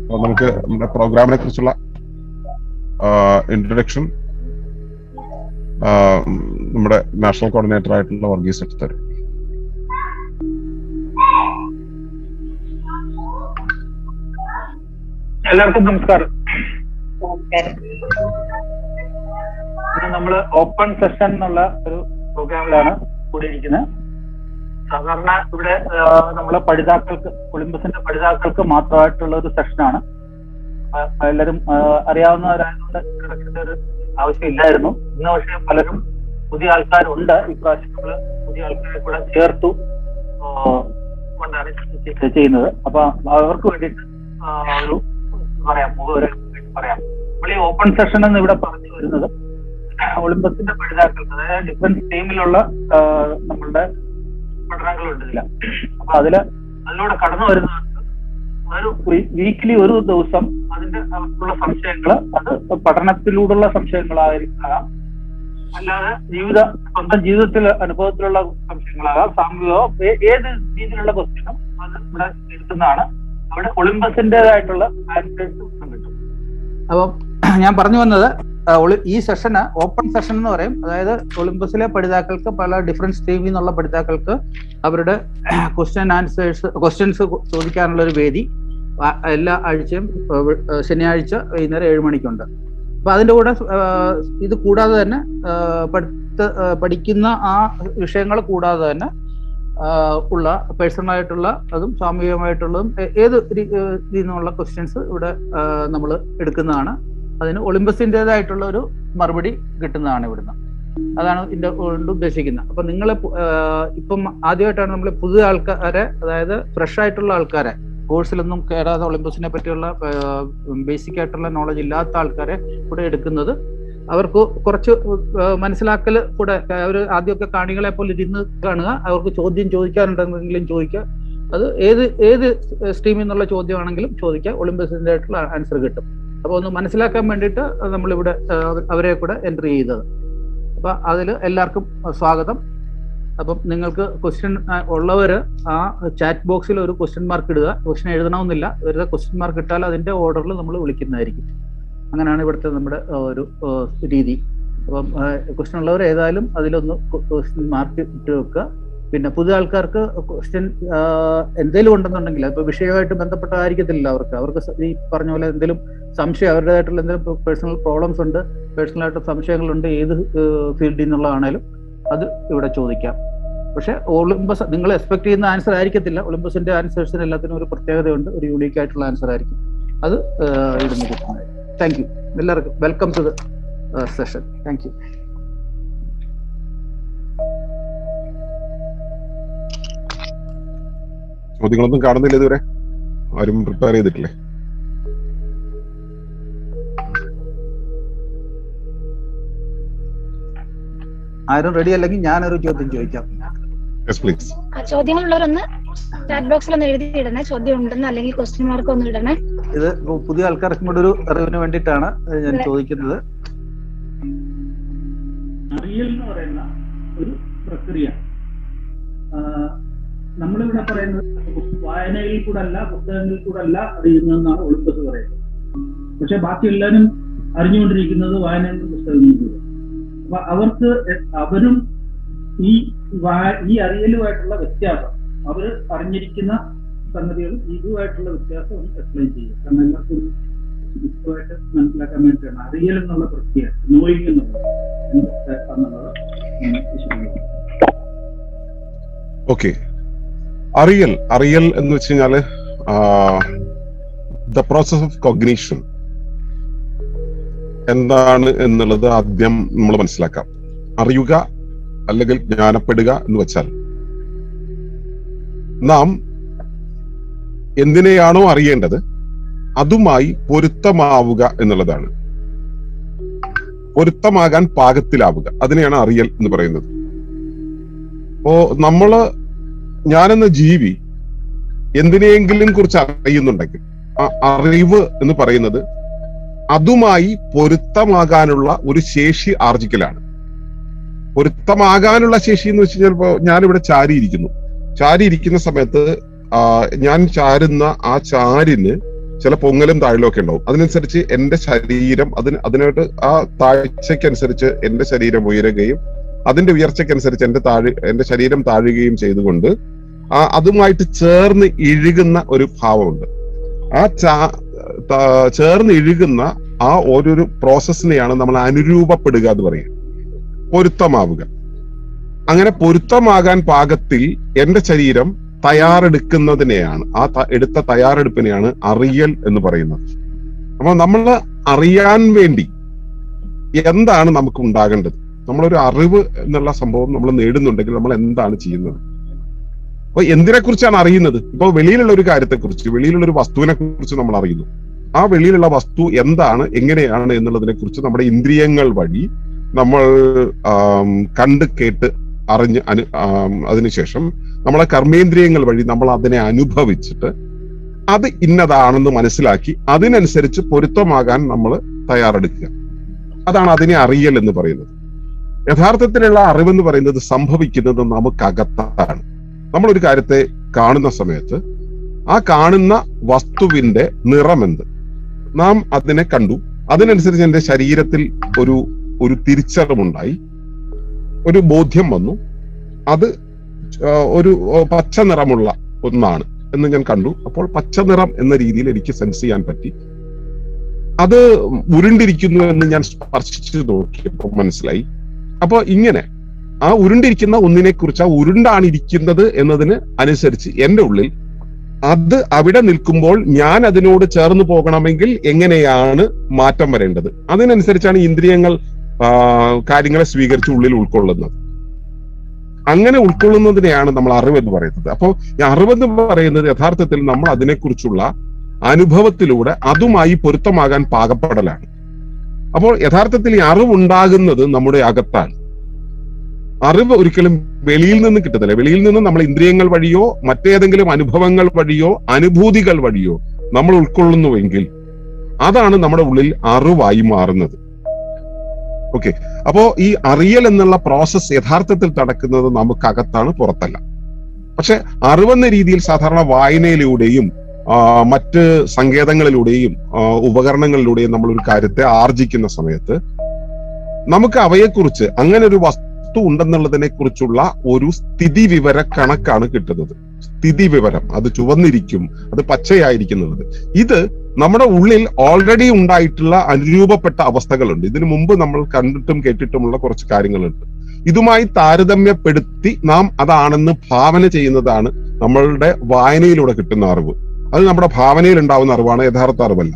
അപ്പോൾ നമുക്ക് നമ്മുടെ പ്രോഗ്രാമിനെ കുറിച്ചുള്ള ഇൻട്രൊഡക്ഷൻ നമ്മുടെ നാഷണൽ കോർഡിനേറ്റർ ആയിട്ടുള്ള വർഗീസ് എടുത്തരും. എല്ലാവർക്കും നമസ്കാരം. നമ്മള് ഓപ്പൺ സെഷൻ എന്നുള്ള ഒരു പ്രോഗ്രാമിലാണ് കൂടിയിരിക്കുന്നത്. സാധാരണ ഇവിടെ നമ്മളെ പഠിതാക്കൾക്ക്, ഒളിമ്പസിന്റെ പഠിതാക്കൾക്ക് മാത്രമായിട്ടുള്ള ഒരു സെഷനാണ്. എല്ലാവരും അറിയാവുന്നവരായതുകൊണ്ട് ഇൻട്രൊഡക്ഷന്റെ ഒരു ആവശ്യമില്ലായിരുന്നു. ഇന്ന് പക്ഷേ പലരും പുതിയ ആൾക്കാരുണ്ട്. ഇപ്രാവശ്യം നമ്മള് പുതിയ ആൾക്കാരെ കൂടെ ചേർത്തു കൊണ്ടാണ് ചെയ്യുന്നത്. അപ്പൊ അവർക്ക് വേണ്ടിയിട്ട് ഒരു പറയാം നമ്മൾ ഈ ഓപ്പൺ സെഷൻ എന്ന് ഇവിടെ പറഞ്ഞു വരുന്നത് ഒളിമ്പസിന്റെ പഠിതാക്കൾക്ക്, അതായത് ഡിഫറൻസ് ടീമിലുള്ള നമ്മളുടെ പഠനങ്ങളുണ്ട് ഇതില. അപ്പൊ അതിലൂടെ കടന്നു വരുന്നവർക്ക് ഒരു വീക്കിലി ഒരു ദിവസം അതിന്റെ അവർക്കുള്ള സംശയങ്ങൾ, അത് പഠനത്തിലൂടെയുള്ള സംശയങ്ങളായിരിക്കാം, അല്ലാതെ സ്വന്തം ജീവിതത്തിലെ അനുഭവത്തിലുള്ള സംശയങ്ങളാകാം, സാമൂഹികമോ ഏത് രീതിയിലുള്ള ക്വസ്റ്റ്യനും അത് ഇവിടെ എടുക്കുന്നതാണ്. അവിടെ ഒളിമ്പസിന്റേതായിട്ടുള്ള ആൻസേഴ്സ് കിട്ടും. അപ്പം ഞാൻ പറഞ്ഞു വന്നത്, ഈ സെഷന് ഓപ്പൺ സെഷൻ എന്ന് പറയും. അതായത് ഒളിമ്പസിലെ പഠിതാക്കൾക്ക്, പല ഡിഫറൻറ്റ് സ്ട്രീമിൽ നിന്നുള്ള പഠിതാക്കൾക്ക് അവരുടെ ക്വസ്റ്റ്യൻസ് ചോദിക്കാനുള്ള ഒരു വേദി എല്ലാ ആഴ്ചയും ശനിയാഴ്ച വൈകുന്നേരം 7 മണിക്കുണ്ട്. അപ്പൊ അതിൻ്റെ കൂടെ ഇത് കൂടാതെ തന്നെ പഠിക്കുന്ന ആ വിഷയങ്ങൾ കൂടാതെ തന്നെ ഉള്ള പേഴ്സണലായിട്ടുള്ള അതും സാമൂഹികമായിട്ടുള്ളതും ഏത് രീതിയിൽ നിന്നുള്ള ക്വസ്റ്റ്യൻസ് ഇവിടെ നമ്മൾ എടുക്കുന്നതാണ്. അതിന് ഒളിമ്പസിൻ്റെതായിട്ടുള്ള ഒരു മറുപടി കിട്ടുന്നതാണ് ഇവിടുന്ന്. അതാണ് ഇതിൻ്റെ കൊണ്ട് ഉദ്ദേശിക്കുന്നത്. അപ്പൊ നിങ്ങൾ ഇപ്പം ആദ്യമായിട്ടാണ് നമ്മൾ പുതിയ ആൾക്കാരെ, അതായത് ഫ്രഷ് ആയിട്ടുള്ള ആൾക്കാരെ, കോഴ്സിലൊന്നും കയറാതെ ഒളിമ്പസിനെ പറ്റിയുള്ള ബേസിക് ആയിട്ടുള്ള നോളജ് ഇല്ലാത്ത ആൾക്കാരെ കൂടെ എടുക്കുന്നത്. അവർക്ക് കുറച്ച് മനസ്സിലാക്കൽ കൂടെ, അവർ ആദ്യമൊക്കെ കാണികളെ പോലെ ഇരുന്ന് കാണുക, അവർക്ക് ചോദ്യം ചോദിക്കാനുണ്ടെങ്കിലും ചോദിക്കുക. അത് ഏത് സ്ട്രീമിൽ നിന്നുള്ള ചോദ്യമാണെങ്കിലും ചോദിക്കുക, ഒളിമ്പസിൻ്റെ ആയിട്ടുള്ള ആൻസർ കിട്ടും. അപ്പോൾ ഒന്ന് മനസ്സിലാക്കാൻ വേണ്ടിയിട്ട് നമ്മളിവിടെ അവരെ കൂടെ എൻട്രി ചെയ്തത്. അപ്പം അതിൽ എല്ലാവർക്കും സ്വാഗതം. അപ്പം നിങ്ങൾക്ക് ക്വസ്റ്റ്യൻ ഉള്ളവർ ആ ചാറ്റ് ബോക്സിൽ ഒരു ക്വസ്റ്റ്യൻ മാർക്ക് ഇടുക. ക്വസ്റ്റ്യൻ എഴുതണമെന്നില്ല, വെറുതെ ക്വസ്റ്റ്യൻ മാർക്ക് ഇട്ടാൽ അതിൻ്റെ ഓർഡറിൽ നമ്മൾ വിളിക്കുന്നതായിരിക്കും. അങ്ങനെയാണ് ഇവിടുത്തെ നമ്മുടെ ഒരു രീതി. അപ്പം ക്വസ്റ്റ്യൻ ഉള്ളവർ ഏതായാലും അതിലൊന്ന് ക്വസ്റ്റ്യൻ മാർക്ക് ഇട്ട് വെക്കുക. പിന്നെ പുതിയ ആൾക്കാർക്ക് ക്വസ്റ്റ്യൻ എന്തെങ്കിലും ഉണ്ടെന്നുണ്ടെങ്കിൽ, ഇപ്പോൾ വിഷയമായിട്ട് ബന്ധപ്പെട്ടതായിരിക്കത്തില്ല അവർക്ക് ഈ പറഞ്ഞ പോലെ എന്തെങ്കിലും സംശയം, അവരുടേതായിട്ടുള്ള എന്തെങ്കിലും പേഴ്സണൽ പ്രോബ്ലംസ് ഉണ്ട്, പേഴ്സണലായിട്ട് സംശയങ്ങളുണ്ട്, ഏത് ഫീൽഡിൽ നിന്നുള്ളതാണേലും അത് ഇവിടെ ചോദിക്കാം. പക്ഷെ ഒളിമ്പസ് നിങ്ങൾ എക്സ്പെക്ട് ചെയ്യുന്ന ആൻസർ ആയിരിക്കത്തില്ല. ഒളിമ്പസിന്റെ ആൻസേഴ്സിന് എല്ലാത്തിനും ഒരു പ്രത്യേകതയുണ്ട്, ഒരു യൂണീക്ക് ആയിട്ടുള്ള ആൻസർ ആയിരിക്കും. അത് ഇടുന്ന കിട്ടുന്നതായിരിക്കും. Thank you. എല്ലാവർക്കും welcome to the session. Thank you. ചോദ്യങ്ങളൊന്നും കാണുന്നില്ല ഇതുവരെ, ആരും പ്രിപ്പയർ ചെയ്തിട്ടില്ലേ? ആരും റെഡി അല്ലെങ്കിൽ ഞാനൊരു ചോദ്യം ചോദിക്കാം. ചോദ്യങ്ങളുള്ളവരൊന്ന് ചാറ്റ് ബോക്സിൽ ഒന്ന് എഴുതിയിടണേ, ചോദ്യം ഉണ്ടെന്ന് അല്ലെങ്കിൽ ക്വസ്റ്റ്യൻ മാർക്ക് ഒന്ന് ഇടണേ. ഇത് പുതിയ ആൾക്കാർക്കും കൂടെ ഒരു അറിവിന് വേണ്ടിയിട്ടാണ് ഞാൻ ചോദിക്കുന്നത്. അറിയൽ എന്ന് പറയുന്ന ഒരു പ്രക്രിയ നമ്മളിവിടെ പറയുന്നത് വായനയിൽ കൂടെ അല്ല, പുസ്തകങ്ങളിൽ കൂടെ അല്ല അറിയുന്നതെന്നാണ് ഒളിമ്പസ് പറയുന്നത്. പക്ഷെ ബാക്കി എല്ലാവരും അറിഞ്ഞുകൊണ്ടിരിക്കുന്നത് വായനയിൽ പുസ്തകങ്ങളിൽ കൂടെ. അപ്പൊ അവരും ഈ അറിയലുമായിട്ടുള്ള വ്യത്യാസം, അവർ അറിഞ്ഞിരിക്കുന്ന സംഗതികൾ ഇതുമായിട്ടുള്ള വ്യത്യാസം ഒന്ന് എക്സ്പ്ലെയിൻ ചെയ്യുക. കാരണം എല്ലാവർക്കും ഇതുമായിട്ട് മനസ്സിലാക്കാൻ വേണ്ടിയിട്ടാണ് അറിയൽ എന്നുള്ള പ്രക്രിയ, നോയിങ് എന്നുള്ളത്. ഓക്കെ, അറിയൽ എന്ന് വെച്ച് കഴിഞ്ഞാല് ദ പ്രോസസ് ഓഫ് കോഗ്നിഷൻ എന്താണ് എന്നുള്ളത് ആദ്യം നമ്മൾ മനസ്സിലാക്കാം. അറിയുക അല്ലെങ്കിൽ ജ്ഞാനപ്പെടുക എന്ന് വെച്ചാൽ നാം എന്തിനെയാണോ അറിയേണ്ടത് അതുമായി പൊരുത്തമാവുക എന്നുള്ളതാണ്. പൊരുത്തമാകാൻ പാകത്തിലാവുക, അതിനെയാണ് അറിയൽ എന്ന് പറയുന്നത്. അപ്പോ ഞാനെന്ന ജീവി എന്തിനെയെങ്കിലും കുറിച്ച് അറിയുന്നുണ്ടെങ്കിൽ ആ അറിവ് എന്ന് പറയുന്നത് അതുമായി പൊരുത്തമാകാനുള്ള ഒരു ശേഷി ആർജിക്കലാണ്. പൊരുത്തമാകാനുള്ള ശേഷി എന്ന് വെച്ച് കഴിഞ്ഞാൽ ഞാനിവിടെ ചാരിയിരിക്കുന്ന സമയത്ത് ഞാൻ ചാരുന്ന ആ ചാരിന് ചില പൊങ്ങലും താഴലും ഒക്കെ ഉണ്ടാവും. അതിനനുസരിച്ച് എന്റെ ശരീരം അതിനായിട്ട് ആ താഴ്ചയ്ക്കനുസരിച്ച് എന്റെ ശരീരം ഉയരുകയും അതിന്റെ ഉയർച്ചയ്ക്കനുസരിച്ച് എന്റെ ശരീരം താഴുകയും ചെയ്തുകൊണ്ട് അതുമായിട്ട് ചേർന്ന് ഇഴുകുന്ന ഒരു ഭാവമുണ്ട്. ആ ചേർന്ന് ഇഴുകുന്ന ആ ഓരോരു പ്രോസസ്സിനെയാണ് നമ്മൾ അനുരൂപപ്പെടുക എന്ന് പറയുക, പൊരുത്തമാവുക. അങ്ങനെ പൊരുത്തമാകാൻ പാകത്തിൽ എന്റെ ശരീരം തയ്യാറെടുക്കുന്നതിനെയാണ്, എടുത്ത തയ്യാറെടുപ്പിനെയാണ് അറിയൽ എന്ന് പറയുന്നത്. അപ്പൊ നമ്മൾ അറിയാൻ വേണ്ടി എന്താണ് നമുക്ക് ഉണ്ടാകേണ്ടത്? നമ്മളൊരു അറിവ് എന്നുള്ള സംഭവം നമ്മൾ നേടുന്നുണ്ടെങ്കിൽ നമ്മൾ എന്താണ് ചെയ്യുന്നത്? അപ്പൊ എന്തിനെ കുറിച്ചാണ് അറിയുന്നത്? ഇപ്പൊ വെളിയിലുള്ള ഒരു കാര്യത്തെക്കുറിച്ച്, വെളിയിലുള്ള ഒരു വസ്തുവിനെ കുറിച്ച് നമ്മൾ അറിയുന്നു. ആ വെളിയിലുള്ള വസ്തു എന്താണ്, എങ്ങനെയാണ് എന്നുള്ളതിനെ കുറിച്ച് നമ്മുടെ ഇന്ദ്രിയങ്ങൾ വഴി നമ്മൾ കണ്ട് കേട്ട് അറിഞ്ഞ് അതിനുശേഷം നമ്മളെ കർമ്മേന്ദ്രിയങ്ങൾ വഴി നമ്മൾ അതിനെ അനുഭവിച്ചിട്ട് അത് ഇന്നതാണെന്ന് മനസ്സിലാക്കി അതിനനുസരിച്ച് പൊരുത്തമാകാൻ നമ്മൾ തയ്യാറെടുക്കുക. അതാണ് അതിനെ അറിയൽ എന്ന് പറയുന്നത്. യഥാർത്ഥത്തിലുള്ള അറിവെന്ന് പറയുന്നത് സംഭവിക്കുന്നത് നമുക്കകത്താണ്. നമ്മളൊരു കാര്യത്തെ കാണുന്ന സമയത്ത് ആ കാണുന്ന വസ്തുവിന്റെ നിറമെന്ത്, നാം അതിനെ കണ്ടു, അതിനനുസരിച്ച് എന്റെ ശരീരത്തിൽ ഒരു തിരിച്ചറിവുണ്ടായി, ഒരു ബോധ്യം വന്നു, അത് ഒരു പച്ച നിറമുള്ള ഒന്നാണ് എന്ന് ഞാൻ കണ്ടു. അപ്പോൾ പച്ച നിറം എന്ന രീതിയിൽ എനിക്ക് സെൻസ് ചെയ്യാൻ പറ്റി. അത് ഉരുണ്ടിരിക്കുന്നു എന്ന് ഞാൻ സ്പർശിച്ചു നോക്കിയപ്പോൾ മനസ്സിലായി. അപ്പൊ ഇങ്ങനെ ആ ഉരുണ്ടിരിക്കുന്ന ഒന്നിനെ കുറിച്ച്, ആ ഉരുണ്ടാണ് ഇരിക്കുന്നത് എന്നതിന് അനുസരിച്ച് എന്റെ ഉള്ളിൽ അത് അവിടെ നിൽക്കുമ്പോൾ ഞാൻ അതിനോട് ചേർന്ന് പോകണമെങ്കിൽ എങ്ങനെയാണ് മാറ്റം വരേണ്ടത്, അതിനനുസരിച്ചാണ് ഇന്ദ്രിയങ്ങൾ കാര്യങ്ങളെ സ്വീകരിച്ച് ഉള്ളിൽ ഉൾക്കൊള്ളുന്നത്. അങ്ങനെ ഉൾക്കൊള്ളുന്നതിനെയാണ് നമ്മൾ അറിവെന്ന് പറയുന്നത്. അപ്പോൾ ഈ അറിവെന്ന് പറയുന്നത് യഥാർത്ഥത്തിൽ നമ്മൾ അതിനെക്കുറിച്ചുള്ള അനുഭവത്തിലൂടെ അതുമായി പൊരുത്തമാകാൻ പാകപ്പെടലാണ്. അപ്പോൾ യഥാർത്ഥത്തിൽ ഈ അറിവുണ്ടാകുന്നത് നമ്മുടെ അകത്താണ്. അറിവ് ഒരിക്കലും വെളിയിൽ നിന്ന് കിട്ടുന്നില്ല. വെളിയിൽ നിന്ന് നമ്മൾ ഇന്ദ്രിയങ്ങൾ വഴിയോ മറ്റേതെങ്കിലും അനുഭവങ്ങൾ വഴിയോ അനുഭൂതികൾ വഴിയോ നമ്മൾ ഉൾക്കൊള്ളുന്നുവെങ്കിൽ അതാണ് നമ്മുടെ ഉള്ളിൽ അറിവായി മാറുന്നത്. ഓക്കെ, അപ്പോ ഈ അറിയൽ എന്നുള്ള പ്രോസസ് യഥാർത്ഥത്തിൽ നടക്കുന്നത് നമുക്കകത്താണ്, പുറത്തല്ല. പക്ഷെ അറിവെന്ന രീതിയിൽ സാധാരണ വായനയിലൂടെയും മറ്റ് സങ്കേതങ്ങളിലൂടെയും ഉപകരണങ്ങളിലൂടെയും നമ്മൾ ഒരു കാര്യത്തെ ആർജിക്കുന്ന സമയത്ത് നമുക്ക് അവയെക്കുറിച്ച്, അങ്ങനെ ഒരു വസ്തു ഉണ്ടെന്നുള്ളതിനെ കുറിച്ചുള്ള ഒരു സ്ഥിതി വിവര കണക്കാണ് കിട്ടുന്നത്. സ്ഥിതി വിവരം, അത് ചുവന്നിരിക്കും, അത് പച്ചയായിരിക്കുന്നത്, ഇത് നമ്മുടെ ഉള്ളിൽ ഓൾറെഡി ഉണ്ടായിട്ടുള്ള അനുരൂപപ്പെട്ട അവസ്ഥകളുണ്ട്. ഇതിനു മുമ്പ് നമ്മൾ കണ്ടിട്ടും കേട്ടിട്ടുമുള്ള കുറച്ച് കാര്യങ്ങളുണ്ട്. ഇതുമായി താരതമ്യപ്പെടുത്തി നാം അതാണെന്ന് ഭാവന ചെയ്യുന്നതാണ് നമ്മളുടെ വായനയിലൂടെ കിട്ടുന്ന അറിവ്. അത് നമ്മുടെ ഭാവനയിൽ ഉണ്ടാവുന്ന അറിവാണ്, യഥാർത്ഥ അറിവല്ല.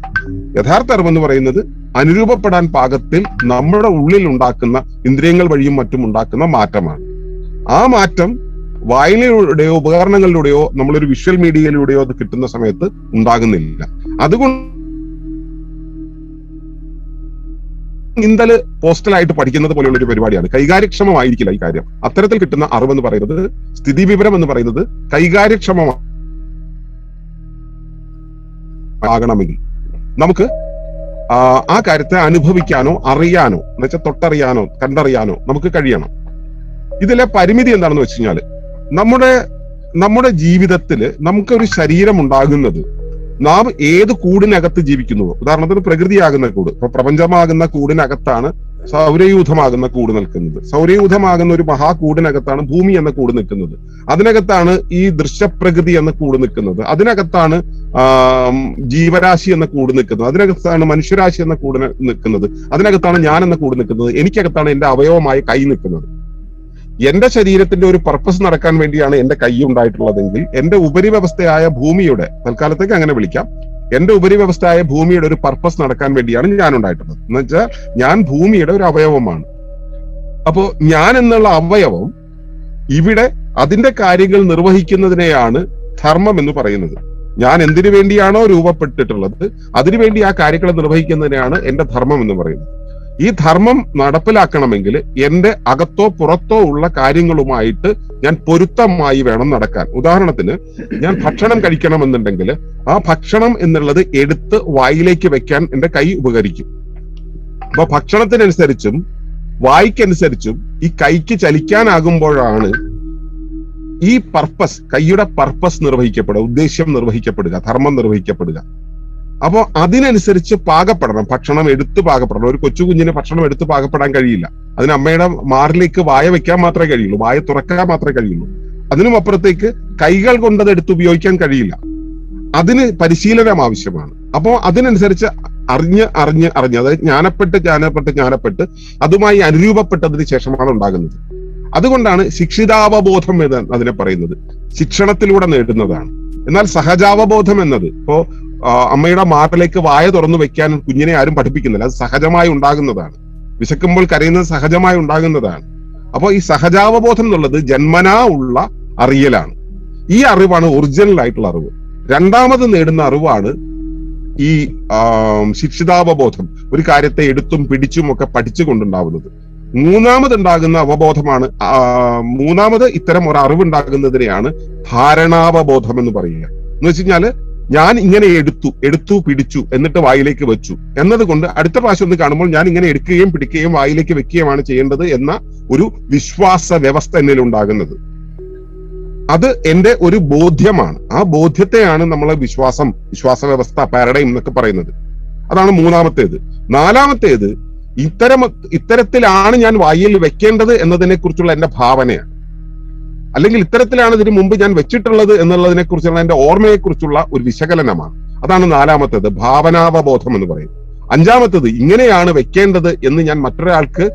യഥാർത്ഥ അറിവെന്ന് പറയുന്നത് അനുരൂപപ്പെടാൻ പാകത്തിൽ നമ്മുടെ ഉള്ളിൽ ഉണ്ടാക്കുന്ന, ഇന്ദ്രിയങ്ങൾ വഴിയും മറ്റും ഉണ്ടാക്കുന്ന മാറ്റമാണ്. ആ മാറ്റം വായനയിലൂടെയോ ഉപകരണങ്ങളിലൂടെയോ നമ്മളൊരു വിഷ്വൽ മീഡിയയിലൂടെയോ അത് കിട്ടുന്ന സമയത്ത് ഉണ്ടാകുന്നില്ല. അതുകൊണ്ട് ഇന്നലെ പോസ്റ്റലായിട്ട് പഠിക്കുന്നത് പോലെയുള്ള ഒരു പരിപാടിയാണ്. കൈകാര്യക്ഷമമായിരിക്കില്ല ഈ കാര്യം. അത്തരത്തിൽ കിട്ടുന്ന അറിവെന്ന് പറയുന്നത്, സ്ഥിതി വിവരം എന്ന് പറയുന്നത് കൈകാര്യക്ഷമമാകണമെങ്കിൽ നമുക്ക് ആ കാര്യത്തെ അനുഭവിക്കാനോ അറിയാനോ, എന്നുവെച്ചാൽ തൊട്ടറിയാനോ കണ്ടറിയാനോ നമുക്ക് കഴിയണം. ഇതിലെ പരിമിതി എന്താണെന്ന് വെച്ച് കഴിഞ്ഞാൽ, നമ്മുടെ ജീവിതത്തില് നമുക്കൊരു ശരീരം ഉണ്ടാകുന്നത് നാം ഏത് കൂടിനകത്ത് ജീവിക്കുന്നുവോ, ഉദാഹരണത്തിന് പ്രകൃതിയാകുന്ന കൂട്, ഇപ്പൊ പ്രപഞ്ചമാകുന്ന കൂടിനകത്താണ് സൗരയൂഥമാകുന്ന കൂട് നിൽക്കുന്നത്. സൗരയൂഥമാകുന്ന ഒരു മഹാകൂടിനകത്താണ് ഭൂമി എന്ന കൂട് നിൽക്കുന്നത്. അതിനകത്താണ് ഈ ദൃശ്യപ്രകൃതി എന്ന കൂട് നിൽക്കുന്നത്. അതിനകത്താണ് ജീവരാശി എന്ന കൂട് നിൽക്കുന്നത്. അതിനകത്താണ് മനുഷ്യരാശി എന്ന കൂട് നിൽക്കുന്നത്. അതിനകത്താണ് ഞാൻ എന്ന കൂട് നിൽക്കുന്നത്. എനിക്കകത്താണ് എന്റെ അവയവമായ കൈ നിൽക്കുന്നത്. എന്റെ ശരീരത്തിന്റെ ഒരു പർപ്പസ് നടക്കാൻ വേണ്ടിയാണ് എന്റെ കൈ ഉണ്ടായിട്ടുള്ളതെങ്കിൽ എന്റെ ഉപരിവ്യവസ്ഥയായ ഭൂമിയുടെ, തൽക്കാലത്തേക്ക് അങ്ങനെ വിളിക്കാം, എന്റെ ഉപരിവ്യവസ്ഥയായ ഭൂമിയുടെ ഒരു പർപ്പസ് നടക്കാൻ വേണ്ടിയാണ് ഞാൻ ഉണ്ടായിട്ടുള്ളത്. എന്ന് വെച്ചാൽ ഞാൻ ഭൂമിയുടെ ഒരു അവയവമാണ്. അപ്പോ ഞാൻ എന്നുള്ള അവയവം ഇവിടെ അതിന്റെ കാര്യങ്ങൾ നിർവഹിക്കുന്നതിനെയാണ് ധർമ്മം എന്ന് പറയുന്നത്. ഞാൻ എന്തിനു വേണ്ടിയാണോ രൂപപ്പെട്ടിട്ടുള്ളത് അതിനുവേണ്ടി ആ കാര്യങ്ങൾ നിർവഹിക്കുന്നതിനെയാണ് എന്റെ ധർമ്മം എന്ന് പറയുന്നത്. ഈ ധർമ്മം നടപ്പിലാക്കണമെങ്കിൽ എന്റെ അകത്തോ പുറത്തോ ഉള്ള കാര്യങ്ങളുമായിട്ട് ഞാൻ പൊരുത്തമായി വേണം നടക്കാൻ. ഉദാഹരണത്തിന്, ഞാൻ ഭക്ഷണം കഴിക്കണമെന്നുണ്ടെങ്കിൽ ആ ഭക്ഷണം എന്നുള്ളത് എടുത്ത് വായിലേക്ക് വെക്കാൻ എന്റെ കൈ ഉപകരിക്കും. അപ്പൊ ഭക്ഷണത്തിനനുസരിച്ചും വായിക്കനുസരിച്ചും ഈ കൈക്ക് ചലിക്കാനാകുമ്പോഴാണ് ഈ പർപ്പസ്, കൈയുടെ പർപ്പസ് നിർവഹിക്കപ്പെടുക, ഉദ്ദേശ്യം നിർവഹിക്കപ്പെടുക, ധർമ്മം നിർവഹിക്കപ്പെടുക. അപ്പോ അതിനനുസരിച്ച് പാകപ്പെടണം, ഭക്ഷണം എടുത്ത് പാകപ്പെടണം. ഒരു കൊച്ചു കുഞ്ഞിന് ഭക്ഷണം എടുത്ത് പാകപ്പെടാൻ കഴിയില്ല. അതിന് അമ്മയുടെ മാറിലേക്ക് വായ വെക്കാൻ മാത്രമേ കഴിയുള്ളൂ, വായ തുറക്കാൻ മാത്രമേ കഴിയുള്ളൂ. അതിനും അപ്പുറത്തേക്ക് കൈകൾ കൊണ്ടത് എടുത്ത് ഉപയോഗിക്കാൻ കഴിയില്ല. അതിന് പരിശീലനം ആവശ്യമാണ്. അപ്പോ അതിനനുസരിച്ച് അറിഞ്ഞ് അതായത് ജ്ഞാനപ്പെട്ട് അതുമായി അനുരൂപപ്പെട്ടതിന് ശേഷമാണ് ഉണ്ടാകുന്നത്. അതുകൊണ്ടാണ് ശിക്ഷിതാവബോധം എന്ന് അതിനെ പറയുന്നത്. ശിക്ഷണത്തിലൂടെ നേടുന്നതാണ്. എന്നാൽ സഹജാവബോധം എന്നത് ഇപ്പോ അമ്മയുടെ മാറിലേക്ക് വായ തുറന്നു വെക്കാൻ കുഞ്ഞിനെ ആരും പഠിപ്പിക്കുന്നില്ല. അത് സഹജമായി ഉണ്ടാകുന്നതാണ്. വിശക്കുമ്പോൾ കരയുന്നത് സഹജമായി ഉണ്ടാകുന്നതാണ്. അപ്പോൾ ഈ സഹജാവബോധം എന്നുള്ളത് ജന്മനാ ഉള്ള അറിയലാണ്. ഈ അറിവാണ് ഒറിജിനൽ ആയിട്ടുള്ള അറിവ്. രണ്ടാമത് നേടുന്ന അറിവാണ് ഈ ശിക്ഷിതാവബോധം, ഒരു കാര്യത്തെ എടുത്തും പിടിച്ചും ഒക്കെ പഠിച്ചുകൊണ്ടുണ്ടാവുന്നത്. മൂന്നാമതുണ്ടാകുന്ന അവബോധമാണ്, മൂന്നാമത് ഇത്തരം ഒരു അറിവുണ്ടാകുന്നതിനെയാണ് ധാരണാവബോധം എന്ന് പറയുക. എന്ന് വെച്ച് കഴിഞ്ഞാല് ഞാൻ ഇങ്ങനെ എടുത്തു പിടിച്ചു എന്നിട്ട് വായിലേക്ക് വെച്ചു എന്നതുകൊണ്ട് അടുത്ത പ്രാവശ്യം ഒന്ന് കാണുമ്പോൾ ഞാൻ ഇങ്ങനെ എടുക്കുകയും പിടിക്കുകയും വായിലേക്ക് വെക്കുകയുമാണ് ചെയ്യേണ്ടത് എന്ന ഒരു വിശ്വാസ വ്യവസ്ഥ എന്നിൽ ഉണ്ടാകുന്നത്. അത് എന്റെ ഒരു ബോധ്യമാണ്. ആ ബോധ്യത്തെയാണ് നമ്മൾ വിശ്വാസ വ്യവസ്ഥ, പാരഡൈം എന്നൊക്കെ പറയുന്നത്. അതാണ് മൂന്നാമത്തേത്. നാലാമത്തേത് ഇത്തരത്തിലാണ് ഞാൻ വായിൽ വെക്കേണ്ടത് എന്നതിനെ കുറിച്ചുള്ള എന്റെ ഭാവനയാണ്. അല്ലെങ്കിൽ ഇത്തരത്തിലാണ് ഇതിനു മുമ്പ് ഞാൻ വെച്ചിട്ടുള്ളത് എന്നുള്ളതിനെ കുറിച്ചുള്ള എന്റെ ഓർമ്മയെ കുറിച്ചുള്ള ഒരു വിശകലനമാണ്. അതാണ് നാലാമത്തേത്, ഭാവനാവബോധം എന്ന് പറയും. അഞ്ചാമത്തേത് ഇങ്ങനെയാണ് വെക്കേണ്ടത് എന്ന് ഞാൻ മറ്റൊരാൾക്ക്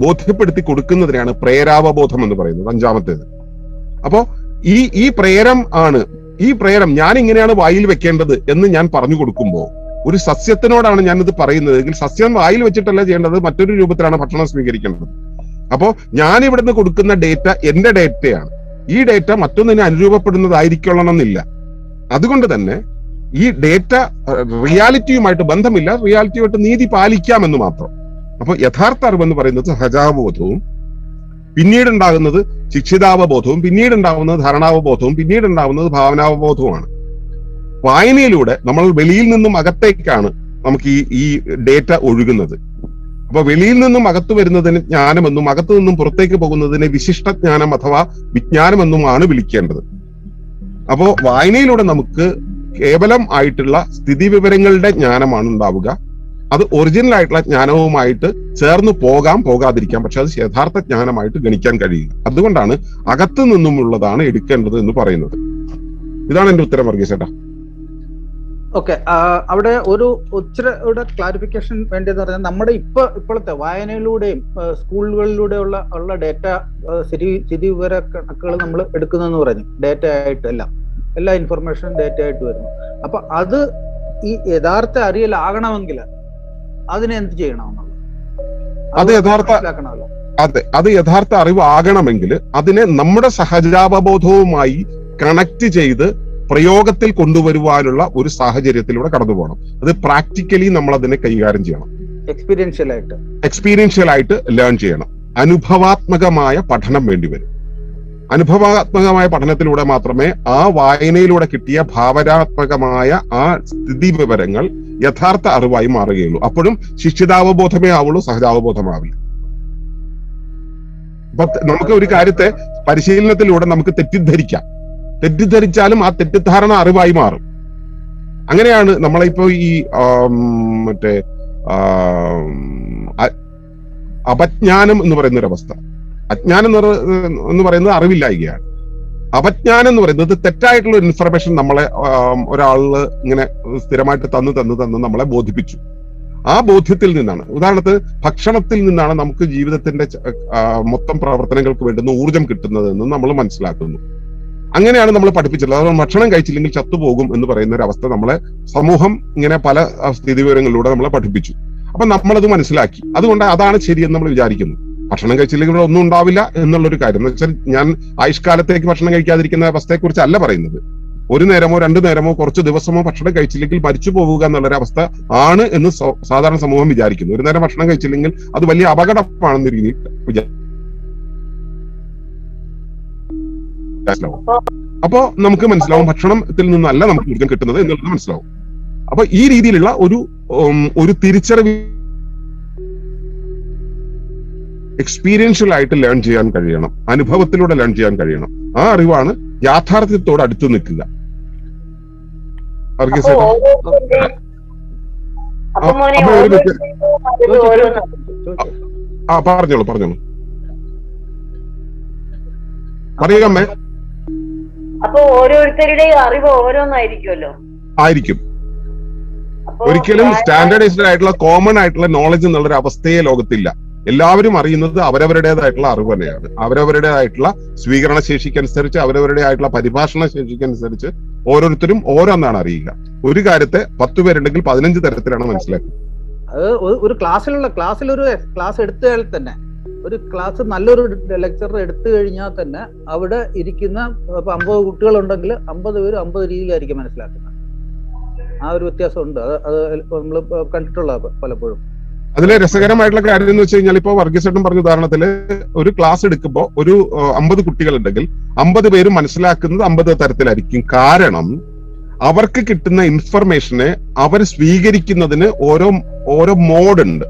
ബോധ്യപ്പെടുത്തി കൊടുക്കുന്നതിനാണ് പ്രേരാവബോധം എന്ന് പറയുന്നത്, അഞ്ചാമത്തേത്. അപ്പോ ഈ പ്രേരം ഞാൻ ഇങ്ങനെയാണ് വായിൽ വെക്കേണ്ടത് എന്ന് ഞാൻ പറഞ്ഞു കൊടുക്കുമ്പോൾ, ഒരു സസ്യത്തിനോടാണ് ഞാനിത് പറയുന്നത് എങ്കിൽ സസ്യം വായിൽ വെച്ചിട്ടല്ല ചെയ്യേണ്ടത്, മറ്റൊരു രൂപത്തിലാണ് ഭക്ഷണം സ്വീകരിക്കേണ്ടത്. അപ്പോ ഞാൻ ഇവിടുന്ന് കൊടുക്കുന്ന ഡേറ്റ എന്റെ ഡേറ്റയാണ്. ഈ ഡേറ്റ മറ്റൊന്നിനെ അനുരൂപപ്പെടുന്നതായിരിക്കണമെന്നില്ല. അതുകൊണ്ട് തന്നെ ഈ ഡേറ്റ റിയാലിറ്റിയുമായിട്ട് ബന്ധമില്ല, റിയാലിറ്റിയുമായിട്ട് നീതി പാലിക്കാമെന്ന് മാത്രം. അപ്പൊ യഥാർത്ഥ അറിവെന്ന് പറയുന്നത് സഹജാവബോധവും, പിന്നീടുണ്ടാകുന്നത് ശിക്ഷിതാവബോധവും, പിന്നീടുണ്ടാകുന്നത് ധാരണാവബോധവും, പിന്നീടുണ്ടാകുന്നത് ഭാവനാവബോധവുമാണ്. വായനയിലൂടെ നമ്മൾ വെളിയിൽ നിന്നും അകത്തേക്കാണ് നമുക്ക് ഈ ഡേറ്റ ഒഴുകുന്നത്. അപ്പൊ വെളിയിൽ നിന്നും അകത്തു വരുന്നതിന് ജ്ഞാനമെന്നും അകത്തു നിന്നും പുറത്തേക്ക് പോകുന്നതിനെ വിശിഷ്ടജ്ഞാനം അഥവാ വിജ്ഞാനമെന്നുമാണ് വിളിക്കേണ്ടത്. അപ്പോ വായനയിലൂടെ നമുക്ക് കേവലം ആയിട്ടുള്ള സ്ഥിതി വിവരങ്ങളുടെ ജ്ഞാനമാണ് ഉണ്ടാവുക. അത് ഒറിജിനൽ ആയിട്ടുള്ള ജ്ഞാനവുമായിട്ട് ചേർന്ന് പോകാതിരിക്കാം, പക്ഷെ അത് യഥാർത്ഥ ജ്ഞാനമായിട്ട് ഗണിക്കാൻ കഴിയില്ല. അതുകൊണ്ടാണ് അകത്തു നിന്നുമുള്ളതാണ് എടുക്കേണ്ടത് എന്ന് പറയുന്നത്. ഇതാണ് എന്റെ ഉത്തരം, വർഗീസ് ചേട്ടാ. ഓക്കെ, അവിടെ ഒരു ഇച്ചിരി ക്ലാരിഫിക്കേഷൻ വേണ്ടിയെന്ന് പറഞ്ഞാൽ നമ്മുടെ ഇപ്പോഴത്തെ വായനയിലൂടെയും സ്കൂളുകളിലൂടെ ഉള്ള ഡേറ്റ സ്ഥിതി വിവര കണക്കുകൾ നമ്മൾ എടുക്കുന്നതെന്ന് പറഞ്ഞു, ഡേറ്റ ആയിട്ട് എല്ലാ ഇൻഫർമേഷനും ഡേറ്റ ആയിട്ട് വരുന്നു. അപ്പൊ അത് ഈ യഥാർത്ഥ അറിയലാകണമെങ്കിൽ അതിനെ എന്ത് ചെയ്യണമെന്നുള്ളത് അത് യഥാർത്ഥ അറിവ് ആകണമെങ്കിൽ അതിനെ നമ്മുടെ സഹജാവബോധവുമായി കണക്ട് ചെയ്ത് പ്രയോഗത്തിൽ കൊണ്ടുവരുവാനുള്ള ഒരു സാഹചര്യത്തിലൂടെ കടന്നു പോകണം. അത് പ്രാക്ടിക്കലി നമ്മൾ അതിനെ കൈകാര്യം ചെയ്യണം, എക്സ്പീരിയൻഷ്യൽ ആയിട്ട് ലേൺ ചെയ്യണം. അനുഭവാത്മകമായ പഠനം വേണ്ടിവരും. അനുഭവാത്മകമായ പഠനത്തിലൂടെ മാത്രമേ ആ വായനയിലൂടെ കിട്ടിയ ഭാവനാത്മകമായ ആ സ്ഥിതി വിവരങ്ങൾ യഥാർത്ഥ അറിവായി മാറുകയുള്ളൂ. അപ്പോഴും ശിക്ഷിതാവബോധമേ ആവുള്ളൂ, സഹജാവബോധമാവില്ല. അപ്പൊ നമുക്ക് ഒരു കാര്യത്തെ പരിശീലനത്തിലൂടെ നമുക്ക് തെറ്റിദ്ധരിച്ചാലും ആ തെറ്റിദ്ധാരണ അറിവായി മാറും. അങ്ങനെയാണ് നമ്മളിപ്പോ ഈ അപജ്ഞാനം എന്ന് പറയുന്ന ഒരു അവസ്ഥ. അജ്ഞാനം എന്ന് പറയുന്നത് അറിവില്ലായ്കയാണ്. അപജ്ഞാനം എന്ന് പറയുന്നത് തെറ്റായിട്ടുള്ള ഒരു ഇൻഫർമേഷൻ നമ്മളെ ഒരാള് ഇങ്ങനെ സ്ഥിരമായിട്ട് തന്ന് നമ്മളെ ബോധിപ്പിച്ചു. ആ ബോധ്യത്തിൽ നിന്നാണ്, ഉദാഹരണത്തിന് ഭക്ഷണത്തിൽ നിന്നാണ് നമുക്ക് ജീവിതത്തിന്റെ മൊത്തം പ്രവർത്തനങ്ങൾക്ക് വേണ്ടുന്ന ഊർജം കിട്ടുന്നതെന്ന് നമ്മൾ മനസ്സിലാക്കുന്നു. അങ്ങനെയാണ് നമ്മൾ പഠിപ്പിച്ചിട്ടുള്ളത്. അതുകൊണ്ട് ഭക്ഷണം കഴിച്ചില്ലെങ്കിൽ ചത്തുപോകും എന്ന് പറയുന്ന ഒരു അവസ്ഥ നമ്മളെ സമൂഹം ഇങ്ങനെ പല സ്ഥിതിവിവരങ്ങളിലൂടെ നമ്മളെ പഠിപ്പിച്ചു. അപ്പൊ നമ്മളത് മനസ്സിലാക്കി. അതുകൊണ്ട് അതാണ് ശരിയെന്ന് നമ്മൾ വിചാരിക്കുന്നു. ഭക്ഷണം കഴിച്ചില്ലെങ്കിൽ ഇവിടെ ഒന്നും ഉണ്ടാവില്ല എന്നുള്ളൊരു കാര്യം എന്ന് വെച്ചാൽ ഞാൻ ആയുഷ്കാലത്തേക്ക് ഭക്ഷണം കഴിക്കാതിരിക്കുന്ന അവസ്ഥയെക്കുറിച്ച് അല്ല പറയുന്നത്. ഒരു നേരമോ 2 നേരമോ കുറച്ച് ദിവസമോ ഭക്ഷണം കഴിച്ചില്ലെങ്കിൽ മരിച്ചു പോവുക എന്നുള്ളൊരു അവസ്ഥ ആണ് എന്ന് സാധാരണ സമൂഹം വിചാരിക്കുന്നു. ഒരു നേരം ഭക്ഷണം കഴിച്ചില്ലെങ്കിൽ അത് വലിയ അപകടമാണെന്ന രീതിയിൽ അപ്പോ നമുക്ക് മനസ്സിലാവും ഭക്ഷണത്തിൽ നിന്നല്ല നമുക്ക് ഊർജ്ജം കിട്ടുന്നത് എന്നുള്ളത് മനസ്സിലാവും. അപ്പൊ ഈ രീതിയിലുള്ള ഒരു തിരിച്ചറിവ് എക്സ്പീരിയൻഷ്യൽ ആയിട്ട് ലേൺ ചെയ്യാൻ കഴിയണം, അനുഭവത്തിലൂടെ ലേൺ ചെയ്യാൻ കഴിയണം. ആ അറിവാണ് യാഥാർത്ഥ്യത്തോട് അടുത്ത് നിൽക്കുക. അപ്പൊ മോനെ അപ്പൊ ഒരു ചോദിച്ചോ. പറഞ്ഞോളൂ പറയുക അമ്മേ. അപ്പൊ ഓരോരുത്തരുടെയും അറിവ് ഓരോന്നായിരിക്കുമല്ലോ. ആയിരിക്കും. ഒരിക്കലും സ്റ്റാൻഡേർഡൈസ്ഡ് ആയിട്ടുള്ള കോമൺ ആയിട്ടുള്ള നോളജ് എന്നുള്ളൊരു അവസ്ഥയെ ലോകത്തില്ല. എല്ലാവരും അറിയുന്നത് അവരവരുടേതായിട്ടുള്ള അറിവ് തന്നെയാണ്. അവരവരുടേതായിട്ടുള്ള സ്വീകരണ ശേഷിക്കനുസരിച്ച്, അവരവരുടേതായിട്ടുള്ള പരിഭാഷണ ശേഷിക്കനുസരിച്ച് ഓരോരുത്തരും ഓരോന്നാണ് അറിയുക. ഒരു കാര്യത്തെ 10 പേരുണ്ടെങ്കിൽ 15 തരത്തിലാണ് മനസ്സിലാക്കുക. അത് ഒരു ക്ലാസ്സിലൊരു ക്ലാസ് എടുത്താൽ തന്നെ, ഒരു ക്ലാസ് നല്ലൊരു ലെക്ചർ എടുത്തു കഴിഞ്ഞാൽ തന്നെ അവിടെ ഇരിക്കുന്ന 50 കുട്ടികളുണ്ടെങ്കിൽ 50 പേര് 50 രീതിയിലായിരിക്കും മനസ്സിലാക്കുന്നത്. ആ ഒരു വ്യത്യാസമുണ്ട്. അത് നമ്മൾ കണ്ടിട്ടുള്ള പലപ്പോഴും. അതിലെ രസകരമായിട്ടുള്ള കാര്യം എന്ന് വെച്ച് കഴിഞ്ഞാൽ, ഇപ്പൊ വർഗീസേട്ടൻ പറഞ്ഞ ഉദാഹരണത്തില് ഒരു ക്ലാസ് എടുക്കുമ്പോൾ ഒരു 50 കുട്ടികളുണ്ടെങ്കിൽ 50 പേരും മനസ്സിലാക്കുന്നത് 50 തരത്തിലായിരിക്കും. കാരണം അവർക്ക് കിട്ടുന്ന ഇൻഫർമേഷനെ അവർ സ്വീകരിക്കുന്നതിന് ഓരോ മോഡ് ഉണ്ട്.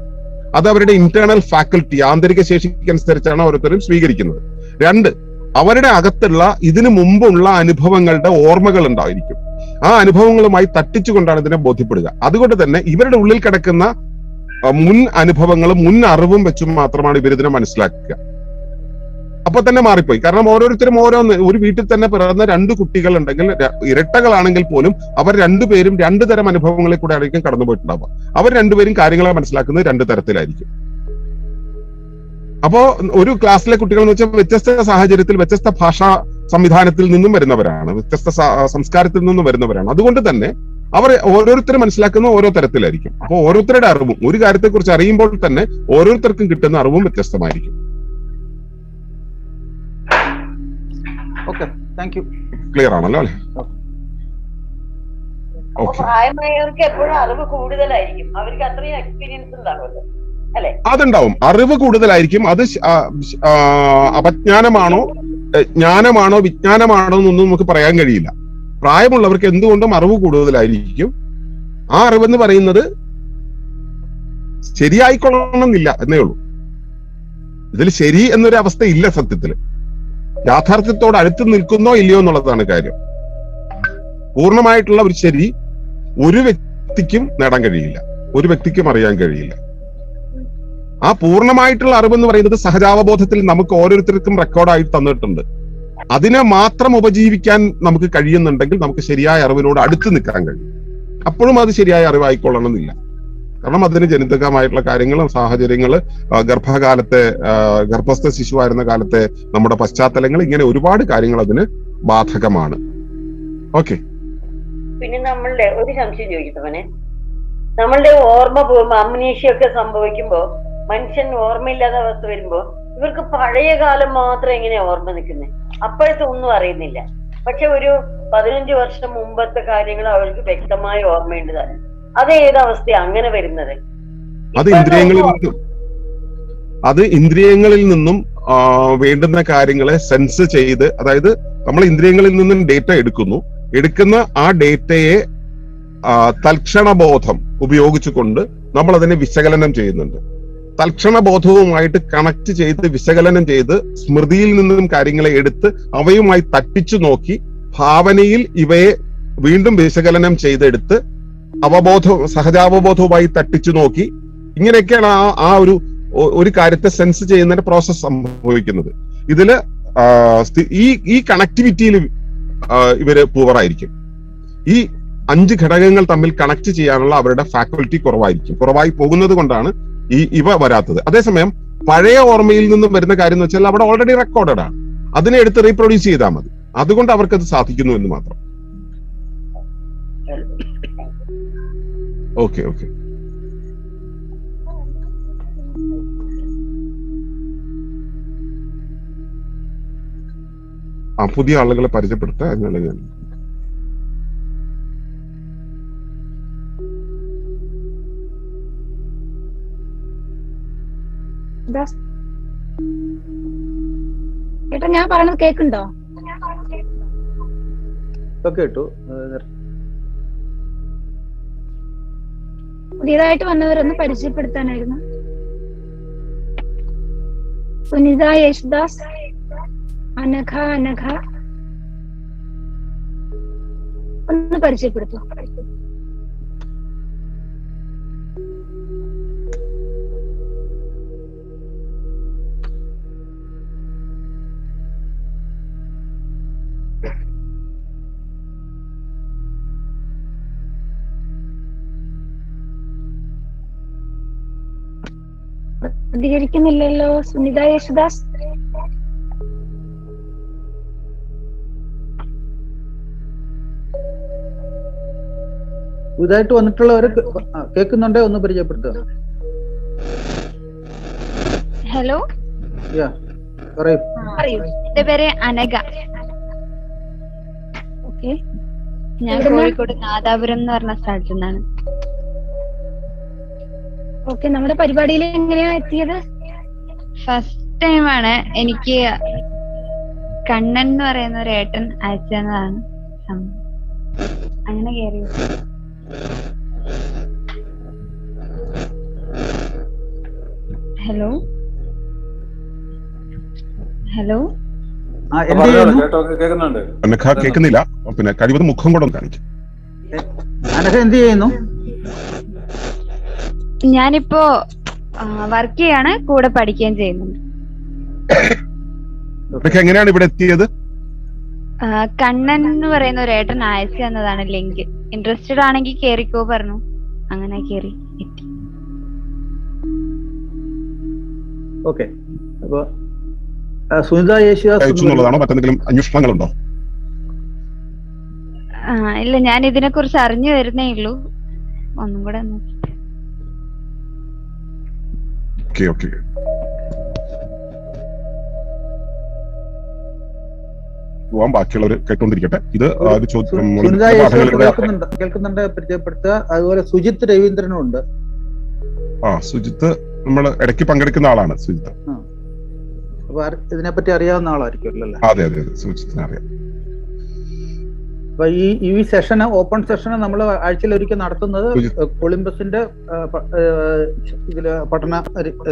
അത് അവരുടെ ഇന്റേണൽ ഫാക്കൽറ്റി, ആന്തരിക ശേഷിക്കനുസരിച്ചാണ് ഓരോരുത്തരും സ്വീകരിക്കുന്നത്. 2, അവരുടെ അകത്തുള്ള ഇതിനു മുമ്പുള്ള അനുഭവങ്ങളുടെ ഓർമ്മകൾ ഉണ്ടായിരിക്കും. ആ അനുഭവങ്ങളുമായി തട്ടിച്ചുകൊണ്ടാണ് ഇതിനെ ബോധ്യപ്പെടുക. അതുകൊണ്ട് തന്നെ ഇവരുടെ ഉള്ളിൽ കിടക്കുന്ന മുൻ അനുഭവങ്ങളും മുൻ അറിവും വെച്ചും മാത്രമാണ് ഇവരിതിനെ മനസ്സിലാക്കുക. അപ്പൊ തന്നെ മാറിപ്പോയി. കാരണം ഓരോരുത്തരും ഓരോന്ന്, ഒരു വീട്ടിൽ തന്നെ പിറന്ന 2 കുട്ടികൾ ഉണ്ടെങ്കിൽ, ഇരട്ടകളാണെങ്കിൽ പോലും അവർ 2 പേരും 2 തരം അനുഭവങ്ങളിൽ കൂടെ ആയിരിക്കും കടന്നുപോയിട്ടുണ്ടാവുക. അവർ 2 പേരും കാര്യങ്ങളെ മനസ്സിലാക്കുന്നത് 2 തരത്തിലായിരിക്കും. അപ്പോ ഒരു ക്ലാസ്സിലെ കുട്ടികൾ എന്ന് വെച്ചാൽ വ്യത്യസ്ത സാഹചര്യത്തിൽ, വ്യത്യസ്ത ഭാഷാ സംവിധാനത്തിൽ നിന്നും വരുന്നവരാണ്, വ്യത്യസ്ത സംസ്കാരത്തിൽ നിന്നും വരുന്നവരാണ്. അതുകൊണ്ട് തന്നെ അവർ ഓരോരുത്തരും മനസ്സിലാക്കുന്ന ഓരോ തരത്തിലായിരിക്കും. അപ്പോൾ ഓരോരുത്തരുടെ അറിവും, ഒരു കാര്യത്തെക്കുറിച്ച് അറിയുമ്പോൾ തന്നെ ഓരോരുത്തർക്കും കിട്ടുന്ന അറിവും വ്യത്യസ്തമായിരിക്കും. ക്ലിയർ ആണല്ലോ അല്ലെ? പ്രായമായവർക്ക് എപ്പോഴും അറിവ് കൂടുതലായിരിക്കും. അവർക്ക് അത്രയും എക്സ്പീരിയൻസ് ഉണ്ടാവുമല്ലോ അല്ലെ? അതുണ്ടാവും. അറിവ് കൂടുതലായിരിക്കും. അത് അപജ്ഞാനമാണോ, ജ്ഞാനമാണോ, വിജ്ഞാനമാണോ എന്നൊന്നും നമുക്ക് പറയാൻ കഴിയില്ല. പ്രായമുള്ളവർക്ക് എന്തുകൊണ്ടും അറിവ് കൂടുതലായിരിക്കും. ആ അറിവെന്ന് പറയുന്നത് ശരിയായിക്കൊള്ളണമെന്നില്ല എന്നേ ഉള്ളൂ. ഇതിൽ ശരി എന്നൊരു അവസ്ഥ ഇല്ല. സത്യത്തില് യാഥാർത്ഥ്യത്തോട് അടുത്ത് നിൽക്കുന്നോ ഇല്ലയോ എന്നുള്ളതാണ് കാര്യം. പൂർണ്ണമായിട്ടുള്ള ഒരു ശരി ഒരു വ്യക്തിക്കും നേടാൻ കഴിയില്ല, ഒരു വ്യക്തിക്കും അറിയാൻ കഴിയില്ല. ആ പൂർണ്ണമായിട്ടുള്ള അറിവെന്ന് പറയുന്നത് സഹജാവബോധത്തിൽ നമുക്ക് ഓരോരുത്തർക്കും റെക്കോർഡായി തന്നിട്ടുണ്ട്. അതിനെ മാത്രം ഉപജീവിക്കാൻ നമുക്ക് കഴിയുന്നുണ്ടെങ്കിൽ നമുക്ക് ശരിയായ അറിവിനോട് അടുത്ത് നിൽക്കാൻ കഴിയും. അപ്പോഴും അത് ശരിയായ അറിവായിക്കൊള്ളണമെന്നില്ല. കാരണം അതിന് ജനിതകമായിട്ടുള്ള കാര്യങ്ങളും സാഹചര്യങ്ങള്, ഗർഭകാലത്തെ, ഗർഭസ്ഥ ശിശുവായിരുന്ന കാലത്തെ നമ്മുടെ പശ്ചാത്തലങ്ങൾ, ഇങ്ങനെ ഒരുപാട് കാര്യങ്ങൾ അതിന് ബാധകമാണ്. ഓക്കെ. പിന്നെ നമ്മളുടെ ഒരു സംശയം ചോദിക്കട്ടെ, നമ്മളുടെ ഓർമ്മ പോകുമ്പോ, അമ്നീഷ്യൊക്കെ സംഭവിക്കുമ്പോ, മനുഷ്യൻ ഓർമ്മയില്ലാത്ത അവസ്ഥ വരുമ്പോ ഇവർക്ക് പഴയ കാലം മാത്രം എങ്ങനെയാ ഓർമ്മ നിൽക്കുന്നത്? അപ്പോഴത്തെ ഒന്നും അറിയുന്നില്ല. പക്ഷെ ഒരു 15 വർഷം മുമ്പത്തെ കാര്യങ്ങൾ അവർക്ക് വ്യക്തമായി ഓർമ്മയുണ്ടതാണ്. അത് ഏതവസ്ഥയാ അങ്ങനെ വരുന്നത്? അത് ഇന്ദ്രിയങ്ങളിൽ നിന്നും വേണ്ടുന്ന കാര്യങ്ങളെ സെൻസ് ചെയ്ത്, അതായത് നമ്മൾ ഇന്ദ്രിയങ്ങളിൽ നിന്നും ഡേറ്റ എടുക്കുന്ന ആ ഡേറ്റയെ തൽക്ഷണബോധം ഉപയോഗിച്ചുകൊണ്ട് നമ്മൾ അതിനെ വിശകലനം ചെയ്യുന്നുണ്ട്. തൽക്ഷണബോധവുമായിട്ട് കണക്ട് ചെയ്ത് വിശകലനം ചെയ്ത് സ്മൃതിയിൽ നിന്നും കാര്യങ്ങളെ എടുത്ത് അവയുമായി തട്ടിച്ചു നോക്കി ഭാവനയിൽ ഇവയെ വീണ്ടും വിശകലനം ചെയ്തെടുത്ത് സഹജാവബോധവുമായി തട്ടിച്ചു നോക്കി, ഇങ്ങനെയൊക്കെയാണ് ആ ഒരു കാര്യത്തെ സെൻസ് ചെയ്യുന്നതിന്റെ പ്രോസസ് സംഭവിക്കുന്നത്. ഇതില് ഈ കണക്ടിവിറ്റിയിൽ ഇവര് പൂവറായിരിക്കും. ഈ 5 ഘടകങ്ങൾ തമ്മിൽ കണക്ട് ചെയ്യാനുള്ള അവരുടെ ഫാക്കൽറ്റി കുറവായി പോകുന്നത് കൊണ്ടാണ് ഇവ വരാത്തത്. അതേസമയം പഴയ ഓർമ്മയിൽ നിന്നും വരുന്ന കാര്യം എന്ന് വെച്ചാൽ അവിടെ ഓൾറെഡി റെക്കോർഡഡ് ആണ്. അതിനെ എടുത്ത് റീപ്രൊഡ്യൂസ് ചെയ്താൽ മതി. അതുകൊണ്ട് അവർക്കത് സാധിക്കുന്നു എന്ന് മാത്രം. ഓക്കെ. പുതിയ ആളുകളെ പരിചയപ്പെടുത്താൻ എന്നുള്ള ഞാൻ ചേട്ടാ, ഞാൻ പറഞ്ഞത് കേൾക്കുന്നുണ്ടോ? കേട്ടു. പുതിയതായിട്ട് വന്നവരൊന്ന് പരിചയപ്പെടുത്താനായിരുന്നു. സുനിത യേശുദാസ്, അനഘ ഒന്ന് പരിചയപ്പെടുത്തു. പ്രതികരിക്കുന്നില്ലല്ലോ. സുനിത യേശുദാസ്. പുതുതായിട്ട് വന്നിട്ടുള്ളവര് കേൾക്കുന്നുണ്ടേ ഒന്ന് പരിചയപ്പെടുത്തുക. ഹലോ, പറയൂ. എന്റെ പേര് അനഘ. ഓക്കെ, ഞാൻ കോഴിക്കോട് നാദാപുരം എന്ന് പറഞ്ഞ സ്ഥലത്തു നിന്നാണ്. ഓക്കെ, നമ്മുടെ പരിപാടിയിൽ എങ്ങനെയാ എത്തിയത്? ഫസ്റ്റ് ടൈമാണ് എനിക്ക് കണ്ണൻ എന്ന് പറയുന്ന ഒരു ഏട്ടൻ അയച്ചു തന്നതാണ്. അങ്ങനെ കയറി. ഹലോ ഹലോ, അനഘ കേൾക്കുന്നില്ല. പിന്നെ കഴിവതും മുഖം കൂടെ ഒന്ന് കാണിക്കും. അനഘ എന്ത് ചെയ്യുന്നു? ഞാനിപ്പോ വർക്ക് ചെയ്യാണ്, കൂടെ പഠിക്കുകയും ചെയ്യുന്നുണ്ട്. എങ്ങനെയാണ് ഇവിടെ എത്തിയത്? കണ്ണൻ എന്ന് പറയുന്ന ഒരു ഏട്ടൻ അയച്ചു തന്നതാണ് ലിങ്ക്. ഇൻട്രസ്റ്റഡ് ആണെങ്കിൽ കേറിക്കോ പറഞ്ഞു. അങ്ങനെ കേറി എത്തി. ഓക്കെ, അപ്പൊ സുനിത യേശുദാസ് മറ്റെന്തെങ്കിലും അന്വേഷണങ്ങളുണ്ടോ? ഇല്ല, ഞാൻ ഇതിനെ കുറിച്ച് അറിഞ്ഞു വരുന്നേ ഉള്ളൂ. ഒന്നും കൂടെ പോവാൻ ബാക്കിയുള്ളവർ കേട്ടോണ്ടിരിക്കട്ടെ. ഇത് സുനിത യേശുദാസ് കേൾക്കുന്നുണ്ട്, പരിചയപ്പെടുത്തുക. അതുപോലെ സുജിത്ത് രവീന്ദ്രനും ഉണ്ട്. സുജിത്ത് നമ്മൾ ഇടയ്ക്ക് പങ്കെടുക്കുന്ന ആളാണ്. സുജിത്ത് അപ്പൊ ഇതിനെപ്പറ്റി അറിയാവുന്ന ആളായിരിക്കും അല്ലേ? അതെ അതെ അതെ, സുജിത്തിനെ അറിയാം. അപ്പൊ ഈ സെഷന്, ഓപ്പൺ സെഷന് നമ്മൾ ആഴ്ചയിൽ ഒരിക്കൽ നടത്തുന്നത് ഒളിമ്പസിന്റെ ഇതില് പഠന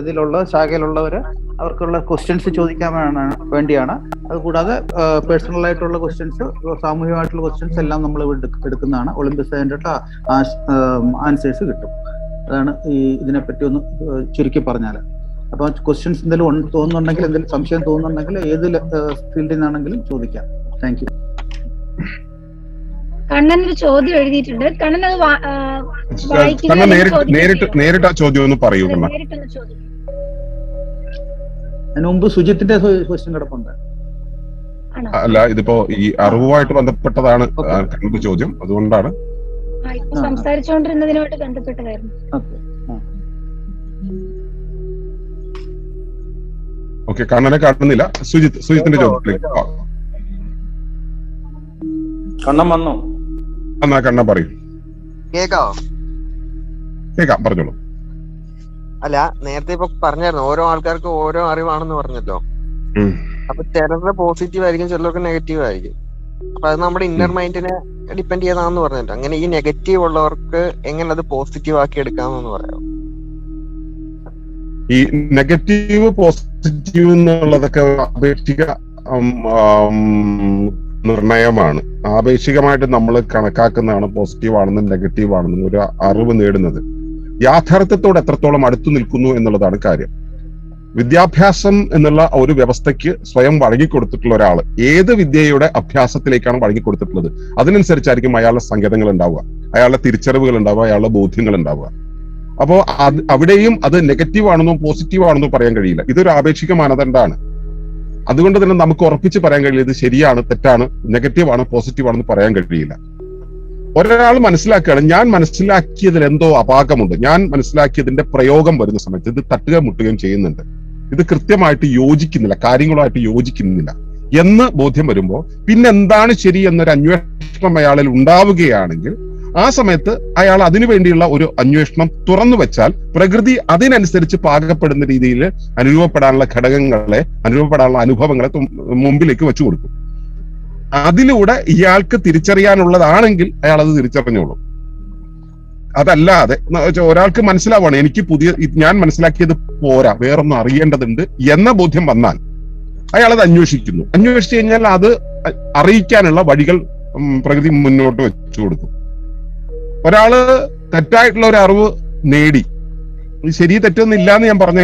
ഇതിലുള്ള ശാഖയിലുള്ളവര് അവർക്കുള്ള ക്വസ്റ്റ്യൻസ് ചോദിക്കാൻ വേണ്ടിയാണ്. അതുകൂടാതെ പേഴ്സണൽ ആയിട്ടുള്ള ക്വസ്റ്റ്യൻസ്, സാമൂഹികമായിട്ടുള്ള ക്വസ്റ്റ്യൻസ് എല്ലാം നമ്മൾ എടുക്കുന്നതാണ്. ഒളിമ്പസ് അതിൻ്റെ ആൻസേഴ്സ് കിട്ടും. അതാണ് ഇതിനെപ്പറ്റി ഒന്ന് ചുരുക്കി പറഞ്ഞാൽ. അപ്പൊ ക്വസ്റ്റ്യൻസ് എന്തെങ്കിലും തോന്നുന്നുണ്ടെങ്കിൽ, എന്തെങ്കിലും സംശയം തോന്നുന്നുണ്ടെങ്കിൽ ഏത് ഫീൽഡിൽ നിന്നാണെങ്കിലും ചോദിക്കാം. Thank you. കണ്ണൻ ഒരു ചോദ്യം എഴുതിയിട്ടുണ്ട്. കണ്ണൻ അത് നേരിട്ട് ആ ചോദ്യം ഒന്ന് പറയൂ. അതിന് മുമ്പ് സുജിത്തിന്റെ ക്വസ്റ്റ്യൻ കിടപ്പുണ്ട്. അല്ല, ഇതിപ്പോ ഈ അറിവുമായിട്ട് ബന്ധപ്പെട്ടതാണ് കണ്ണന്റെ ചോദ്യം, അതുകൊണ്ടാണ്. സംസാരിച്ചുകൊണ്ടിരുന്നതിനുമായിട്ട് ബന്ധപ്പെട്ടതായിരുന്നു. ഓക്കെ, കണ്ണനെ കാണുന്നില്ല. സുജിത്തിന്റെ ചോദ്യത്തിലേക്ക് കണ്ണൻ വന്നു. എന്നാ കണ്ണൻ പറയൂ. കേക്കാവോ? കേക്കാം, പറഞ്ഞോളൂ. അല്ല, നേരത്തെ ഇപ്പൊ പറഞ്ഞായിരുന്നു ഓരോ ആൾക്കാർക്ക് ഓരോ അറിവാണെന്ന് പറഞ്ഞല്ലോ. അപ്പൊ ചിലരുടെ പോസിറ്റീവ് ആയിരിക്കും, ചിലർക്ക് നെഗറ്റീവ് ആയിരിക്കും. അപ്പൊ അത് നമ്മുടെ ഇന്നർ മൈൻഡിനെ ഡിപ്പെൻഡ് ചെയ്താന്ന് പറഞ്ഞല്ലോ. അങ്ങനെ ഈ നെഗറ്റീവ് ഉള്ളവർക്ക് എങ്ങനെ അത് പോസിറ്റീവ് ആക്കി എടുക്കാമെന്ന് പറയാം. ഈ നെഗറ്റീവ് പോസിറ്റീവ് എന്നുള്ളതൊക്കെ അപേക്ഷിക നിർണയമാണ്. ആപേക്ഷികമായിട്ട് നമ്മൾ കണക്കാക്കുന്നതാണ് പോസിറ്റീവ് ആണെന്നും നെഗറ്റീവ് ആണെന്നും ഒരു അറിവ് നേടുന്നത്. യാഥാർത്ഥ്യത്തോട് എത്രത്തോളം അടുത്തു നിൽക്കുന്നു എന്നുള്ളതാണ് കാര്യം. വിദ്യാഭ്യാസം എന്നുള്ള ഒരു വ്യവസ്ഥയ്ക്ക് സ്വയം വഴങ്ങിക്കൊടുത്തിട്ടുള്ള ഒരാൾ ഏത് വിദ്യയുടെ അഭ്യാസത്തിലേക്കാണ് വഴങ്ങിക്കൊടുത്തിട്ടുള്ളത്, അതിനനുസരിച്ചായിരിക്കും അയാളുടെ സങ്കേതങ്ങൾ ഉണ്ടാവുക, അയാളുടെ തിരിച്ചറിവുകൾ ഉണ്ടാവുക, അയാളുടെ ബോധ്യങ്ങൾ ഉണ്ടാവുക. അപ്പോ അവിടെയും അത് നെഗറ്റീവ് ആണെന്നോ പോസിറ്റീവ് ആണെന്നോ പറയാൻ കഴിയില്ല. ഇതൊരു ആപേക്ഷിക മാനദണ്ഡമാണ്. അതുകൊണ്ട് തന്നെ നമുക്ക് ഉറപ്പിച്ച് പറയാൻ കഴിയില്ല ഇത് ശരിയാണ്, തെറ്റാണ്, നെഗറ്റീവ് ആണ്, പോസിറ്റീവ് ആണെന്ന് പറയാൻ കഴിയില്ല. ഒരാൾ മനസ്സിലാക്കുകയാണ്, ഞാൻ മനസ്സിലാക്കിയതിൽ എന്തോ അപാകമുണ്ട്, ഞാൻ മനസ്സിലാക്കിയതിന്റെ പ്രയോഗം വരുന്ന സമയത്ത് ഇത് തട്ടുകയും മുട്ടുകയും ചെയ്യുന്നുണ്ട്, ഇത് കൃത്യമായിട്ട് യോജിക്കുന്നില്ല, കാര്യങ്ങളുമായിട്ട് യോജിക്കുന്നില്ല എന്ന് ബോധ്യം വരുമ്പോൾ പിന്നെ എന്താണ് ശരി എന്നൊരു അന്വേഷണം അയാളിൽ ഉണ്ടാവുകയാണെങ്കിൽ ആ സമയത്ത് അയാൾ അതിനു വേണ്ടിയുള്ള ഒരു അന്വേഷണം തുറന്നു വെച്ചാൽ പ്രകൃതി അതിനനുസരിച്ച് പാകപ്പെടുന്ന രീതിയിൽ അനുഭവപ്പെടാനുള്ള ഘടകങ്ങളെ, അനുഭവപ്പെടാനുള്ള അനുഭവങ്ങളെ മുമ്പിലേക്ക് വെച്ചു കൊടുക്കും. അതിലൂടെ ഇയാൾക്ക് തിരിച്ചറിയാനുള്ളതാണെങ്കിൽ അയാൾ അത് തിരിച്ചറിഞ്ഞോളും. അതല്ലാതെ ഒരാൾക്ക് മനസ്സിലാവാണ് എനിക്ക് ഞാൻ മനസ്സിലാക്കിയത് പോരാ, വേറൊന്നും അറിയേണ്ടതുണ്ട് എന്ന ബോധ്യം വന്നാൽ അയാൾ അത് അന്വേഷിക്കുന്നു. അന്വേഷിച്ചു കഴിഞ്ഞാൽ അത് അറിയിക്കാനുള്ള വഴികൾ പ്രകൃതി മുന്നോട്ട് വെച്ചു കൊടുക്കും. ഒരാള് തെറ്റായിട്ടുള്ള ഒരു അറിവ് നേടി, ശരി തെറ്റൊന്നും ഇല്ലാന്ന് ഞാൻ പറഞ്ഞ,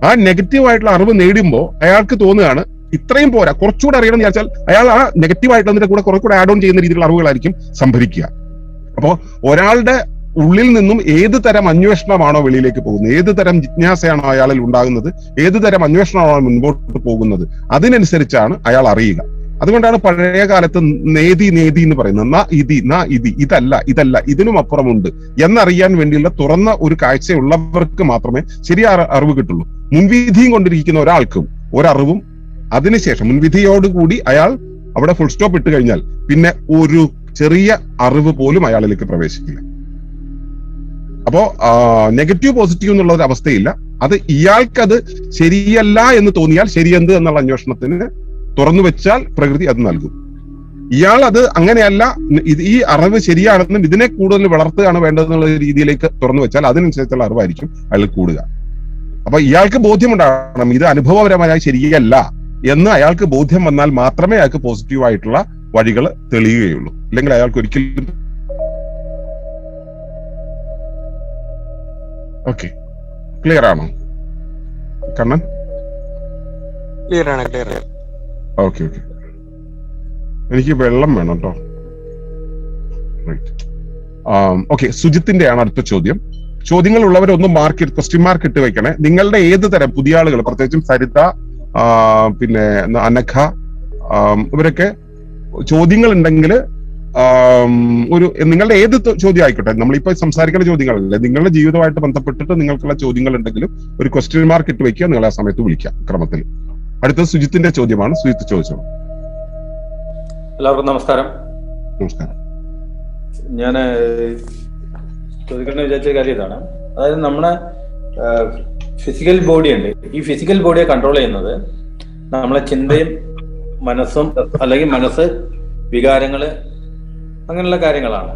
ആ നെഗറ്റീവ് ആയിട്ടുള്ള അറിവ് നേടുമ്പോൾ അയാൾക്ക് തോന്നുകയാണ് ഇത്രയും പോരാ, കുറച്ചുകൂടെ അറിയണം എന്ന് വിചാരിച്ചാൽ അയാൾ ആ നെഗറ്റീവ് ആയിട്ടുള്ളതിന്റെ കൂടെ കുറെ കൂടെ ആഡ് ഓൺ ചെയ്യുന്ന രീതിയിലുള്ള അറിവുകളായിരിക്കും സംഭരിക്കുക. അപ്പോ ഒരാളുടെ ഉള്ളിൽ നിന്നും ഏത് തരം അന്വേഷണമാണോ വെളിയിലേക്ക് പോകുന്നത്, ഏത് തരം ജിജ്ഞാസയാണോ അയാളിൽ ഉണ്ടാകുന്നത്, ഏത് തരം അന്വേഷണമാണോ മുൻപോട്ട് പോകുന്നത്, അതിനനുസരിച്ചാണ് അയാൾ അറിയുക. അതുകൊണ്ടാണ് പഴയ കാലത്ത് നേതി എന്ന് പറയുന്നത്. ന ഇതി ഇതല്ല ഇതിനും അപ്പുറമുണ്ട് എന്നറിയാൻ വേണ്ടിയുള്ള തുറന്ന ഒരു കാഴ്ചയുള്ളവർക്ക് മാത്രമേ ശരിയായ അറിവ് കിട്ടുള്ളൂ. മുൻവിധിയും കൊണ്ടിരിക്കുന്ന ഒരാൾക്കും ഒരറിവും അതിനുശേഷം മുൻവിധിയോടുകൂടി അയാൾ അവിടെ ഫുൾ സ്റ്റോപ്പ് ഇട്ട് കഴിഞ്ഞാൽ പിന്നെ ഒരു ചെറിയ അറിവ് പോലും അയാളിലേക്ക് പ്രവേശിക്കില്ല. അപ്പോ നെഗറ്റീവ് പോസിറ്റീവ് എന്നുള്ള ഒരു അവസ്ഥയില്ല. അത് ഇയാൾക്കത് ശരിയല്ല എന്ന് തോന്നിയാൽ ശരിയെന്ത് എന്നുള്ള അന്വേഷണത്തിന് തുറന്നു വെച്ചാൽ പ്രകൃതി അത് നൽകും. ഇയാൾ അത് അങ്ങനെയല്ല, ഈ അറിവ് ശരിയാണെന്നും ഇതിനെ കൂടുതൽ വളർത്തുകയാണ് വേണ്ടതെന്നുള്ള രീതിയിലേക്ക് തുറന്നു വെച്ചാൽ അതിനനുസരിച്ചുള്ള അറിവായിരിക്കും അയാൾ കൂടുക. അപ്പൊ ഇയാൾക്ക് ബോധ്യമുണ്ടാകണം ഇത് അനുഭവപരമായി ശരിയല്ല എന്ന് അയാൾക്ക് ബോധ്യം വന്നാൽ മാത്രമേ അയാൾക്ക് പോസിറ്റീവായിട്ടുള്ള വഴികൾ തെളിയുകയുള്ളൂ. ഇല്ലെങ്കിൽ അയാൾക്ക് ഒരിക്കലും. ഓക്കെ, ക്ലിയർ ആണോ കണ്ണൻ? ക്ലിയർ ആണ്, ക്ലിയർ ആണ്. ഓക്കെ ഓക്കെ, എനിക്ക് വെള്ളം വേണം കേട്ടോ. ഓക്കെ, സുജിത്തിന്റെയാണ് അടുത്ത ചോദ്യം. ചോദ്യങ്ങൾ ഉള്ളവരൊന്നും ക്വസ്റ്റ്യൻ മാർക്ക് ഇട്ട് വെക്കണേ. നിങ്ങളുടെ ഏത് തരം പുതിയ ആളുകൾ, പ്രത്യേകിച്ചും സരിത, പിന്നെ അനഘ, ഇവരൊക്കെ ചോദ്യങ്ങൾ ഉണ്ടെങ്കിൽ നിങ്ങളുടെ ഏത് ചോദ്യം ആയിക്കോട്ടെ, നമ്മളിപ്പോ സംസാരിക്കുന്ന ചോദ്യങ്ങളല്ലേ, നിങ്ങളുടെ ജീവിതമായിട്ട് ബന്ധപ്പെട്ടിട്ട് നിങ്ങൾക്കുള്ള ചോദ്യങ്ങൾ ഉണ്ടെങ്കിലും ഒരു ക്വസ്റ്റ്യൻ മാർക്ക് ഇട്ട് വെക്കുക. നിങ്ങൾ ആ സമയത്ത് വിളിക്കാം ക്രമത്തിൽ. അടുത്തത് സുജിത്തിന്റെ ചോദ്യമാണ്. സുജിത്ത് ചോദിച്ചോളൂ. എല്ലാവർക്കും നമസ്കാരം. നമസ്കാരം. ഞാൻ ചോദിക്കണം വിചാരിച്ച കാര്യം ഇതാണ്. അതായത് നമ്മുടെ ഫിസിക്കൽ ബോഡി ഉണ്ട്. ഈ ഫിസിക്കൽ ബോഡിയെ കൺട്രോൾ ചെയ്യുന്നത് നമ്മളെ ചിന്തയും മനസ്സും, അല്ലെങ്കിൽ മനസ്സ്, വികാരങ്ങള്, അങ്ങനെയുള്ള കാര്യങ്ങളാണ്.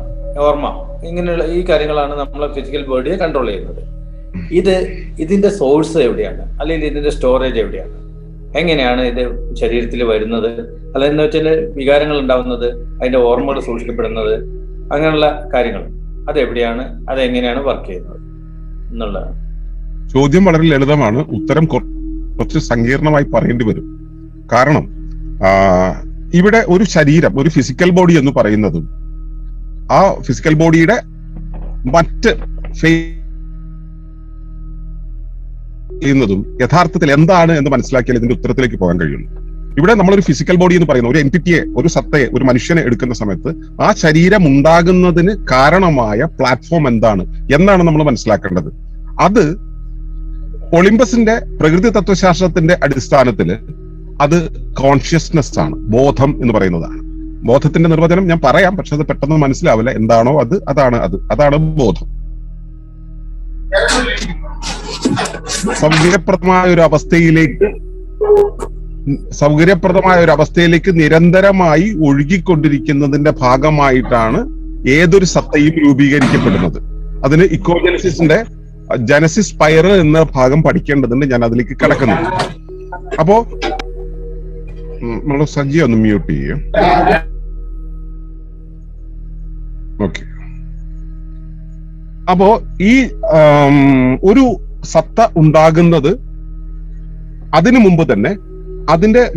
ഓർമ്മ, ഇങ്ങനെയുള്ള ഈ കാര്യങ്ങളാണ് നമ്മളെ ഫിസിക്കൽ ബോഡിയെ കൺട്രോൾ ചെയ്യുന്നത്. ഇതിന്റെ സോഴ്സ് എവിടെയാണ്, അല്ലെങ്കിൽ ഇതിന്റെ സ്റ്റോറേജ് എവിടെയാണ്, എങ്ങനെയാണ് ഇത് ശരീരത്തിൽ വരുന്നത്, അല്ലെന്ന് വെച്ചാൽ വികാരങ്ങൾ ഉണ്ടാവുന്നത്, അതിന്റെ ഓർമ്മകൾ സൂക്ഷിക്കപ്പെടുന്നത്, അങ്ങനെയുള്ള കാര്യങ്ങൾ അതെവിടെയാണ്, അതെങ്ങനെയാണ് വർക്ക് ചെയ്യുന്നത് എന്നുള്ളതാണ് ചോദ്യം. വളരെ ലളിതമാണ്, ഉത്തരം കുറച്ച് സങ്കീർണമായി പറയേണ്ടി വരും. കാരണം ഇവിടെ ഒരു ശരീരം, ഒരു ഫിസിക്കൽ ബോഡി എന്ന് പറയുന്നതും ആ ഫിസിക്കൽ ബോഡിയുടെ മറ്റ് ചെയ്യുന്നതും യഥാർത്ഥത്തിൽ എന്താണ് എന്ന് മനസ്സിലാക്കിയാൽ ഇതിന്റെ ഉത്തരത്തിലേക്ക് പോകാൻ കഴിയുള്ളൂ. ഇവിടെ നമ്മളൊരു ഫിസിക്കൽ ബോഡി എന്ന് പറയുന്ന ഒരു എൻറ്റിറ്റിയെ, ഒരു സത്തയെ, ഒരു മനുഷ്യനെ എടുക്കുന്ന സമയത്ത് ആ ശരീരം ഉണ്ടാകുന്നതിന് കാരണമായ പ്ലാറ്റ്ഫോം എന്താണ് എന്നാണ് നമ്മൾ മനസ്സിലാക്കേണ്ടത്. അത് ഒളിമ്പസിന്റെ പ്രകൃതി തത്വശാസ്ത്രത്തിന്റെ അടിസ്ഥാനത്തിൽ അത് കോൺഷ്യസ്നെസ് ആണ്, ബോധം എന്ന് പറയുന്നതാണ്. ബോധത്തിന്റെ നിർവചനം ഞാൻ പറയാം, പക്ഷെ അത് പെട്ടെന്ന് മനസ്സിലാവില്ല. എന്താണോ അതാണ് ബോധം. സൗകര്യപ്രദമായ ഒരു അവസ്ഥയിലേക്ക് നിരന്തരമായി ഒഴുകിക്കൊണ്ടിരിക്കുന്നതിന്റെ ഭാഗമായിട്ടാണ് ഏതൊരു സത്തയും രൂപീകരിക്കപ്പെടുന്നത്. അതിന് ഇക്കോജനസിന്റെ ജനസിസ് സ്പൈർ എന്ന ഭാഗം പഠിക്കേണ്ടതുണ്ട്. ഞാൻ അതിലേക്ക് കടക്കുന്നുണ്ട്. അപ്പോ നമ്മൾ സജ്ജി ഒന്ന് മ്യൂട്ട് ചെയ്യും. ഓക്കെ, അപ്പോ ഈ ഒരു സത്ത ഉണ്ടാകുന്നത് അതിനു മുമ്പ് തന്നെ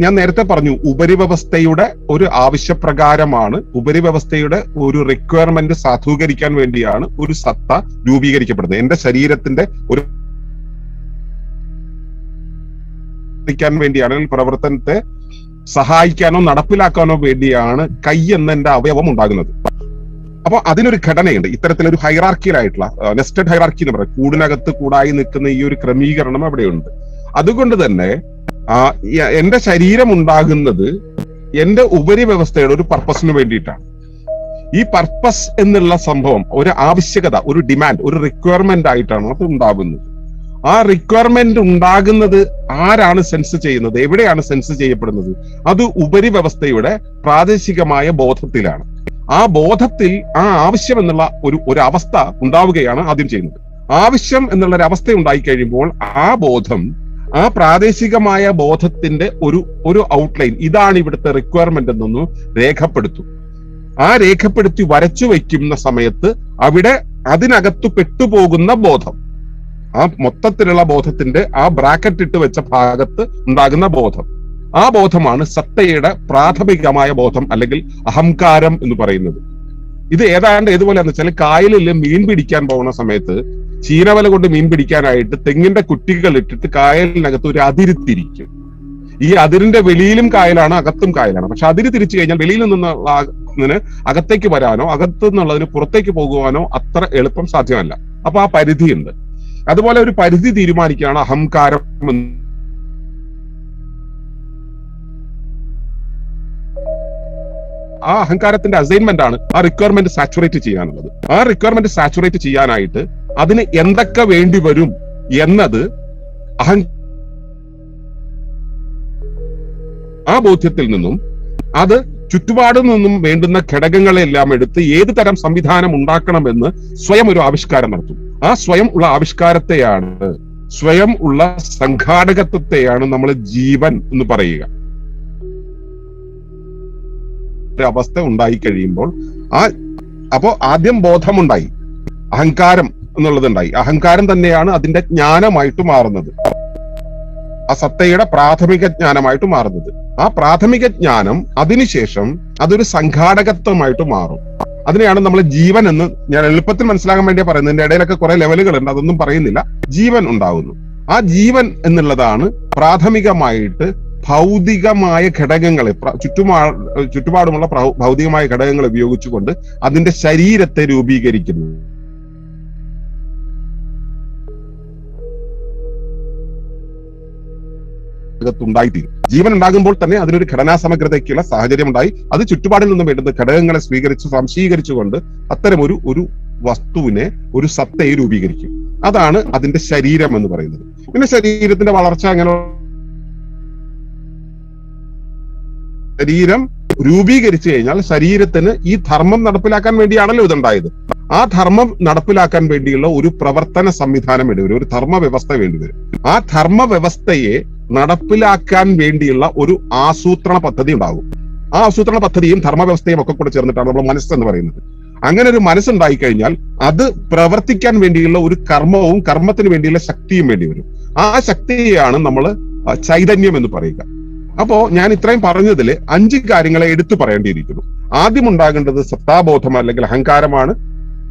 ഞാൻ നേരത്തെ പറഞ്ഞു, ഉപരിവ്യവസ്ഥയുടെ ഒരു ആവശ്യപ്രകാരമാണ്, ഉപരിവ്യവസ്ഥയുടെ ഒരു റിക്വയർമെന്റ് സാധൂകരിക്കാൻ വേണ്ടിയാണ് ഒരു സത്ത രൂപീകരിക്കപ്പെടുന്നത്. എന്റെ ശരീരത്തിന്റെ ഒരു വേണ്ടിയാണ്, പ്രവർത്തനത്തെ സഹായിക്കാനോ നടപ്പിലാക്കാനോ വേണ്ടിയാണ് കൈ എന്ന എന്റെ അവയവം ഉണ്ടാകുന്നത്. അപ്പൊ അതിനൊരു ഘടനയുണ്ട്. ഇത്തരത്തിലൊരു ഹൈറാർക്കിയിലായിട്ടുള്ള നെസ്റ്റഡ് ഹൈറാർക്കി എന്ന് പറയും, കൂടിനകത്ത് കൂടായി നിൽക്കുന്ന ഈ ഒരു ക്രമീകരണം അവിടെയുണ്ട്. അതുകൊണ്ട് തന്നെ എന്റെ ശരീരം ഉണ്ടാകുന്നത് എന്റെ ഉപരിവ്യവസ്ഥയുടെ ഒരു പർപ്പസിന് വേണ്ടിയിട്ടാണ്. ഈ പർപ്പസ് എന്നുള്ള സംഭവം ഒരു ആവശ്യകത, ഒരു ഡിമാൻഡ്, ഒരു റിക്വയർമെന്റ് ആയിട്ടാണ് അത് ഉണ്ടാകുന്നത്. ആ റിക്വയർമെന്റ് ഉണ്ടാകുന്നത് ആരാണ് സെൻസ് ചെയ്യുന്നത്, എവിടെയാണ് സെൻസ് ചെയ്യപ്പെടുന്നത്? അത് ഉപരിവ്യവസ്ഥയുടെ പ്രാദേശികമായ ബോധത്തിലാണ്. ആ ബോധത്തിൽ ആ ആവശ്യം എന്നുള്ള ഒരു അവസ്ഥ ഉണ്ടാവുകയാണ് ആദ്യം ചെയ്യുന്നത്. ആവശ്യം എന്നുള്ള ഒരു അവസ്ഥ ഉണ്ടായി കഴിയുമ്പോൾ ആ ബോധം, ആ പ്രാദേശികമായ ബോധത്തിന്റെ ഒരു ഔട്ട്ലൈൻ, ഇതാണ് ഇവിടുത്തെ റിക്വയർമെന്റ് എന്നൊന്ന് രേഖപ്പെടുത്തും. ആ രേഖപ്പെടുത്തി വരച്ചു വയ്ക്കുന്ന സമയത്ത് അവിടെ അതിനകത്ത് പെട്ടുപോകുന്ന ബോധം, ആ മൊത്തത്തിലുള്ള ബോധത്തിന്റെ ആ ബ്രാക്കറ്റ് ഇട്ട് വെച്ച ഭാഗത്ത് ഉണ്ടാകുന്ന ബോധം, ആ ബോധമാണ് സത്തയുടെ പ്രാഥമികമായ ബോധം അല്ലെങ്കിൽ അഹങ്കാരം എന്ന് പറയുന്നത്. ഇത് ഏതാണ്ട് ഏതുപോലെയാന്ന് വെച്ചാൽ കായലിൽ മീൻ പിടിക്കാൻ പോകുന്ന സമയത്ത് ചീനവല കൊണ്ട് മീൻ പിടിക്കാനായിട്ട് തെങ്ങിന്റെ കുറ്റികൾ ഇട്ടിട്ട് കായലിനകത്ത് ഒരു അതിരുത്തിരിക്കും. ഈ അതിരിന്റെ വെളിയിലും കായലാണ്, അകത്തും കായലാണ്. പക്ഷെ അതിര് തിരിച്ചു കഴിഞ്ഞാൽ വെളിയിൽ നിന്നുള്ള അകത്തേക്ക് വരാനോ അകത്തു നിന്നുള്ളതിന് പുറത്തേക്ക് പോകുവാനോ അത്ര എളുപ്പം സാധ്യമല്ല. അപ്പൊ ആ പരിധിയുണ്ട്. അതുപോലെ ഒരു പരിധി തീരുമാനിക്കുകയാണ് അഹങ്കാരം. ആ അഹങ്കാരത്തിന്റെ അസൈൻമെന്റ് ആണ് ആ റിക്വയർമെന്റ് സാച്ചുറേറ്റ് ചെയ്യാനുള്ളത്. ആ റിക്വയർമെന്റ് സാച്ചുറേറ്റ് ചെയ്യാനായിട്ട് അതിന് എന്തൊക്കെ വേണ്ടി വരും എന്നത് ആ ബോധ്യത്തിൽ നിന്നും അത് ചുറ്റുപാടിൽ നിന്നും വേണ്ടുന്ന ഘടകങ്ങളെല്ലാം എടുത്ത് ഏത് തരം സംവിധാനം ഉണ്ടാക്കണമെന്ന് സ്വയം ഒരു ആവിഷ്കാരം നടത്തും. ആ സ്വയം ഉള്ള ആവിഷ്കാരത്തെയാണ്, സ്വയം ഉള്ള സംഘാടകത്വത്തെയാണ് നമ്മൾ ജീവൻ എന്ന് പറയുക. അവസ്ഥ ഉണ്ടായി കഴിയുമ്പോൾ അപ്പോ ആദ്യം ബോധമുണ്ടായി, അഹങ്കാരം എന്നുള്ളതുണ്ടായി. അഹങ്കാരം തന്നെയാണ് അതിന്റെ ജ്ഞാനമായിട്ട് മാറുന്നത്, ആ സത്തയുടെ പ്രാഥമിക ജ്ഞാനമായിട്ട് മാറുന്നത്. ആ പ്രാഥമിക ജ്ഞാനം അതിനുശേഷം അതൊരു സംഘാടകത്വമായിട്ട് മാറും. അതിനെയാണ് നമ്മൾ ജീവൻ എന്ന് ഞാൻ എളുപ്പത്തിൽ മനസ്സിലാകാൻ വേണ്ടി പറയുന്നത്. ഇതിന്റെ ഇടയിലൊക്കെ കുറെ ലെവലുകളുണ്ട്, അതൊന്നും പറയുന്നില്ല. ജീവൻ ഉണ്ടാകുന്നു. ആ ജീവൻ എന്നുള്ളതാണ് പ്രാഥമികമായിട്ട് ഭൗതികമായ ഘടകങ്ങളെ, ചുറ്റുപാടുമുള്ള ഭൗതികമായ ഘടകങ്ങൾ ഉപയോഗിച്ചുകൊണ്ട് അതിന്റെ ശരീരത്തെ രൂപീകരിക്കുന്നു. ഉണ്ടായിത്തീരും. ജീവൻ ഉണ്ടാകുമ്പോൾ തന്നെ അതിനൊരു ഘടനാ സമഗ്രതയ്ക്കുള്ള സാഹചര്യം ഉണ്ടായി. അത് ചുറ്റുപാടിൽ നിന്നും വേണ്ടുന്ന ഘടകങ്ങളെ സ്വീകരിച്ച് സംശീകരിച്ചുകൊണ്ട് അത്തരമൊരു ഒരു വസ്തുവിനെ, ഒരു സത്തയെ രൂപീകരിക്കും. അതാണ് അതിന്റെ ശരീരം എന്ന് പറയുന്നത്. പിന്നെ ശരീരത്തിന്റെ വളർച്ച അങ്ങനെ, ശരീരം രൂപീകരിച്ചു കഴിഞ്ഞാൽ ശരീരത്തിന് ഈ ധർമ്മം നടപ്പിലാക്കാൻ വേണ്ടിയാണല്ലോ ഇതുണ്ടായത്. ആ ധർമ്മം നടപ്പിലാക്കാൻ വേണ്ടിയുള്ള ഒരു പ്രവർത്തന സംവിധാനം വേണ്ടിവരും, ഒരു ധർമ്മ വ്യവസ്ഥ വേണ്ടിവരും. ആ ധർമ്മ വ്യവസ്ഥയെ നടപ്പിലാക്കാൻ വേണ്ടിയുള്ള ഒരു ആസൂത്രണ പദ്ധതി ഉണ്ടാകും. ആ ആസൂത്രണ പദ്ധതിയും ധർമ്മവ്യവസ്ഥയും ഒക്കെ കൂടെ ചേർന്നിട്ടാണ് നമ്മൾ മനസ്സെന്ന് പറയുന്നത്. അങ്ങനെ ഒരു മനസ്സുണ്ടായി കഴിഞ്ഞാൽ അത് പ്രവർത്തിക്കാൻ വേണ്ടിയുള്ള ഒരു കർമ്മവും കർമ്മത്തിന് വേണ്ടിയുള്ള ശക്തിയും വേണ്ടി വരും. ആ ശക്തിയാണ് നമ്മൾ ചൈതന്യം എന്ന് പറയുക. അപ്പോ ഞാൻ ഇത്രയും പറഞ്ഞതിൽ 5 കാര്യങ്ങളെ എടുത്തു പറയേണ്ടിയിരിക്കുന്നു. ആദ്യം ഉണ്ടാകേണ്ടത് സത്താബോധം അല്ലെങ്കിൽ അഹങ്കാരമാണ്.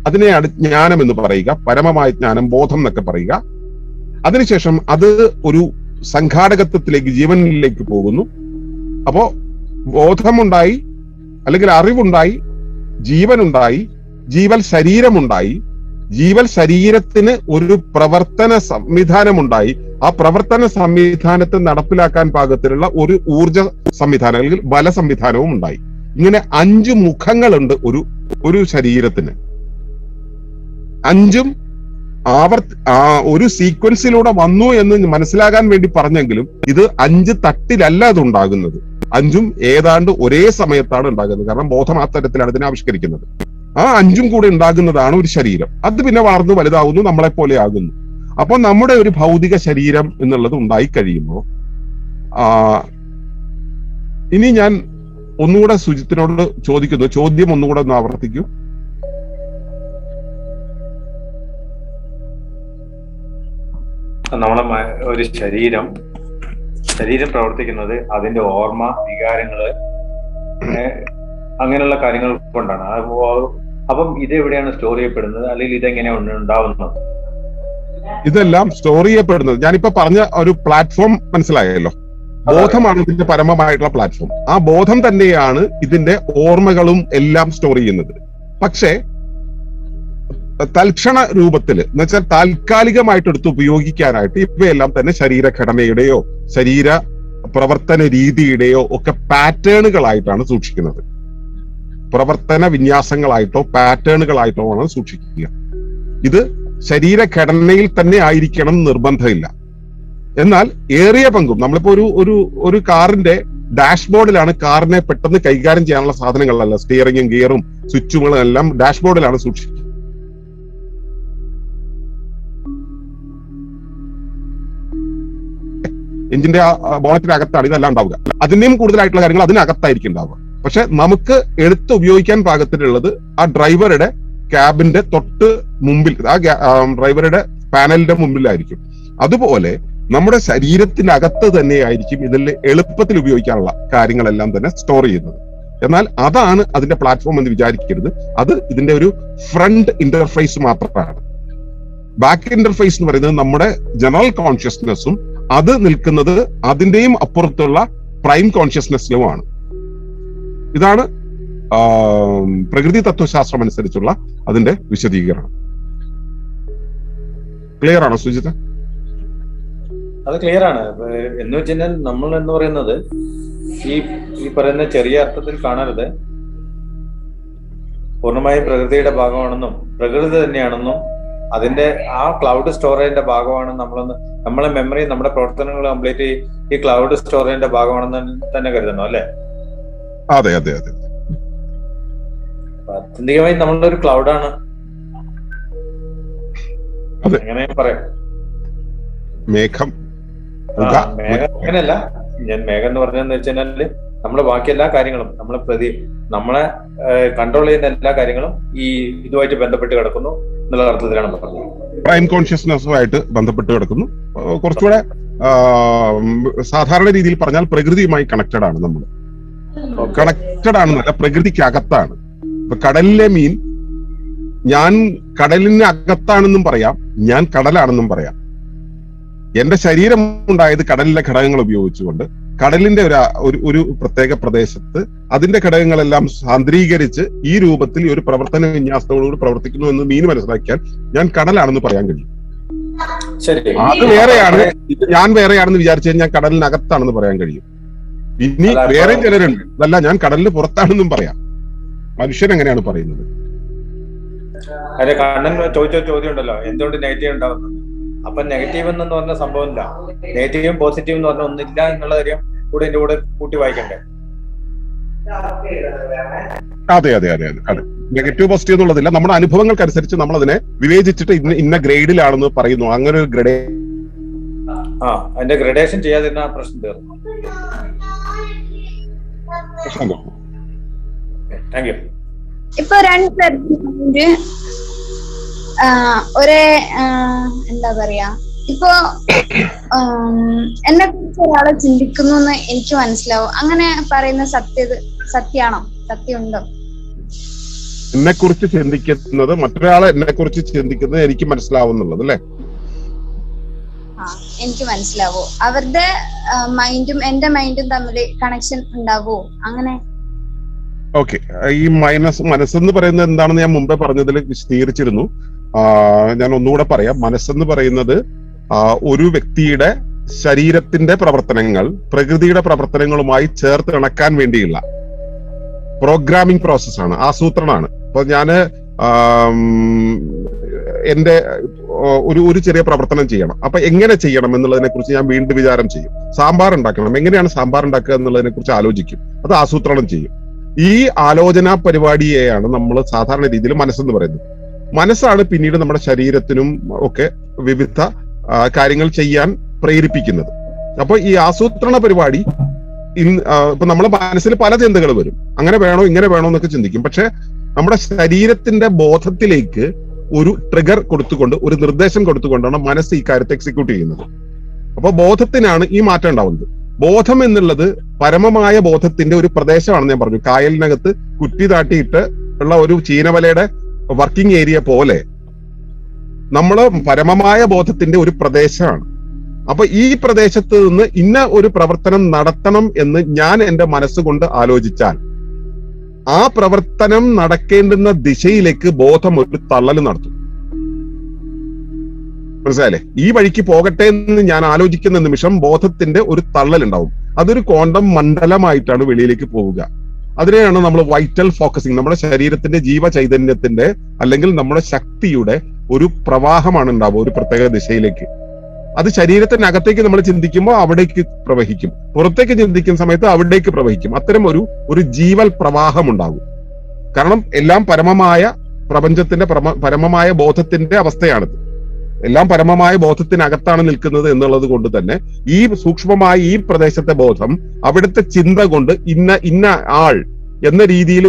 അതിനെയാണ് ജ്ഞാനം എന്ന് പറയുക, പരമമായ ജ്ഞാനം, ബോധം എന്നൊക്കെ പറയുക. അതിനുശേഷം അത് ഒരു സംഘാടകത്വത്തിലേക്ക്, ജീവനിലേക്ക് പോകുന്നു. അപ്പോ ബോധമുണ്ടായി അല്ലെങ്കിൽ അറിവുണ്ടായി, ജീവനുണ്ടായി, ജീവൽ ശരീരമുണ്ടായി. ജീവൽ ശരീരത്തിന് ഒരു പ്രവർത്തന സംവിധാനമുണ്ടായി. ആ പ്രവർത്തന സംവിധാനത്തെ നടപ്പിലാക്കാൻ പാകത്തിലുള്ള ഒരു ഊർജ സംവിധാനം അല്ലെങ്കിൽ ബല സംവിധാനവും ഉണ്ടായി. ഇങ്ങനെ 5 മുഖങ്ങളുണ്ട് ഒരു ശരീരത്തിന്. 5ഉം ഒരു സീക്വൻസിലൂടെ വന്നു എന്ന് മനസ്സിലാകാൻ വേണ്ടി പറഞ്ഞെങ്കിലും ഇത് 5 തട്ടിലല്ല അത് ഉണ്ടാകുന്നത്. 5ഉം ഏതാണ്ട് ഒരേ സമയത്താണ് ഉണ്ടാകുന്നത്. കാരണം ബോധം ആ തരത്തിലാണ് ഇതിനെ ആവിഷ്കരിക്കുന്നത്. ആ 5ഉം കൂടെ ഉണ്ടാകുന്നതാണ് ഒരു ശരീരം. അത് പിന്നെ വളർന്നു വലുതാവുന്നു, നമ്മളെപ്പോലെ ആകുന്നു. അപ്പൊ നമ്മുടെ ഒരു ഭൗതിക ശരീരം എന്നുള്ളത് ഉണ്ടായി കഴിയുമ്പോൾ ഇനി ഞാൻ ഒന്നുകൂടെ സുജിത്തിനോട് ചോദിക്കുന്നു, ചോദ്യം ഒന്നുകൂടെ ഒന്ന് ആവർത്തിക്കൂ. നമ്മളെ ഒരു ശരീരം പ്രവർത്തിക്കുന്നത് അതിന്റെ ഓർമ്മ, വികാരങ്ങള്, അങ്ങനെയുള്ള കാര്യങ്ങൾ കൊണ്ടാണ്. അപ്പം ഇത് എവിടെയാണ് സ്റ്റോർ ചെയ്യപ്പെടുന്നത്, അല്ലെങ്കിൽ ഇതെങ്ങനെയാണ് ഉണ്ടാവുന്നത്? ഇതെല്ലാം സ്റ്റോർ ചെയ്യപ്പെടുന്നത്, ഞാനിപ്പോ പറഞ്ഞ ഒരു പ്ലാറ്റ്ഫോം മനസ്സിലായല്ലോ. ബോധമാണ് ഇതിന്റെ പരമമായിട്ടുള്ള പ്ലാറ്റ്ഫോം. ആ ബോധം തന്നെയാണ് ഇതിന്റെ ഓർമ്മകളും എല്ലാം സ്റ്റോർ ചെയ്യുന്നത്. പക്ഷേ തൽക്ഷണ രൂപത്തിൽ എന്ന് വെച്ചാൽ താൽക്കാലികമായിട്ട് എടുത്ത് ഉപയോഗിക്കാനായിട്ട് ഇവയെല്ലാം തന്നെ ശരീരഘടനയുടെയോ ശരീര പ്രവർത്തന രീതിയുടെയോ ഒക്കെ പാറ്റേണുകളായിട്ടാണ് സൂക്ഷിക്കുന്നത്. പ്രവർത്തന വിന്യാസങ്ങളായിട്ടോ പാറ്റേണുകളായിട്ടോ ആണ് സൂക്ഷിക്കുക. ഇത് ശരീരഘടനയിൽ തന്നെ ആയിരിക്കണം നിർബന്ധമില്ല. എന്നാൽ ഏറിയ പങ്കും നമ്മളിപ്പോ ഒരു കാറിന്റെ ഡാഷ്ബോർഡിലാണ് കാറിനെ പെട്ടെന്ന് കൈകാര്യം ചെയ്യാനുള്ള സാധനങ്ങളല്ല, സ്റ്റിയറിംഗും ഗിയറും സ്വിച്ചുകളും എല്ലാം ഡാഷ്ബോർഡിലാണ് സൂക്ഷിക്കുക. എഞ്ചിന്റെ ബോണറ്റിനകത്താണ് ഇതെല്ലാം ഉണ്ടാവുക. അതിന്റെയും കൂടുതലായിട്ടുള്ള കാര്യങ്ങൾ അതിനകത്തായിരിക്കും ഉണ്ടാവുക. പക്ഷെ നമുക്ക് എടുത്ത് ഉപയോഗിക്കാൻ പാകത്തിലുള്ളത് ആ ഡ്രൈവറുടെ ക്യാബിന്റെ തൊട്ട് മുമ്പിൽ, ആ ഡ്രൈവറുടെ പാനലിന്റെ മുമ്പിലായിരിക്കും. അതുപോലെ നമ്മുടെ ശരീരത്തിനകത്ത് തന്നെയായിരിക്കും ഇതിൽ എളുപ്പത്തിൽ ഉപയോഗിക്കാനുള്ള കാര്യങ്ങളെല്ലാം തന്നെ സ്റ്റോർ ചെയ്യുന്നത്. എന്നാൽ അതാണ് അതിന്റെ പ്ലാറ്റ്ഫോം എന്ന് വിചാരിക്കരുത്. അത് ഇതിന്റെ ഒരു ഫ്രണ്ട് ഇന്റർഫേസ് മാത്രമാണ്. ബാക്ക് ഇന്റർഫേസ് എന്ന് പറയുന്നത് നമ്മുടെ ജനറൽ കോൺഷ്യസ്നെസ്സും അത് നിൽക്കുന്നത് അതിന്റെയും അപ്പുറത്തുള്ള പ്രൈം കോൺഷ്യസ്നെസ്സിലുമാണ്. ഇതാണ് പ്രകൃതി തത്വശാസ്ത്രം അനുസരിച്ചുള്ള അതിന്റെ വിശദീകരണം. ക്ലിയർ ആണോ സുജിത? അത് ക്ലിയർ ആണ്. എന്ന് വെച്ചാൽ നമ്മൾ എന്ന് പറയുന്നത് ഈ പറയുന്ന ചെറിയ അർത്ഥത്തിൽ കാണരുത്. പൂർണ്ണമായും പ്രകൃതിയുടെ ഭാഗമാണെന്നും പ്രകൃതി തന്നെയാണെന്നും അതിന്റെ ആ ക്ലൗഡ് സ്റ്റോറേജിന്റെ ഭാഗമാണ് നമ്മളെ മെമ്മറി, നമ്മുടെ പ്രവർത്തനങ്ങൾ കംപ്ലീറ്റ് ഈ ക്ലൗഡ് സ്റ്റോറേജിന്റെ ഭാഗമാണെന്ന് തന്നെ കരുതണം അല്ലെ? അതെ അതെ അതെ. ആത്യന്തികമായി നമ്മളുടെ ഒരു ക്ലൗഡാണ്, അങ്ങനെ പറയാം. മേഘം അങ്ങനെയല്ല, ഞാൻ മേഘം എന്ന് പറഞ്ഞതെന്ന് വെച്ചാല് നമ്മളെ ബാക്കി എല്ലാ കാര്യങ്ങളും നമ്മളെ കൺട്രോൾ ചെയ്യുന്ന എല്ലാ കാര്യങ്ങളും ഈ ഇതുമായിട്ട് ബന്ധപ്പെട്ട് കിടക്കുന്നു എന്നുള്ള അർത്ഥത്തിലാണ് പറഞ്ഞത്. പ്രൈം കോൺഷ്യസ്നെസ്സുമായിട്ട് ബന്ധപ്പെട്ട് കിടക്കുന്നു. കുറച്ചുകൂടെ സാധാരണ രീതിയിൽ പറഞ്ഞാൽ പ്രകൃതിയുമായി കണക്റ്റഡ് ആണ്. നമ്മൾ കണക്റ്റഡ് ആണെന്നല്ല, പ്രകൃതിക്കകത്താണ്. ഇപ്പൊ കടലിലെ മീൻ ഞാൻ കടലിന് അകത്താണെന്നും പറയാം, ഞാൻ കടലാണെന്നും പറയാം. എന്റെ ശരീരം ഉണ്ടായത് കടലിലെ ഘടകങ്ങൾ ഉപയോഗിച്ചുകൊണ്ട് കടലിന്റെ ഒരു പ്രത്യേക പ്രദേശത്ത് അതിന്റെ ഘടകങ്ങളെല്ലാം സാന്ദ്രീകരിച്ച് ഈ രൂപത്തിൽ ഒരു പ്രവർത്തന വിന്യാസത്തോടുകൂടി പ്രവർത്തിക്കുന്നു എന്ന് മീൻ മനസ്സിലാക്കിയാൽ ഞാൻ കടലാണെന്ന് പറയാൻ കഴിയും. അത് വേറെയാണ്, ഞാൻ വേറെയാണെന്ന് വിചാരിച്ചു കഴിഞ്ഞാൽ കടലിനകത്താണെന്ന് പറയാൻ കഴിയും. ഇനി വേറെ ചിലരുണ്ട്, അതല്ല ഞാൻ കടലിന് പുറത്താണെന്നും പറയാം. മനുഷ്യൻ എങ്ങനെയാണ് പറയുന്നത്? അതെ, കണ്ണൻ ചോദിച്ച ചോദ്യം ഉണ്ടല്ലോ, എന്തുകൊണ്ട് നെഗറ്റീവ് ഉണ്ടാവുന്നത്? അപ്പൊ നെഗറ്റീവ് എന്ന് പറഞ്ഞ സംഭവം ഇല്ല, നെഗറ്റീവും പോസിറ്റീവും എന്ന് പറഞ്ഞ ഒന്നില്ല എന്നുള്ള കാര്യം കൂടെ എന്റെ കൂടെ കൂട്ടി വായിക്കണ്ടേ? അതെ അതെ അതെ അതെ അതെ. നെഗറ്റീവ് പോസിറ്റീവ് എന്നുള്ളതില്ല, നമ്മുടെ അനുഭവങ്ങൾക്കനുസരിച്ച് നമ്മൾ അതിനെ വിവേചിച്ചിട്ട് ഇന്ന ഗ്രേഡിലാണെന്ന് പറയുന്നു. അങ്ങനെ ഒരു അതിന്റെ ഗ്രഡേഷൻ ചെയ്യാതിരുന്ന പ്രശ്നം തീർന്നു. Thank you. ഇപ്പൊ രണ്ട് ഒരേ എന്താ പറയാ, ഇപ്പൊ എന്നെ കുറിച്ച് ഒരാളെ ചിന്തിക്കുന്നു എന്ന് എനിക്ക് മനസ്സിലാവും. അങ്ങനെ പറയുന്ന സത്യമാണോ? സത്യമുണ്ടോ? എന്നെ കുറിച്ച് ചിന്തിക്കുന്നത് മറ്റൊരാളെ എന്നെ കുറിച്ച് ചിന്തിക്കുന്നത് എനിക്ക് മനസ്സിലാവുന്നുള്ളത് അല്ലേ? എനിക്ക് മനസ്സിലാവോ? അവരുടെ മൈൻഡും എന്റെ മൈൻഡും തമ്മിൽ കണക്ഷൻ ഉണ്ടാവോ? അങ്ങനെ ഓക്കെ. ഈ മനസ്സെന്ന് പറയുന്നത് എന്താണെന്ന് ഞാൻ മുമ്പേ പറഞ്ഞതിൽ വിശദീകരിച്ചിരുന്നു. ഞാൻ ഒന്നുകൂടെ പറയാം. മനസ്സെന്ന് പറയുന്നത് ഒരു വ്യക്തിയുടെ ശരീരത്തിന്റെ പ്രവർത്തനങ്ങൾ പ്രകൃതിയുടെ പ്രവർത്തനങ്ങളുമായി ചേർത്ത് ഇണക്കാൻ വേണ്ടിയുള്ള പ്രോഗ്രാമിംഗ് പ്രോസസ്സാണ്, ആസൂത്രണമാണ്. അപ്പൊ ഞാന് എന്റെ ഒരു ചെറിയ പ്രവർത്തനം ചെയ്യണം. അപ്പൊ എങ്ങനെ ചെയ്യണം എന്നുള്ളതിനെ കുറിച്ച് ഞാൻ വീണ്ടും വിചാരം ചെയ്യും. സാമ്പാർ ഉണ്ടാക്കണം, എങ്ങനെയാണ് സാമ്പാർ ഉണ്ടാക്കുക എന്നുള്ളതിനെ കുറിച്ച് ആലോചിക്കും, അത് ആസൂത്രണം ചെയ്യും. ഈ ആലോചനാ പരിപാടിയെയാണ് നമ്മൾ സാധാരണ രീതിയിൽ മനസ്സെന്ന് പറയുന്നത്. മനസ്സാണ് പിന്നീട് നമ്മുടെ ശരീരത്തിനും ഒക്കെ വിവിധ കാര്യങ്ങൾ ചെയ്യാൻ പ്രേരിപ്പിക്കുന്നത്. അപ്പൊ ഈ ആസൂത്രണ പരിപാടി ഇപ്പൊ നമ്മുടെ മനസ്സിൽ പല ചിന്തകൾ വരും, അങ്ങനെ വേണോ ഇങ്ങനെ വേണോ എന്നൊക്കെ ചിന്തിക്കും. പക്ഷെ നമ്മുടെ ശരീരത്തിന്റെ ബോധത്തിലേക്ക് ഒരു ട്രിഗർ കൊടുത്തുകൊണ്ട്, ഒരു നിർദ്ദേശം കൊടുത്തുകൊണ്ടാണ് മനസ്സ് ഈ കാര്യത്തെ എക്സിക്യൂട്ട് ചെയ്യുന്നത്. അപ്പൊ ബോധത്തിനാണ് ഈ മാറ്റം ഉണ്ടാവുന്നത്. ബോധം എന്നുള്ളത് പരമമായ ബോധത്തിന്റെ ഒരു പ്രദേശമാണെന്ന് ഞാൻ പറഞ്ഞു. കായലിനകത്ത് കുറ്റി താട്ടിയിട്ട് ഉള്ള ഒരു ചീനവലയുടെ വർക്കിംഗ് ഏരിയ പോലെ നമ്മള് പരമമായ ബോധത്തിന്റെ ഒരു പ്രദേശമാണ്. അപ്പൊ ഈ പ്രദേശത്ത് നിന്ന് ഇന്ന ഒരു പ്രവർത്തനം നടത്തണം എന്ന് ഞാൻ എന്റെ മനസ്സുകൊണ്ട് ആലോചിച്ചാൽ ആ പ്രവർത്തനം നടക്കേണ്ടുന്ന ദിശയിലേക്ക് ബോധം ഒരു തള്ളൽ നടത്തും. മനസ്സിലായില്ലേ? ഈ വഴിക്ക് പോകട്ടെ എന്ന് ഞാൻ ആലോചിക്കുന്ന നിമിഷം ബോധത്തിന്റെ ഒരു തള്ളൽ ഉണ്ടാവും. അതൊരു ക്വാണ്ടം മണ്ഡലമായിട്ടാണ് വെളിയിലേക്ക് പോവുക. അതിനെയാണ് നമ്മൾ വൈറ്റൽ ഫോക്കസിങ്, നമ്മുടെ ശരീരത്തിന്റെ ജീവചൈതന്യത്തിന്റെ അല്ലെങ്കിൽ നമ്മുടെ ശക്തിയുടെ ഒരു പ്രവാഹമാണ് ഉണ്ടാവുക ഒരു പ്രത്യേക ദിശയിലേക്ക്. അത് ശരീരത്തിനകത്തേക്ക് നമ്മൾ ചിന്തിക്കുമ്പോൾ അവിടേക്ക് പ്രവഹിക്കും, പുറത്തേക്ക് ചിന്തിക്കുന്ന സമയത്ത് അവിടേക്ക് പ്രവഹിക്കും. അത്തരം ഒരു ജീവൽ പ്രവാഹം ഉണ്ടാകും. കാരണം എല്ലാം പരമമായ പ്രപഞ്ചത്തിന്റെ പരമമായ ബോധത്തിന്റെ അവസ്ഥയാണിത്. എല്ലാം പരമമായ ബോധത്തിനകത്താണ് നിൽക്കുന്നത് എന്നുള്ളത് കൊണ്ട് തന്നെ ഈ സൂക്ഷ്മമായ ഈ പ്രദേശത്തെ ബോധം അവിടുത്തെ ചിന്ത കൊണ്ട് ഇന്ന ആൾ എന്ന രീതിയിൽ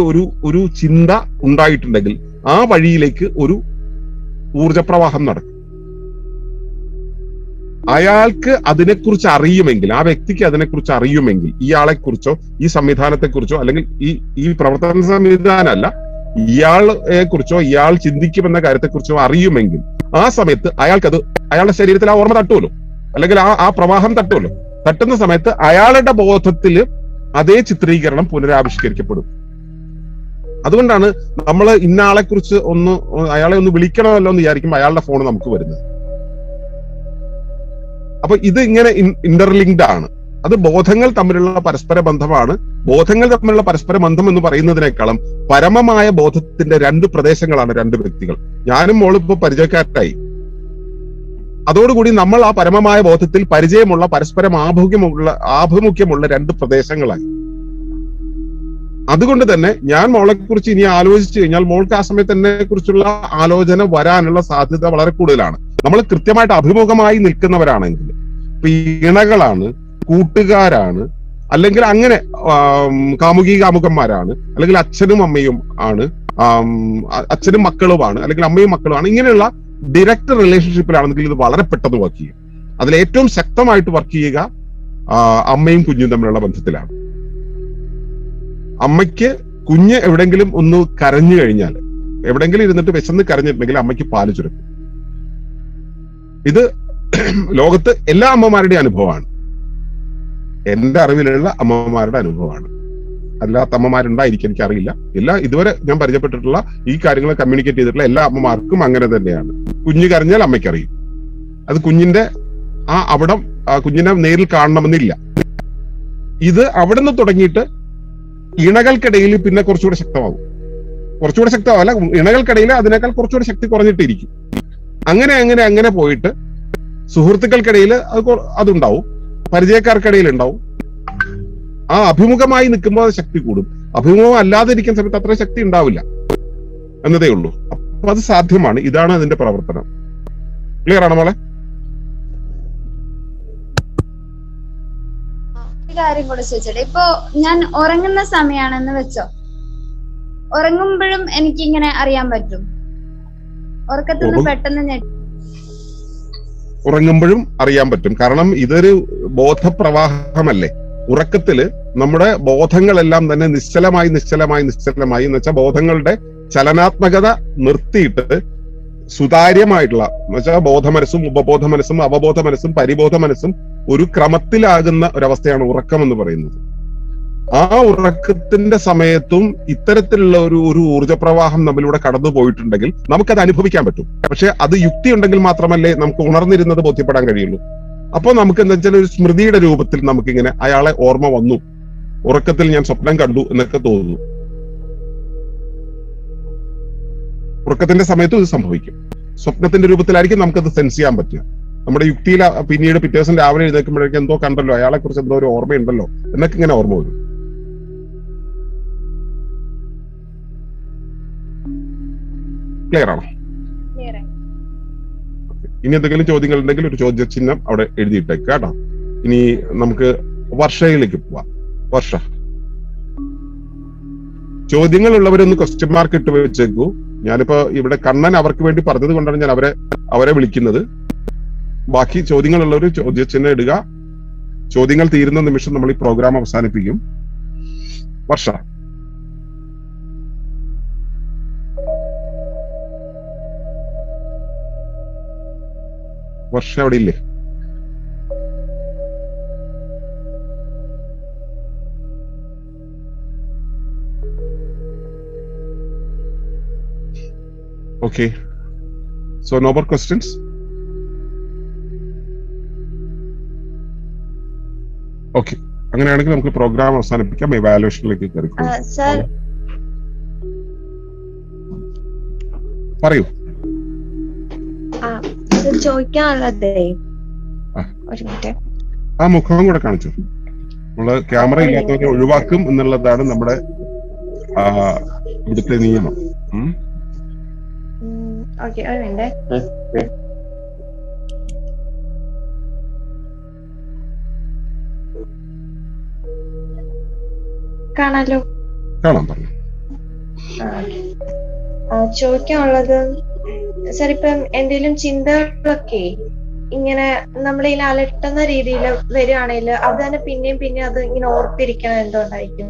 ഒരു ചിന്ത ഉണ്ടായിട്ടുണ്ടെങ്കിൽ ആ വഴിയിലേക്ക് ഒരു ഊർജപ്രവാഹം നടക്കും. അയാൾക്ക് അതിനെക്കുറിച്ച് അറിയുമെങ്കിൽ, ആ വ്യക്തിക്ക് അതിനെക്കുറിച്ച് അറിയുമെങ്കിൽ, ഇയാളെ കുറിച്ചോ ഈ സംവിധാനത്തെ കുറിച്ചോ അല്ലെങ്കിൽ ഈ പ്രവർത്തന സംവിധാനമല്ല, ഇയാളെ കുറിച്ചോ ഇയാൾ ചിന്തിക്കുമെന്ന കാര്യത്തെക്കുറിച്ചോ അറിയുമെങ്കിൽ ആ സമയത്ത് അയാൾക്കത് അയാളുടെ ശരീരത്തിൽ ആ ഓർമ്മ തട്ടുമല്ലോ, അല്ലെങ്കിൽ ആ പ്രവാഹം തട്ടുമല്ലോ. തട്ടുന്ന സമയത്ത് അയാളുടെ ബോധത്തിൽ അതേ ചിത്രീകരണം പുനരാവിഷ്കരിക്കപ്പെടും. അതുകൊണ്ടാണ് നമ്മൾ ഇന്ന ആളെ കുറിച്ച് അയാളെ ഒന്ന് വിളിക്കണമല്ലോ എന്ന് വിചാരിക്കുമ്പോൾ അയാളുടെ ഫോൺ നമുക്ക് വരുന്നത്. അപ്പൊ ഇത് ഇങ്ങനെ ഇന്റർലിങ്ക്ഡ് ആണ്. അത് ബോധങ്ങൾ തമ്മിലുള്ള പരസ്പര ബന്ധമാണ്. ബോധങ്ങൾ തമ്മിലുള്ള പരസ്പര ബന്ധം എന്ന് പറയുന്നതിനേക്കാളും പരമമായ ബോധത്തിന്റെ രണ്ട് പ്രദേശങ്ങളാണ് രണ്ട് വ്യക്തികൾ. ഞാനും മോളും ഇപ്പൊ പരിചയക്കാരായി. അതോടുകൂടി നമ്മൾ ആ പരമമായ ബോധത്തിൽ പരിചയമുള്ള, പരസ്പരം ആഭിമുഖ്യമുള്ള രണ്ട് പ്രദേശങ്ങളായി. അതുകൊണ്ട് തന്നെ ഞാൻ മോളെ കുറിച്ച് ഇനി ആലോചിച്ചു കഴിഞ്ഞാൽ മോൾക്ക് ആ സമയത്ത് എന്നെ കുറിച്ചുള്ള ആലോചന വരാനുള്ള സാധ്യത വളരെ കൂടുതലാണ്. നമ്മൾ കൃത്യമായിട്ട് അഭിമുഖമായി നിൽക്കുന്നവരാണെങ്കിൽ, ഇണകളാണ്, കൂട്ടുകാരാണ്, അല്ലെങ്കിൽ അങ്ങനെ കാമുകന്മാരാണ്, അല്ലെങ്കിൽ അച്ഛനും അമ്മയും ആണ്, അച്ഛനും മക്കളുമാണ്, അല്ലെങ്കിൽ അമ്മയും മക്കളുമാണ്, ഇങ്ങനെയുള്ള ഡയറക്റ്റ് റിലേഷൻഷിപ്പിലാണെങ്കിൽ ഇത് വളരെ പെട്ടെന്ന് വർക്ക് ചെയ്യും. അതിൽ ഏറ്റവും ശക്തമായിട്ട് വർക്ക് ചെയ്യുക അമ്മയും കുഞ്ഞും തമ്മിലുള്ള ബന്ധത്തിലാണ്. അമ്മയ്ക്ക് കുഞ്ഞ് എവിടെങ്കിലും ഒന്ന് കരഞ്ഞു കഴിഞ്ഞാൽ, എവിടെങ്കിലും ഇരുന്നിട്ട് വിശന്ന് കരഞ്ഞിട്ടുണ്ടെങ്കിൽ അമ്മയ്ക്ക് പാല് ചുരക്കും. ഇത് ലോകത്ത് എല്ലാ അമ്മമാരുടെയും അനുഭവമാണ്, എന്റെ അറിവിലുള്ള അമ്മമാരുടെ അനുഭവമാണ്. അല്ലാത്ത അമ്മമാരുണ്ടായിരിക്കും, എനിക്കറിയില്ല. ഇതുവരെ ഞാൻ പരിചയപ്പെട്ടിട്ടുള്ള ഈ കാര്യങ്ങൾ കമ്മ്യൂണിക്കേറ്റ് ചെയ്തിട്ടുള്ള എല്ലാ അമ്മമാർക്കും അങ്ങനെ തന്നെയാണ്. കുഞ്ഞ് കരഞ്ഞാൽ അമ്മയ്ക്കറിയും. അത് കുഞ്ഞിന്റെ അവിടം കുഞ്ഞിനെ നേരിൽ കാണണമെന്നില്ല. ഇത് അവിടെ നിന്ന് തുടങ്ങിയിട്ട് ഇണകൾക്കിടയിൽ പിന്നെ കുറച്ചുകൂടെ ശക്തമാകും. കുറച്ചുകൂടെ ശക്തമാവല്ല, ഇണകൾക്കിടയിൽ അതിനേക്കാൾ കുറച്ചുകൂടെ ശക്തി കുറഞ്ഞിട്ടിരിക്കും. അങ്ങനെ പോയിട്ട് സുഹൃത്തുക്കൾക്കിടയിൽ അതുണ്ടാവും, പരിചയക്കാർക്കിടയിൽ ഉണ്ടാവും. ആ അഭിമുഖമായി നിൽക്കുമ്പോൾ അത് ശക്തി കൂടും. അഭിമുഖം അല്ലാതെ ഇരിക്കുന്ന സമയത്ത് അത്ര ശക്തി ഉണ്ടാവില്ല എന്നതേ ഉള്ളൂ. അപ്പൊ അത് സാധ്യമാണ്. ഇതാണ് അതിന്റെ പ്രവർത്തനം. ക്ലിയർ ആണോ മോളെ? ഒരു കാര്യം കൂടെ ചോദിച്ചോട്ടെ. ഇപ്പൊ ഞാൻ ഉറങ്ങുന്ന സമയമാണെന്ന് വെച്ചോ, ഉറങ്ങുമ്പോഴും എനിക്ക് ഇങ്ങനെ അറിയാൻ പറ്റും? ഉറക്കത്തിൽ നിന്ന് പെട്ടെന്ന് ഉറങ്ങുമ്പോഴും അറിയാൻ പറ്റും. കാരണം ഇതൊരു ബോധപ്രവാഹമല്ലേ. ഉറക്കത്തില് നമ്മുടെ ബോധങ്ങളെല്ലാം തന്നെ നിശ്ചലമായി എന്ന് വെച്ചാൽ ബോധങ്ങളുടെ ചലനാത്മകത നിർത്തിയിട്ട് സുതാര്യമായിട്ടുള്ള എന്ന് വെച്ചാൽ ബോധമനസ്സും ഉപബോധ മനസ്സും അവബോധ മനസ്സും പരിബോധ മനസ്സും ഒരു ക്രമത്തിലാകുന്ന ഒരവസ്ഥയാണ് ഉറക്കം എന്ന് പറയുന്നത്. ആ ഉറക്കത്തിന്റെ സമയത്തും ഇത്തരത്തിലുള്ള ഒരു ഊർജ്ജപ്രവാഹം നമ്മളിലൂടെ കടന്നു പോയിട്ടുണ്ടെങ്കിൽ നമുക്കത് അനുഭവിക്കാൻ പറ്റും. പക്ഷെ അത് യുക്തി ഉണ്ടെങ്കിൽ മാത്രമല്ലേ നമുക്ക് ഉണർന്നിരുന്നത് ബോധ്യപ്പെടാൻ കഴിയുള്ളൂ. അപ്പൊ നമുക്ക് എന്താ വെച്ചാൽ ഒരു സ്മൃതിയുടെ രൂപത്തിൽ നമുക്കിങ്ങനെ അയാളെ ഓർമ്മ വന്നു, ഉറക്കത്തിൽ ഞാൻ സ്വപ്നം കണ്ടു എന്നൊക്കെ തോന്നുന്നു. ഉറക്കത്തിന്റെ സമയത്തും ഇത് സംഭവിക്കും. സ്വപ്നത്തിന്റെ രൂപത്തിലായിരിക്കും നമുക്കത് സെൻസ് ചെയ്യാൻ പറ്റുക. നമ്മുടെ യുക്തിയിൽ പിന്നീട് പിറ്റേ ദിവസം രാവിലെ എഴുന്നേൽക്കുമ്പോഴേക്കും എന്തോ കണ്ടല്ലോ, അയാളെ കുറിച്ച് എന്തോ ഒരു ഓർമ്മയുണ്ടല്ലോ എന്നൊക്കെ ഇങ്ങനെ ഓർമ്മ വരും. ക്ലിയർ ആണോ? ഇനി എന്തെങ്കിലും ചോദ്യങ്ങൾ ഉണ്ടെങ്കിൽ ഒരു ചോദ്യചിഹ്നം അവിടെ എഴുതിയിട്ടേക്ക് കേട്ടോ. ഇനി നമുക്ക് വർഷയിലേക്ക് പോവാം. വർഷ, ചോദ്യങ്ങൾ ഉള്ളവരൊന്ന് ക്വസ്റ്റ്യൻ മാർക്ക് ഇട്ട് വെച്ചേക്കൂ. ഞാനിപ്പോ ഇവിടെ കണ്ണൻ അവർക്ക് വേണ്ടി പറഞ്ഞത് കൊണ്ടാണ് ഞാൻ അവരെ വിളിക്കുന്നത്. ബാക്കി ചോദ്യങ്ങളുള്ളവർ ചോദ്യചിഹ്നം ഇടുക. ചോദ്യങ്ങൾ തീരുന്ന നിമിഷം നമ്മൾ ഈ പ്രോഗ്രാം അവസാനിപ്പിക്കും. വർഷ, വർഷ അവിടെ ഇല്ലേ? Okay. So no more questions? Okay. അങ്ങനെയാണെങ്കിൽ നമുക്ക് പ്രോഗ്രാം അവസാനിപ്പിക്കാം. ഇവാലുവേഷനിലേക്ക് കയറിക്കോളൂ. സർ പറയൂ. ചോദിക്കാനുള്ളതേ ഒരു മിനിറ്റ്. ആ മുഖം കൂടെ കാണിച്ചു. നമ്മള് ക്യാമറ ഇല്ലാത്തവരെ ഒഴിവാക്കും എന്നുള്ളതാണ് നമ്മുടെ ഇവിടുത്തെ നിയമം. ഓക്കെ, ഒരു മിനിറ്റ്. കാണാലോ? കാണാൻ പറഞ്ഞു. ചോദിക്കാനുള്ളത് സാർ, ഇപ്പം എന്തെങ്കിലും ചിന്തകളൊക്കെ ഇങ്ങനെ നമ്മളിങ്ങനെ അലട്ടുന്ന രീതിയിൽ വരികയാണെങ്കിൽ അത് തന്നെ പിന്നെയും അത് ഇങ്ങനെ ഓർത്തിരിക്കണം എന്തുകൊണ്ടായിരിക്കും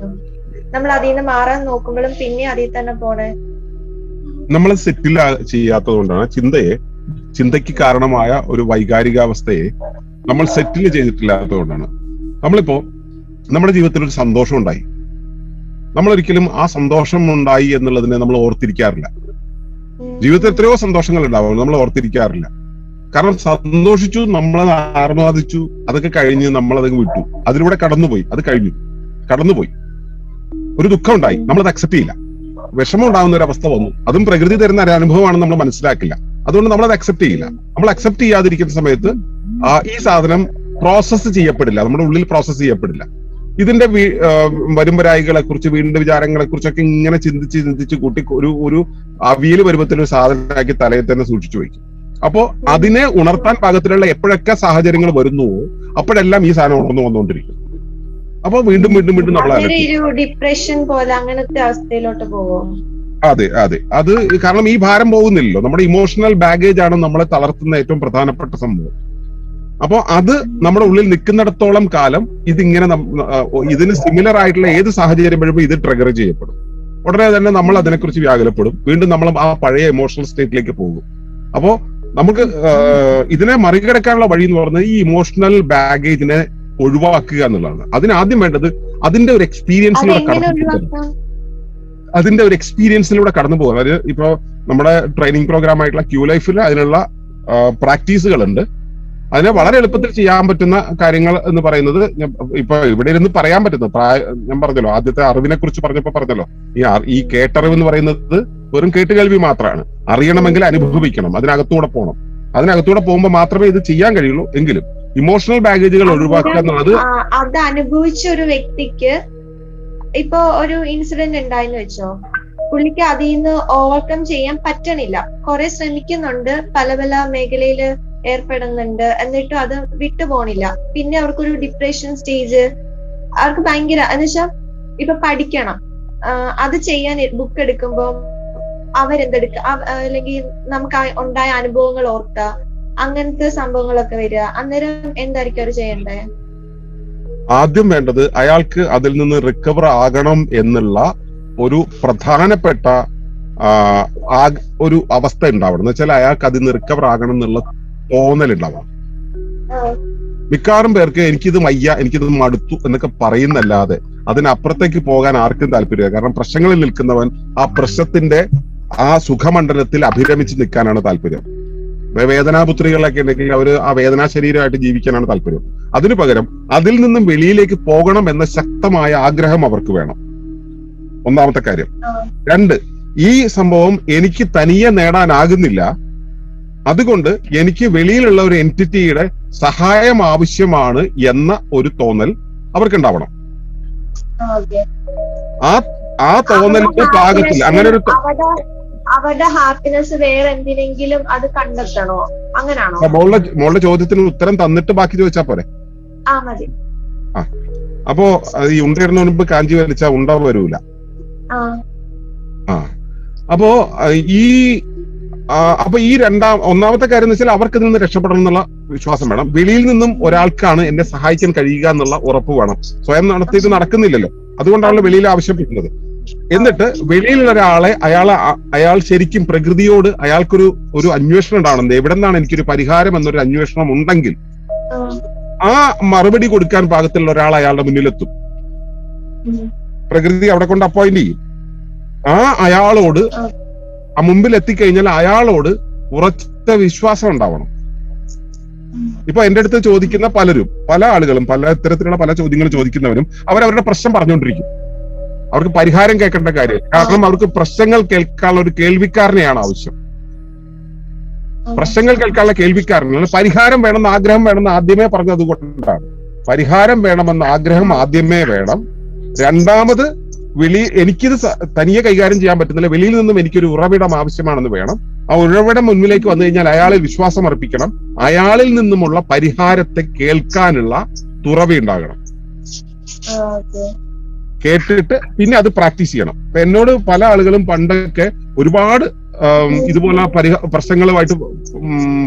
നമ്മൾ അതിൽ നിന്ന് മാറാൻ നോക്കുമ്പോഴും പിന്നെ അതിൽ തന്നെ പോണേ? നമ്മൾ സെറ്റിൽ ചെയ്യാത്തത് കൊണ്ടാണ് ചിന്തയ്ക്ക് കാരണമായ ഒരു വൈകാരികാവസ്ഥയെ നമ്മൾ സെറ്റിൽ ചെയ്തിട്ടില്ലാത്തത് കൊണ്ടാണ്. നമ്മളിപ്പോ നമ്മുടെ ജീവിതത്തിൽ ഒരു സന്തോഷം ഉണ്ടായി, നമ്മളൊരിക്കലും ആ സന്തോഷം ഉണ്ടായി എന്നുള്ളതിനെ നമ്മൾ ഓർത്തിരിക്കാറില്ല. ജീവിതത്തിൽ എത്രയോ സന്തോഷങ്ങൾ ഉണ്ടാവും, നമ്മൾ ഓർത്തിരിക്കാറില്ല. കാരണം സന്തോഷിച്ചു, നമ്മളത് ആർമാദിച്ചു, അതൊക്കെ കഴിഞ്ഞ് നമ്മളത് വിട്ടു, അതിലൂടെ കടന്നുപോയി, അത് കഴിഞ്ഞു, കടന്നുപോയി. ഒരു ദുഃഖം ഉണ്ടായി, നമ്മളത് അക്സെപ്റ്റ് ചെയ്യില്ല. വിഷമം ഉണ്ടാകുന്ന ഒരു അവസ്ഥ വന്നു, അതും പ്രകൃതി തരുന്ന ഒരു അനുഭവമാണെന്ന് നമ്മൾ മനസ്സിലാക്കില്ല. അതുകൊണ്ട് നമ്മളത് അക്സെപ്റ്റ് ചെയ്യില്ല. നമ്മൾ അക്സെപ്റ്റ് ചെയ്യാതിരിക്കുന്ന സമയത്ത് ഈ സാധനം പ്രോസസ്സ് ചെയ്യപ്പെടില്ല, നമ്മുടെ ഉള്ളിൽ പ്രോസസ്സ് ചെയ്യപ്പെടില്ല. ഇതിന്റെ വരുംവരായികളെ കുറിച്ച്, വീണ്ടും വിചാരങ്ങളെ കുറിച്ചൊക്കെ ഇങ്ങനെ ചിന്തിച്ച് കൂട്ടി ഒരു അവിയൽ പരുവത്തിൽ ഒരു സാധനമാക്കി തലയിൽ തന്നെ സൂക്ഷിച്ചു വയ്ക്കും. അപ്പോ അതിനെ ഉണർത്താൻ പാകത്തിലുള്ള എപ്പോഴൊക്കെ സാഹചര്യങ്ങൾ വരുന്നുവോ അപ്പോഴെല്ലാം ഈ സാധനം ഉണർന്നു വന്നുകൊണ്ടിരിക്കും. അപ്പൊ വീണ്ടും നമ്മൾ ഡിപ്രഷൻ പോലെ അങ്ങനത്തെ അവസ്ഥയിലോട്ട് പോകും. അതെ, അത് കാരണം ഈ ഭാരം പോകുന്നില്ലല്ലോ. നമ്മുടെ ഇമോഷണൽ ബാഗേജ് ആണ് നമ്മളെ തളർത്തുന്ന ഏറ്റവും പ്രധാനപ്പെട്ട സംഭവം. അപ്പോ അത് നമ്മുടെ ഉള്ളിൽ നിൽക്കുന്നിടത്തോളം കാലം ഇതിങ്ങനെ ഇതിന് സിമിലർ ആയിട്ടുള്ള ഏത് സാഹചര്യം വരുമ്പോൾ ഇത് ട്രിഗർ ചെയ്യപ്പെടും. ഉടനെ തന്നെ നമ്മൾ അതിനെക്കുറിച്ച് വ്യാകുലപ്പെടും, വീണ്ടും നമ്മൾ ആ പഴയ ഇമോഷണൽ സ്റ്റേറ്റിലേക്ക് പോകും. അപ്പോ നമുക്ക് ഇതിനെ മറികടക്കാനുള്ള വഴി എന്ന് പറയുന്നത് ഈ ഇമോഷണൽ ബാഗേജിനെ ഒഴിവാക്കുക എന്നുള്ളതാണ്. അതിനാദ്യം വേണ്ടത് അതിന്റെ ഒരു എക്സ്പീരിയൻസിലൂടെ കടന്നു പോകുക. അതായത് ഇപ്പോ നമ്മുടെ ട്രെയിനിങ് പ്രോഗ്രാം ആയിട്ടുള്ള ക്യൂ ലൈഫിൽ അതിനുള്ള പ്രാക്ടീസുകളുണ്ട്. അതിനെ വളരെ എളുപ്പത്തിൽ ചെയ്യാൻ പറ്റുന്ന കാര്യങ്ങൾ എന്ന് പറയുന്നത്, ഇപ്പൊ ഇവിടെ ഇരുന്ന് പറയാൻ പറ്റുന്ന ഞാൻ പറഞ്ഞല്ലോ, ആദ്യത്തെ അറിവിനെ കുറിച്ച് പറഞ്ഞല്ലോ, ഈ കേട്ടറിവ് എന്ന് പറയുന്നത് വെറും കേട്ടുകേൾവി മാത്രമാണ്. അറിയണമെങ്കിൽ അനുഭവിക്കണം, അതിനകത്തൂടെ പോകണം. അതിനകത്തൂടെ പോകുമ്പോൾ മാത്രമേ ഇത് ചെയ്യാൻ കഴിയുള്ളൂ. എങ്കിലും ഇമോഷണൽ ബാഗേജുകൾ ഒഴിവാക്കുക എന്നുള്ളത്, അത് അനുഭവിച്ച ഒരു വ്യക്തിക്ക് ഇപ്പൊ ഒരു ഇൻസിഡന്റ് ഉണ്ടായെന്ന് വെച്ചോ, പുള്ളിക്ക് അതിൽ നിന്ന് ഓവർകം ചെയ്യാൻ പറ്റണില്ല, കുറെ ശ്രമിക്കുന്നുണ്ട്, പല മേഖലയില് ഏർപ്പെടുന്നുണ്ട്, എന്നിട്ടും അത് വിട്ടുപോണില്ല. പിന്നെ അവർക്കൊരു ഡിപ്രഷൻ സ്റ്റേജ്, അവർക്ക് ഭയങ്കര എന്നുവെച്ചാൽ ഇപ്പൊ പഠിക്കണം, അത് ചെയ്യാൻ ബുക്ക് എടുക്കുമ്പോ അവരെന്തെടുക്ക, അല്ലെങ്കിൽ നമുക്ക് ഉണ്ടായ അനുഭവങ്ങൾ ഓർക്കുക, അങ്ങനത്തെ സംഭവങ്ങളൊക്കെ വരിക. അന്നേരം എന്തായിരിക്കും അവർ ചെയ്യണ്ടേ? ആദ്യം വേണ്ടത് അയാൾക്ക് അതിൽ നിന്ന് റിക്കവർ ആകണം എന്നുള്ള ഒരു പ്രധാനപ്പെട്ട ഒരു അവസ്ഥ ഉണ്ടാവണം. എന്ന് വെച്ചാൽ അയാൾക്ക് അതിൽ നിന്ന് റിക്കവർ ആകണം എന്നുള്ള തോന്നലുണ്ടാവണം. മിക്കവാറും പേർക്ക് എനിക്കിത് വയ്യ, എനിക്കിത് മടുത്തു എന്നൊക്കെ പറയുന്നല്ലാതെ അതിനപ്പുറത്തേക്ക് പോകാൻ ആർക്കും താല്പര്യമില്ല. കാരണം പ്രശ്നങ്ങളിൽ നിൽക്കുന്നവൻ ആ പ്രശ്നത്തിന്റെ ആ സുഖമണ്ഡലത്തിൽ അഭിരമിച്ച് നിൽക്കാനാണ് താല്പര്യം. വേദനാപുത്രികളൊക്കെ ഉണ്ടെങ്കിൽ അവര് ആ വേദനാ ശരീരമായിട്ട് ജീവിക്കാനാണ് താല്പര്യം. അതിനു പകരം അതിൽ നിന്നും വെളിയിലേക്ക് പോകണം എന്ന ശക്തമായ ആഗ്രഹം അവർക്ക് വേണം, ഒന്നാമത്തെ കാര്യം. രണ്ട്, ഈ സംഭവം എനിക്ക് തനിയെ നേടാനാകുന്നില്ല, അതുകൊണ്ട് എനിക്ക് വെളിയിലുള്ള ഒരു എൻറ്റിറ്റിയുടെ സഹായം ആവശ്യമാണ് എന്ന ഒരു തോന്നൽ അവർക്കുണ്ടാവണം. ആ തോന്നലിന്റെ പാകത്തിൽ അങ്ങനെ ഒരു അവരുടെ ഹാപ്പിനെസ് വേറെ എന്തിനെങ്കിലും അത് കണ്ടെത്തണോ? അങ്ങനാണോ? മോളുടെ ചോദ്യത്തിന് ഉത്തരം തന്നിട്ട് ബാക്കി ചോദിച്ചാ പോരെ? മതി. അപ്പോ ഈ ഉണ്ടയിടുന്ന മുൻപ് കാഞ്ചി വലിച്ചാ ഉണ്ട വരൂല. അപ്പോ ഈ ഒന്നാമത്തെ കാര്യം എന്ന് വെച്ചാൽ അവർക്ക് നിന്ന് രക്ഷപ്പെടണം എന്നുള്ള വിശ്വാസം വേണം. വെളിയിൽ നിന്നും ഒരാൾക്കാണ് എന്നെ സഹായിക്കാൻ കഴിയുക എന്നുള്ള ഉറപ്പ് വേണം. സ്വയം നടത്തിയിട്ട് നടക്കുന്നില്ലല്ലോ, അതുകൊണ്ടാണല്ലോ വെളിയിൽ ആവശ്യപ്പെടുന്നത്. എന്നിട്ട് വെളിയിലുള്ള ഒരാളെ അയാൾ ശരിക്കും പ്രകൃതിയോട് അയാൾക്കൊരു അന്വേഷണം ഉണ്ടാവണം. എവിടെ നിന്നാണ് എനിക്കൊരു പരിഹാരം എന്നൊരു അന്വേഷണം ഉണ്ടെങ്കിൽ ആ മറുപടി കൊടുക്കാൻ പാകത്തിലുള്ള ഒരാൾ അയാളുടെ മുന്നിലെത്തും. പ്രകൃതി അവിടെ കൊണ്ട് അപ്പോയിന്റ് ചെയ്യും. അയാളോട് മുമ്പിൽ എത്തിക്കഴിഞ്ഞാൽ അയാളോട് ഉറച്ച വിശ്വാസം ഉണ്ടാവണം. ഇപ്പൊ എന്റെ അടുത്ത് ചോദിക്കുന്ന പല ആളുകളും പല ഇത്തരത്തിലുള്ള പല ചോദ്യങ്ങൾ ചോദിക്കുന്നവരും അവരവരുടെ പ്രശ്നം പറഞ്ഞുകൊണ്ടിരിക്കും. അവർക്ക് പരിഹാരം കേൾക്കേണ്ട കാര്യം, കാരണം അവർക്ക് പ്രശ്നങ്ങൾ കേൾക്കാനുള്ള ഒരു കേൾവിക്കാരനെയാണ് ആവശ്യം. പ്രശ്നങ്ങൾ കേൾക്കാനുള്ള കേൾവിക്കാരനാണ്. പരിഹാരം വേണമെന്ന് ആഗ്രഹം വേണമെന്ന് ആദ്യമേ പറഞ്ഞത് കൊണ്ടാണ്. പരിഹാരം വേണമെന്ന ആഗ്രഹം ആദ്യമേ വേണം. രണ്ടാമത് എനിക്കിത് തനിയെ കൈകാര്യം ചെയ്യാൻ പറ്റുന്നില്ല, വെളിയിൽ നിന്നും എനിക്കൊരു ഉറവിടം ആവശ്യമാണെന്ന് വേണം. ആ ഉറവിടം മുന്നിലേക്ക് വന്നു കഴിഞ്ഞാൽ അയാളിൽ വിശ്വാസം അർപ്പിക്കണം. അയാളിൽ നിന്നുമുള്ള പരിഹാരത്തെ കേൾക്കാനുള്ള തുറവി ഉണ്ടാകണം. കേട്ടിട്ട് പിന്നെ അത് പ്രാക്ടീസ് ചെയ്യണം. ഇപ്പൊ എന്നോട് പല ആളുകളും പണ്ടൊക്കെ ഒരുപാട് ഇതുപോലെ പ്രശ്നങ്ങളുമായിട്ട്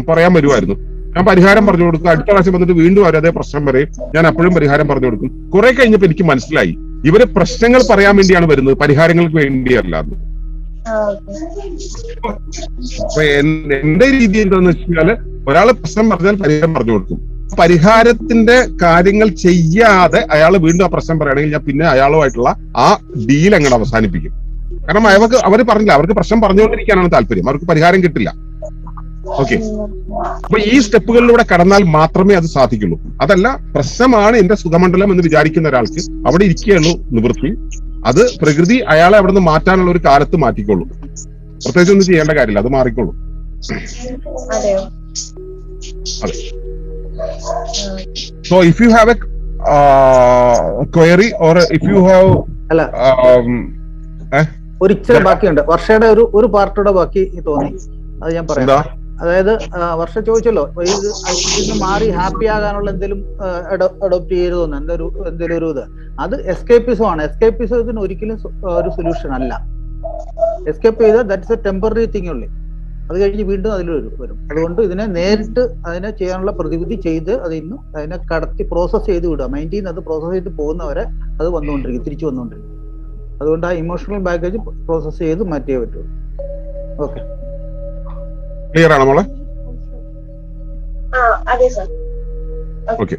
പറയാൻ വരുമായിരുന്നു. ഞാൻ പരിഹാരം പറഞ്ഞു കൊടുക്കും. അടുത്ത പ്രാവശ്യം വന്നിട്ട് വീണ്ടും അവരതേ പ്രശ്നം പറയും, ഞാൻ അപ്പോഴും പരിഹാരം പറഞ്ഞു കൊടുക്കും. കുറെ കഴിഞ്ഞപ്പോ എനിക്ക് മനസ്സിലായി ഇവര് പ്രശ്നങ്ങൾ പറയാൻ വേണ്ടിയാണ് വരുന്നത്, പരിഹാരങ്ങൾക്ക് വേണ്ടിയല്ല. അപ്പൊ എന്റെ രീതി എന്താന്ന് വെച്ചാല് ഒരാള് പ്രശ്നം പറഞ്ഞാൽ പരിഹാരം പറഞ്ഞു കൊടുക്കും. പരിഹാരത്തിന്റെ കാര്യങ്ങൾ ചെയ്യാതെ അയാൾ വീണ്ടും ആ പ്രശ്നം പറയുകയാണെങ്കിൽ ഞാൻ പിന്നെ അയാളുമായിട്ടുള്ള ആ ഡീൽ അങ്ങോട്ട് അവസാനിപ്പിക്കും. കാരണം അവര് പറഞ്ഞില്ല, അവർക്ക് പ്രശ്നം പറഞ്ഞുകൊണ്ടിരിക്കാനാണ് താല്പര്യം, അവർക്ക് പരിഹാരം കിട്ടില്ല. ഓക്കെ, അപ്പൊ ഈ സ്റ്റെപ്പുകളിലൂടെ കടന്നാൽ മാത്രമേ അത് സാധിക്കുള്ളൂ. അതല്ല, പ്രശ്നമാണ് എന്റെ സുഖമണ്ഡലം എന്ന് വിചാരിക്കുന്ന ഒരാൾക്ക് അവിടെ ഇരിക്കുകയുള്ളൂ നിവൃത്തി. അത് പ്രകൃതി അയാളെ അവിടെ നിന്ന് മാറ്റാനുള്ള ഒരു കാലത്ത് മാറ്റിക്കൊള്ളൂ. പ്രത്യേകിച്ച് ഒന്നും ചെയ്യേണ്ട കാര്യമില്ല, അത് മാറിക്കൊള്ളൂ. അതെ. So if you have a query or if you have ഒരു ഇച്ചിരി ബാക്കിയുണ്ട്, വർഷയുടെ ഒരു പാർട്ടോടെ ബാക്കി തോന്നി, അത് ഞാൻ പറയാം. അതായത് വർഷ ചോദിച്ചല്ലോ ഇതിന് മാറി ഹാപ്പി ആകാനുള്ള എന്തെങ്കിലും അഡോപ്റ്റ് ചെയ്യരുതെന്ന്, എന്തെങ്കിലും ഒരു ഇത്. അത് എസ്കേപ്പിസം ആണ്. എസ്കേപ്പിസം ഇതിന് ഒരിക്കലും ഒരു സൊല്യൂഷൻ അല്ല. എസ്കേപ്പ് ചെയ്താൽ ദാറ്റ്സ് എ ടെമ്പററി തിങ് ഉള്ളി, അത് കഴിഞ്ഞ് വീണ്ടും അതിൽ വരും. അതുകൊണ്ട് ഇതിനെ നേരിട്ട് അതിനെ ചെയ്യാനുള്ള പ്രതിവിധി ചെയ്ത് അതിനെ കടത്തി പ്രോസസ് ചെയ്ത് വിടുക. മൈൻഡിൽ നിന്ന് അത് പ്രോസസ് ചെയ്ത് പോകുന്നവരെ അത് വന്നുകൊണ്ടിരിക്കും, തിരിച്ചു വന്നുകൊണ്ടിരിക്കും. അതുകൊണ്ട് ആ ഇമോഷണൽ ബാഗേജ് പ്രോസസ് ചെയ്ത് മാറ്റിയേ പറ്റുള്ളൂ. ഓക്കെ, ക്ലിയർ ആണോ മോളെ? ഓക്കെ.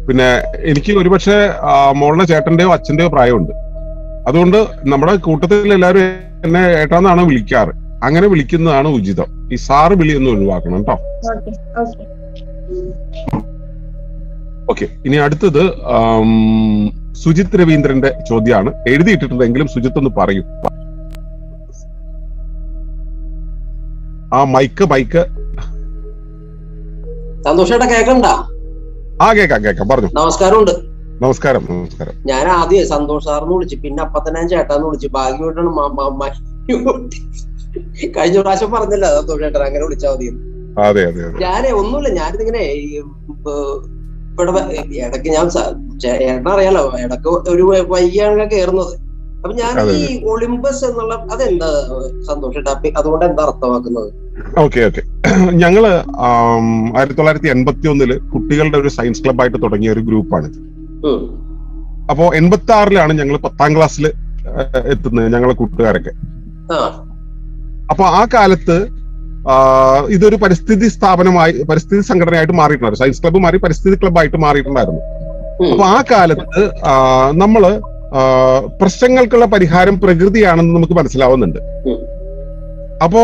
പിന്നെ എനിക്ക് ഒരുപക്ഷെ മോളുടെ ചേട്ടന്റെയോ അച്ഛന്റെയോ പ്രായമുണ്ട്. അതുകൊണ്ട് നമ്മുടെ കൂട്ടത്തിൽ എല്ലാവരും എന്നെ ഏട്ടാന്നാണ് വിളിക്കാറ്. അങ്ങനെ വിളിക്കുന്നതാണ് ഉചിതം. ഈ സാറ് വിളി ഒന്ന് ഒഴിവാക്കണം കേട്ടോ. ഓക്കെ, ഇനി അടുത്തത് സുജിത് രവീന്ദ്രന്റെ ചോദ്യമാണ്. എഴുതിയിട്ടിട്ടുണ്ടെങ്കിലും സുജിത്ത് ഒന്ന് പറയൂ. ആ മൈക്ക് സന്തോഷേട്ടാ കേക്കണ്ട? ആ കേക്കാം പറഞ്ഞു. നമസ്കാരമുണ്ട്. നമസ്കാരം. ഞാൻ ആദ്യം സന്തോഷ് സാറിന് വിളിച്ചു, പിന്നെ അപ്പൊ തന്നെ ഞാൻ ചേട്ടാന്ന് വിളിച്ചു. ഭാഗ്യമായിട്ടാണ് കഴിഞ്ഞ പ്രാവശ്യം പറഞ്ഞില്ല സന്തോഷേട്ടൻ അങ്ങനെ വിളിച്ചാൽ മതി. ഞാനേ ഒന്നുമില്ല, ഞാനിതിങ്ങനെ ഇവിടെ ഇടയ്ക്ക് ഞാൻ ചേട്ടൻ അറിയാലോ, ഇടയ്ക്ക് ഒരു വയ്യാണ് കേറുന്നത്. അപ്പൊ ഞാൻ ഈ ഒളിമ്പസ് എന്നുള്ള അതെന്താ സന്തോഷേട്ടാ, അതുകൊണ്ട് എന്താ അർത്ഥമാക്കുന്നത്? ഓക്കെ, ഞങ്ങള് 1981 കുട്ടികളുടെ ഒരു സയൻസ് ക്ലബായിട്ട് തുടങ്ങിയ ഒരു ഗ്രൂപ്പാണിത്. അപ്പോ 86 ഞങ്ങൾ 10ാം ക്ലാസ്സിൽ എത്തുന്നത്, ഞങ്ങളെ കൂട്ടുകാരൊക്കെ. അപ്പൊ ആ കാലത്ത് ഇതൊരു പരിസ്ഥിതി സംഘടനയായിട്ട് മാറിയിട്ടുണ്ടായിരുന്നു. സയൻസ് ക്ലബ്ബ് മാറി പരിസ്ഥിതി ക്ലബ്ബായിട്ട് മാറിയിട്ടുണ്ടായിരുന്നു. അപ്പൊ ആ കാലത്ത് നമ്മള് പ്രശ്നങ്ങൾക്കുള്ള പരിഹാരം പ്രകൃതിയാണെന്ന് നമുക്ക് മനസ്സിലാവുന്നുണ്ട്. അപ്പോ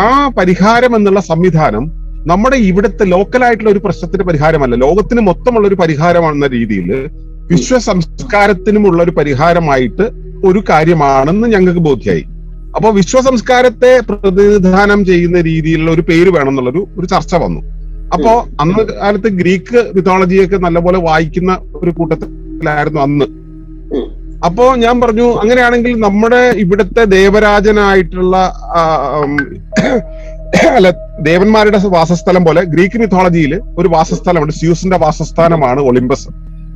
ആ പരിഹാരം എന്നുള്ള സംവിധാനം നമ്മുടെ ഇവിടുത്തെ ലോക്കലായിട്ടുള്ള ഒരു പ്രശ്നത്തിന്റെ പരിഹാരമല്ല, ലോകത്തിന് മൊത്തമുള്ള ഒരു പരിഹാരമാണെന്ന രീതിയിൽ വിശ്വ സംസ്കാരത്തിനുമുള്ള ഒരു പരിഹാരമായിട്ട് ഒരു കാര്യമാണെന്ന് ഞങ്ങൾക്ക് ബോധ്യമായി. അപ്പൊ വിശ്വ സംസ്കാരത്തെ പ്രതിനിധാനം ചെയ്യുന്ന രീതിയിലുള്ള ഒരു പേര് വേണമെന്നുള്ളൊരു ചർച്ച വന്നു. അപ്പോ അന്ന് കാലത്ത് ഗ്രീക്ക് മിത്തോളജിയൊക്കെ നല്ലപോലെ വായിക്കുന്ന ഒരു കൂട്ടത്തിലായിരുന്നു അന്ന്. അപ്പോ ഞാൻ പറഞ്ഞു, അങ്ങനെയാണെങ്കിൽ നമ്മുടെ ഇവിടുത്തെ ദേവരാജനായിട്ടുള്ള ദേവന്മാരുടെ വാസസ്ഥലം പോലെ ഗ്രീക്ക് മിത്തോളജിയിൽ ഒരു വാസസ്ഥലമുണ്ട്, സ്യൂസിന്റെ വാസസ്ഥാനമാണ് ഒളിമ്പസ്.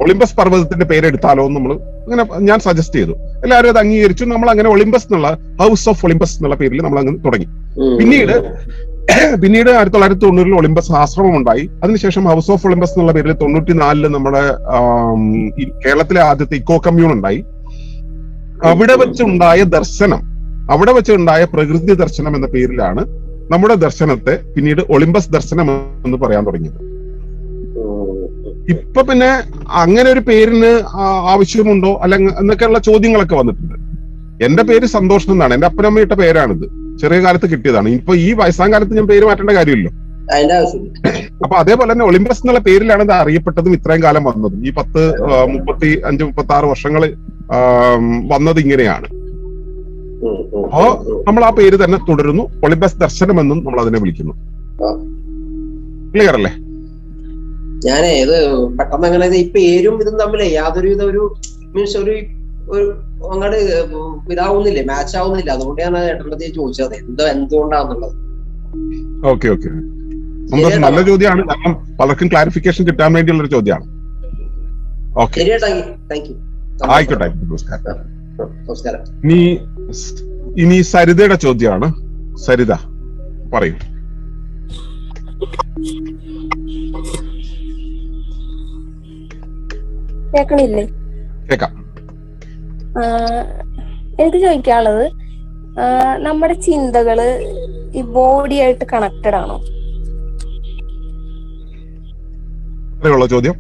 ഒളിമ്പസ് പർവ്വതത്തിന്റെ പേരെടുത്താലോ നമ്മൾ അങ്ങനെ ഞാൻ സജസ്റ്റ് ചെയ്തു. എല്ലാവരും അത് അംഗീകരിച്ചു. നമ്മൾ അങ്ങനെ ഒളിമ്പസ് എന്നുള്ള ഹൗസ് ഓഫ് ഒളിമ്പസ് എന്നുള്ള പേരിൽ നമ്മൾ അങ്ങനെ തുടങ്ങി. പിന്നീട് 1990 ഒളിമ്പസ് ആശ്രമം ഉണ്ടായി. അതിനുശേഷം ഹൗസ് ഓഫ് ഒളിമ്പസ് എന്നുള്ള പേരിൽ 94 നമ്മുടെ കേരളത്തിലെ ആദ്യത്തെ ഇക്കോ കമ്മ്യൂൺ ഉണ്ടായി. അവിടെ വെച്ചുണ്ടായ പ്രകൃതി ദർശനം എന്ന പേരിലാണ് നമ്മുടെ ദർശനത്തെ പിന്നീട് ഒളിമ്പസ് ദർശനം എന്ന് പറയാൻ തുടങ്ങിയത്. ഇപ്പൊ പിന്നെ അങ്ങനെ ഒരു പേരിന് ആവശ്യമുണ്ടോ അല്ലെങ്കിൽ എന്നൊക്കെയുള്ള ചോദ്യങ്ങളൊക്കെ വന്നിട്ടുണ്ട്. എന്റെ പേര് സന്തോഷം എന്നാണ്, എന്റെ അപ്പനമ്മയുടെ പേരാണിത്, ചെറിയ കാലത്ത് കിട്ടിയതാണ്. ഇപ്പൊ ഈ വയസ്സാം കാലത്ത് ഞാൻ പേര് മാറ്റേണ്ട കാര്യമില്ലല്ലോ. അപ്പൊ അതേപോലെ തന്നെ ഒളിമ്പസ് എന്നുള്ള പേരിലാണ് ഇത് അറിയപ്പെട്ടതും ഇത്രയും കാലം വന്നതും. ഈ 35-36 വർഷങ്ങൾ വന്നത് ഇങ്ങനെയാണ്. അപ്പോ നമ്മൾ ആ പേര് തന്നെ തുടരുന്നു. ഒളിമ്പസ് ദർശനമെന്നും നമ്മൾ അതിനെ വിളിക്കുന്നു. ക്ലിയർ അല്ലേ? ഞാനേ ഇത് പെട്ടെന്ന് അങ്ങനെ ഈ പേരും ഇതും തമ്മിലേ യാതൊരുവിധ ഒരു മീൻസ് ഒരു അങ്ങോട്ട് ഇതാവുന്നില്ലേ, മാച്ച് ആവുന്നില്ല. അതുകൊണ്ട് ഞാൻ ഏട്ടനടുത്ത് ചോദിച്ചത് എന്തുകൊണ്ടാന്നുള്ളത്. ഓക്കെ, നല്ല ചോദ്യമാണ്. കാരണം പലർക്കും ക്ലാരിഫിക്കേഷൻ കിട്ടാൻ വേണ്ടിയുള്ള ഒരു ചോദ്യമാണ്. ആയിക്കോട്ടെ, നമസ്കാരം. ഇനി സരിതയുടെ ചോദ്യമാണ്. സരിത പറയൂ. കേക്കണില്ലേ? കേക്കാം. എനിക്ക് ചോദിക്കാനുള്ളത്, നമ്മുടെ ചിന്തകള് ഈ ബോഡിയായിട്ട് കണക്റ്റഡ് ആണോ? അത്രയുള്ള ചോദ്യം.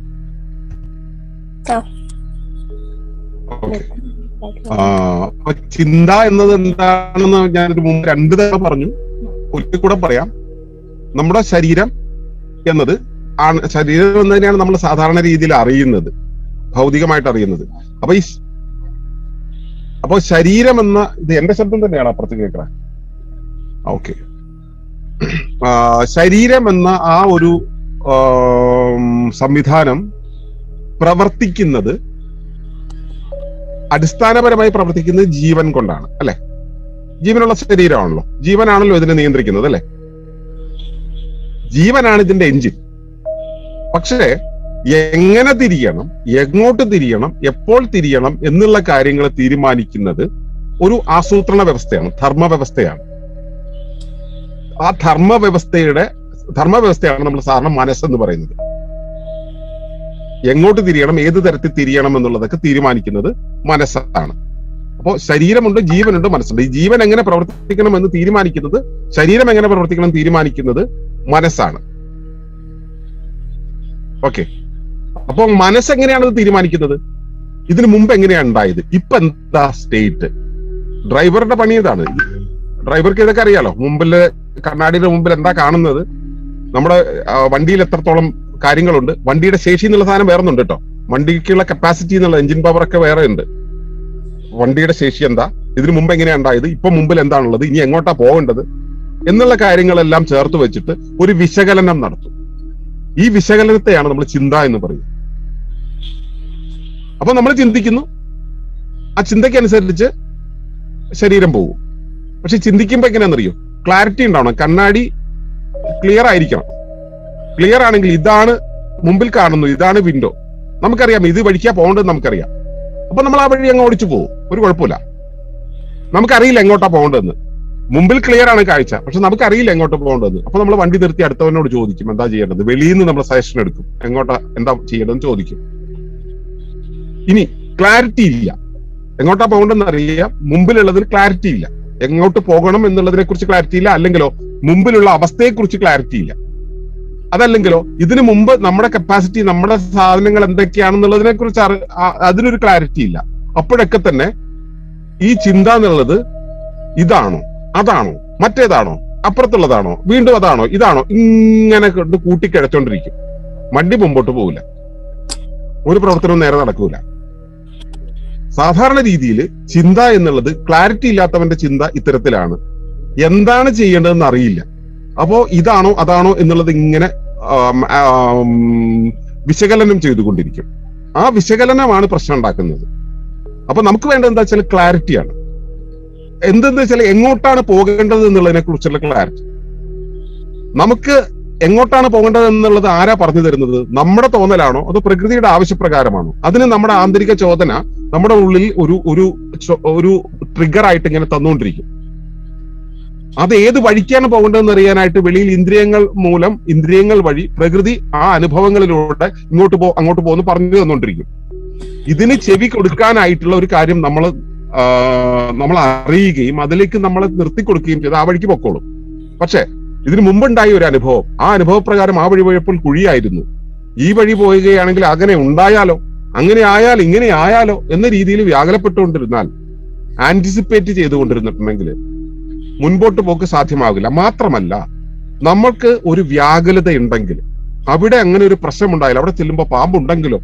അപ്പൊ ചിന്ത എന്നത് എന്താണെന്ന് ഞാനൊരു മുമ്പ് 2 തവണ പറഞ്ഞു. ഒരിക്കൽ കൂടെ പറയാം. നമ്മുടെ ശരീരം എന്നത് ശരീരം എന്നതിനെയാണ് നമ്മൾ സാധാരണ രീതിയിൽ അറിയുന്നത്, ഭൗതികമായിട്ട് അറിയുന്നത്. അപ്പൊ ശരീരം എന്ന ഇത് എന്റെ ശബ്ദം തന്നെയാണ് അപ്പുറത്ത് കേൾക്കണേ. ഓക്കെ. ശരീരം എന്ന ആ ഒരു സംവിധാനം പ്രവർത്തിക്കുന്നത്, അടിസ്ഥാനപരമായി പ്രവർത്തിക്കുന്നത് ജീവൻ കൊണ്ടാണ്, അല്ലെ? ജീവനുള്ള ശരീരമാണല്ലോ, ജീവനാണല്ലോ ഇതിനെ നിയന്ത്രിക്കുന്നത്, അല്ലെ? ജീവനാണ് ഇതിന്റെ എഞ്ചിൻ. പക്ഷേ എങ്ങനെ തിരിയണം, എങ്ങോട്ട് തിരിയണം, എപ്പോൾ തിരിയണം എന്നുള്ള കാര്യങ്ങൾ തീരുമാനിക്കുന്നത് ഒരു ആസൂത്രണ വ്യവസ്ഥയാണ്, ധർമ്മവ്യവസ്ഥയാണ്. ആ ധർമ്മവ്യവസ്ഥയാണ് നമ്മൾ സാധാരണ മനസ്സെന്ന് പറയുന്നത്. എങ്ങോട്ട് തിരിയണം, ഏത് തരത്തിൽ തിരിയണം എന്നുള്ളതൊക്കെ തീരുമാനിക്കുന്നത് മനസ്സാണ്. അപ്പോൾ ശരീരമുണ്ട്, ജീവനുണ്ട്, മനസ്സുണ്ട്. ഈ ജീവൻ എങ്ങനെ പ്രവർത്തിക്കണം എന്ന് തീരുമാനിക്കുന്നത്, ശരീരം എങ്ങനെ പ്രവർത്തിക്കണം തീരുമാനിക്കുന്നത് മനസ്സാണ്. ഓക്കെ. അപ്പൊ മനസ്സെങ്ങനെയാണ് ഇത് തീരുമാനിക്കുന്നത്? ഇതിനു മുമ്പ് എങ്ങനെയാണ് ഉണ്ടായത്? ഇപ്പൊ എന്താ സ്റ്റേറ്റ്? ഡ്രൈവറുടെ പണി ഇതാണ്. ഡ്രൈവർക്ക് ഇതൊക്കെ അറിയാലോ. മുമ്പില് കണ്ണാടിയുടെ മുമ്പിൽ എന്താ കാണുന്നത്, നമ്മുടെ വണ്ടിയിൽ എത്രത്തോളം കാര്യങ്ങളുണ്ട്, വണ്ടിയുടെ ശേഷി എന്നുള്ള സാധനം വേറെ ഉണ്ട് കേട്ടോ. വണ്ടിക്കുള്ള കപ്പാസിറ്റി എന്നുള്ള എഞ്ചിൻ പവർ ഒക്കെ വേറെ ഉണ്ട്. വണ്ടിയുടെ ശേഷി എന്താ, ഇതിനു മുമ്പ് എങ്ങനെയാ ഉണ്ടായത്, ഇപ്പൊ മുമ്പിൽ എന്താണുള്ളത്, ഇനി എങ്ങോട്ടാ പോകേണ്ടത് എന്നുള്ള കാര്യങ്ങളെല്ലാം ചേർത്ത് വെച്ചിട്ട് ഒരു വിശകലനം നടത്തും. ഈ വിശകലനത്തെയാണ് നമ്മൾ ചിന്ത എന്ന് പറയുന്നത്. അപ്പൊ നമ്മൾ ചിന്തിക്കുന്നു, ആ ചിന്തയ്ക്കനുസരിച്ച് ശരീരം പോകും. പക്ഷെ ചിന്തിക്കുമ്പോ എങ്ങനെയാണെന്നറിയോ? ക്ലാരിറ്റി ഉണ്ടാവണം, കണ്ണാടി ക്ലിയർ ആയിരിക്കണം. ക്ലിയർ ആണെങ്കിൽ ഇതാണ് മുമ്പിൽ കാണുന്നു, ഇതാണ് വിൻഡോ, നമുക്കറിയാം ഇത് വഴിക്കാ പോകേണ്ടത് നമുക്കറിയാം. അപ്പൊ നമ്മൾ ആ വഴി അങ്ങ് ഓടിച്ചു പോകും, ഒരു കുഴപ്പമില്ല. നമുക്കറിയില്ല എങ്ങോട്ടാ പോകേണ്ടതെന്ന്. മുമ്പിൽ ക്ലിയർ ആണ് കാഴ്ച, പക്ഷെ നമുക്കറിയില്ല എങ്ങോട്ട് പോകേണ്ടതെന്ന്. അപ്പൊ നമ്മൾ വണ്ടി നിർത്തി അടുത്തവനോട് ചോദിക്കും എന്താ ചെയ്യേണ്ടത്. വെളിയിൽ നിന്ന് നമ്മൾ സജഷൻ എടുക്കും, എന്താ ചെയ്യേണ്ടതെന്ന് ചോദിക്കും. ഇനി ക്ലാരിറ്റി ഇല്ല, എങ്ങോട്ടാ പോകേണ്ടതെന്ന് അറിയാം, മുമ്പിലുള്ളതിന് ക്ലാരിറ്റി ഇല്ല. എങ്ങോട്ട് പോകണം എന്നുള്ളതിനെ കുറിച്ച് ക്ലാരിറ്റി ഇല്ല, അല്ലെങ്കിലോ മുമ്പിലുള്ള അവസ്ഥയെ കുറിച്ച് ക്ലാരിറ്റി ഇല്ല, അതല്ലെങ്കിലോ ഇതിനു മുമ്പ് നമ്മുടെ കപ്പാസിറ്റി, നമ്മുടെ സാധനങ്ങൾ എന്തൊക്കെയാണെന്നുള്ളതിനെ കുറിച്ച് അതിനൊരു ക്ലാരിറ്റി ഇല്ല. അപ്പോഴൊക്കെ തന്നെ ഈ ചിന്ത എന്നുള്ളത് ഇതാണോ, അതാണോ, മറ്റേതാണോ, അപ്പുറത്തുള്ളതാണോ, വീണ്ടും അതാണോ, ഇതാണോ, ഇങ്ങനെ കൂട്ടിക്കിഴച്ചോണ്ടിരിക്കും. വണ്ടി മുമ്പോട്ട് പോകില്ല, ഒരു പ്രവർത്തനവും നേരെ നടക്കൂല. സാധാരണ രീതിയിൽ ചിന്ത എന്നുള്ളത്, ക്ലാരിറ്റി ഇല്ലാത്തവന്റെ ചിന്ത ഇത്തരത്തിലാണ്. എന്താണ് ചെയ്യേണ്ടതെന്ന് അറിയില്ല. അപ്പോ ഇതാണോ അതാണോ എന്നുള്ളത് ഇങ്ങനെ വിശകലനം ചെയ്തുകൊണ്ടിരിക്കും. ആ വിശകലനമാണ് പ്രശ്നം ഉണ്ടാക്കുന്നത്. അപ്പൊ നമുക്ക് വേണ്ടത് എന്താ വെച്ചാൽ ക്ലാരിറ്റിയാണ്. എന്തെന്ന് വെച്ചാൽ എങ്ങോട്ടാണ് പോകേണ്ടത് എന്നുള്ളതിനെ കുറിച്ചുള്ള ക്ലാരിറ്റി. നമുക്ക് എങ്ങോട്ടാണ് പോകേണ്ടത് എന്നുള്ളത് ആരാ പറഞ്ഞു തരുന്നത്? നമ്മുടെ തോന്നലാണോ അതോ പ്രകൃതിയുടെ ആവശ്യപ്രകാരമാണോ? അതിന് നമ്മുടെ ആന്തരിക ചോദന നമ്മുടെ ഉള്ളിൽ ഒരു ട്രിഗർ ആയിട്ട് ഇങ്ങനെ തന്നുകൊണ്ടിരിക്കും. അത് ഏത് വഴിക്കാണ് പോകേണ്ടതെന്ന് അറിയാനായിട്ട് വെളിയിൽ ഇന്ദ്രിയങ്ങൾ വഴി പ്രകൃതി ആ അനുഭവങ്ങളിലൂടെ അങ്ങോട്ട് പോകുന്നു പറഞ്ഞു തന്നുകൊണ്ടിരിക്കും. ഇതിന് ചെവി കൊടുക്കാനായിട്ടുള്ള ഒരു കാര്യം നമ്മൾ അറിയുകയും അതിലേക്ക് നമ്മളെ നിർത്തിക്കൊടുക്കുകയും ചെയ്ത് ആ വഴിക്ക് പൊക്കോളും. പക്ഷെ ഇതിനു മുമ്പുണ്ടായ ഒരു അനുഭവം, ആ അനുഭവപ്രകാരം ആ വഴി പോയപ്പോൾ കുഴിയായിരുന്നു, ഈ വഴി പോവുകയാണെങ്കിൽ അങ്ങനെ ഉണ്ടായാലോ, അങ്ങനെ ആയാൽ ഇങ്ങനെ ആയാലോ എന്ന രീതിയിൽ വ്യാകുലപ്പെട്ടുകൊണ്ടിരുന്നാൽ, ആന്റിസിപ്പേറ്റ് ചെയ്തുകൊണ്ടിരുന്നിട്ടുണ്ടെങ്കിൽ മുൻപോട്ട് പോക്ക് സാധ്യമാകില്ല. മാത്രമല്ല, നമ്മൾക്ക് ഒരു വ്യാകുലത ഉണ്ടെങ്കിൽ, അവിടെ അങ്ങനെ ഒരു പ്രശ്നമുണ്ടായാലും അവിടെ ചെല്ലുമ്പോൾ പാമ്പുണ്ടെങ്കിലോ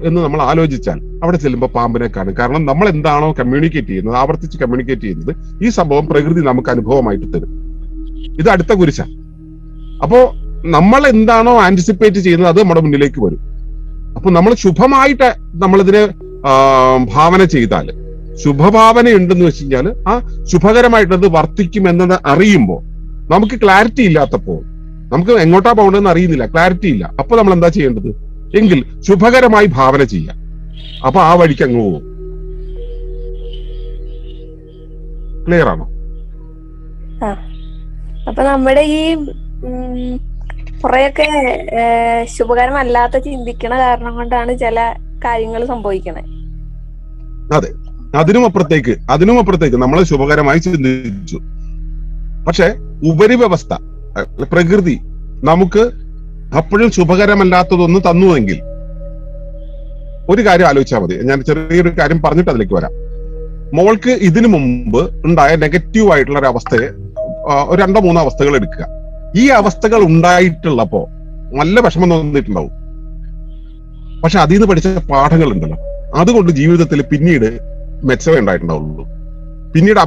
എന്ന് നമ്മൾ ആലോചിച്ചാൽ അവിടെ ചെല്ലുമ്പോൾ പാമ്പിനെ കാണും. കാരണം നമ്മൾ എന്താണോ കമ്മ്യൂണിക്കേറ്റ് ചെയ്യുന്നത്, ആവർത്തിച്ച് കമ്മ്യൂണിക്കേറ്റ് ചെയ്യുന്നത്, ഈ സംഭവം പ്രകൃതി നമുക്ക് അനുഭവമായിട്ട് തരും. ഇത് അടുത്ത കുരിശ. അപ്പോ നമ്മൾ എന്താണോ ആന്റിസിപ്പേറ്റ് ചെയ്യുന്നത് അത് നമ്മുടെ മുന്നിലേക്ക് വരും. അപ്പൊ നമ്മൾ ശുഭമായിട്ട് നമ്മളിതിനെ ഭാവന ചെയ്താൽ, ശുഭഭാവന ഉണ്ടെന്ന് വെച്ച് കഴിഞ്ഞാൽ ആ ശുഭകരമായിട്ടത് വർത്തിക്കും എന്നത് അറിയുമ്പോൾ, നമുക്ക് ക്ലാരിറ്റി ഇല്ലാത്തപ്പോൾ, നമുക്ക് എങ്ങോട്ടാ പോകേണ്ടതെന്ന് അറിയുന്നില്ല, ക്ലാരിറ്റി ഇല്ല, അപ്പൊ നമ്മൾ എന്താ ചെയ്യേണ്ടത്? എങ്കിൽ ശുഭകരമായി ഭാവന ചെയ്യാം. അപ്പൊ ആ വഴിക്ക് അങ്ങ് പോകും. ക്ലിയർ ആണോ? അപ്പൊ നമ്മുടെ ഈ കുറെയൊക്കെ ശുഭകരമല്ലാത്ത ചിന്തിക്കണ കാരണം കൊണ്ടാണ് ചില കാര്യങ്ങൾ സംഭവിക്കണേ. അതെ, അതിനും അപ്പുറത്തേക്ക് നമ്മൾ ശുഭകരമായി ചിന്തിച്ചു. പക്ഷെ ഉപരിവ്യവസ്ഥ, പ്രകൃതി നമുക്ക് അപ്പോഴും ശുഭകരമല്ലാത്തതൊന്ന് തന്നുവെങ്കിൽ ഒരു കാര്യം ആലോചിച്ചാൽ മതി. ഞാൻ ചെറിയൊരു കാര്യം പറഞ്ഞിട്ട് അതിലേക്ക് വരാം. മോൾക്ക് ഇതിനു മുമ്പ് ഉണ്ടായ നെഗറ്റീവ് ആയിട്ടുള്ള ഒരു അവസ്ഥയെ ഒരു 2-3 അവസ്ഥകൾ എടുക്കുക. ഈ അവസ്ഥകൾ ഉണ്ടായിട്ടുള്ളപ്പോ നല്ല വിഷമം തോന്നിയിട്ടുണ്ടാവും. പക്ഷെ അതിൽ നിന്ന് പഠിച്ച പാഠങ്ങൾ ഉണ്ടല്ലോ, അതുകൊണ്ട് ജീവിതത്തിൽ പിന്നീട് മെച്ചമേ ഉണ്ടായിട്ടുണ്ടാവുള്ളൂ. പിന്നീട്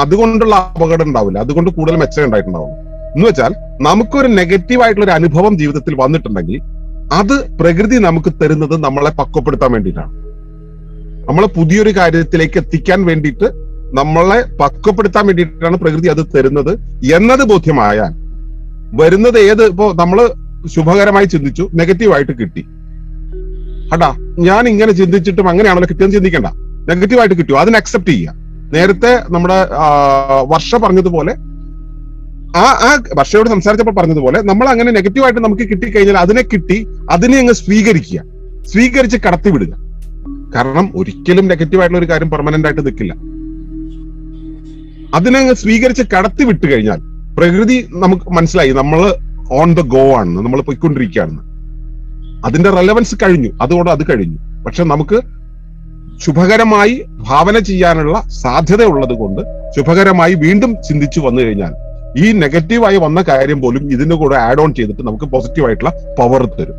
അതുകൊണ്ടുള്ള അപകടം ഉണ്ടാവില്ല, അതുകൊണ്ട് കൂടുതൽ മെച്ചമേ ഉണ്ടായിട്ടുണ്ടാവുള്ളൂ. എന്ന് വെച്ചാൽ നമുക്കൊരു നെഗറ്റീവ് ആയിട്ടുള്ള ഒരു അനുഭവം ജീവിതത്തിൽ വന്നിട്ടുണ്ടെങ്കിൽ അത് പ്രകൃതി നമുക്ക് തരുന്നത് നമ്മളെ പക്വപ്പെടുത്താൻ വേണ്ടിയിട്ടാണ്. നമ്മളെ പുതിയൊരു കാര്യത്തിലേക്ക് എത്തിക്കാൻ വേണ്ടിയിട്ട്, നമ്മളെ പക്വപ്പെടുത്താൻ വേണ്ടിയിട്ടാണ് പ്രകൃതി അത് തരുന്നത് എന്നത് ബോധ്യമായാൽ വരുന്നത് ഇപ്പോ നമ്മള് ശുഭകരമായി ചിന്തിച്ചു, നെഗറ്റീവായിട്ട് കിട്ടി. അടാ ഞാൻ ഇങ്ങനെ ചിന്തിച്ചിട്ടും അങ്ങനെയാണല്ലോ കിട്ടിയെന്ന് ചിന്തിക്കണ്ട, നെഗറ്റീവായിട്ട് കിട്ടും, അതിനെ അക്സെപ്റ്റ് ചെയ്യുക. നേരത്തെ നമ്മുടെ വർഷ പറഞ്ഞതുപോലെ, ആ വർഷയോട് സംസാരിച്ചപ്പോൾ പറഞ്ഞതുപോലെ, നമ്മൾ അങ്ങനെ നെഗറ്റീവായിട്ട് നമുക്ക് കിട്ടിക്കഴിഞ്ഞാൽ അതിനെ അങ്ങ് സ്വീകരിച്ച് കടത്തിവിടുക. കാരണം ഒരിക്കലും നെഗറ്റീവായിട്ടുള്ള ഒരു കാര്യം പെർമനന്റ് ആയിട്ട് നിൽക്കില്ല. അതിനെ അങ്ങ് സ്വീകരിച്ച് കടത്തി വിട്ടു കഴിഞ്ഞാൽ പ്രകൃതി നമുക്ക് മനസ്സിലായി നമ്മൾ ഓൺ ദ ഗോ ആണെന്ന്, നമ്മൾ പോയിക്കൊണ്ടിരിക്കുകയാണെന്ന്. അതിന്റെ റെലവൻസ് കഴിഞ്ഞു, അതുകൊണ്ട് അത് കഴിഞ്ഞു. പക്ഷെ നമുക്ക് ശുഭകരമായി ഭാവന ചെയ്യാനുള്ള സാധ്യത ഉള്ളത് കൊണ്ട് ശുഭകരമായി വീണ്ടും ചിന്തിച്ചു വന്നു കഴിഞ്ഞാൽ ഈ നെഗറ്റീവായി വന്ന കാര്യം പോലും ഇതിന്റെ കൂടെ ആഡ് ഓൺ ചെയ്തിട്ട് നമുക്ക് പോസിറ്റീവ് ആയിട്ടുള്ള പവർ തരും.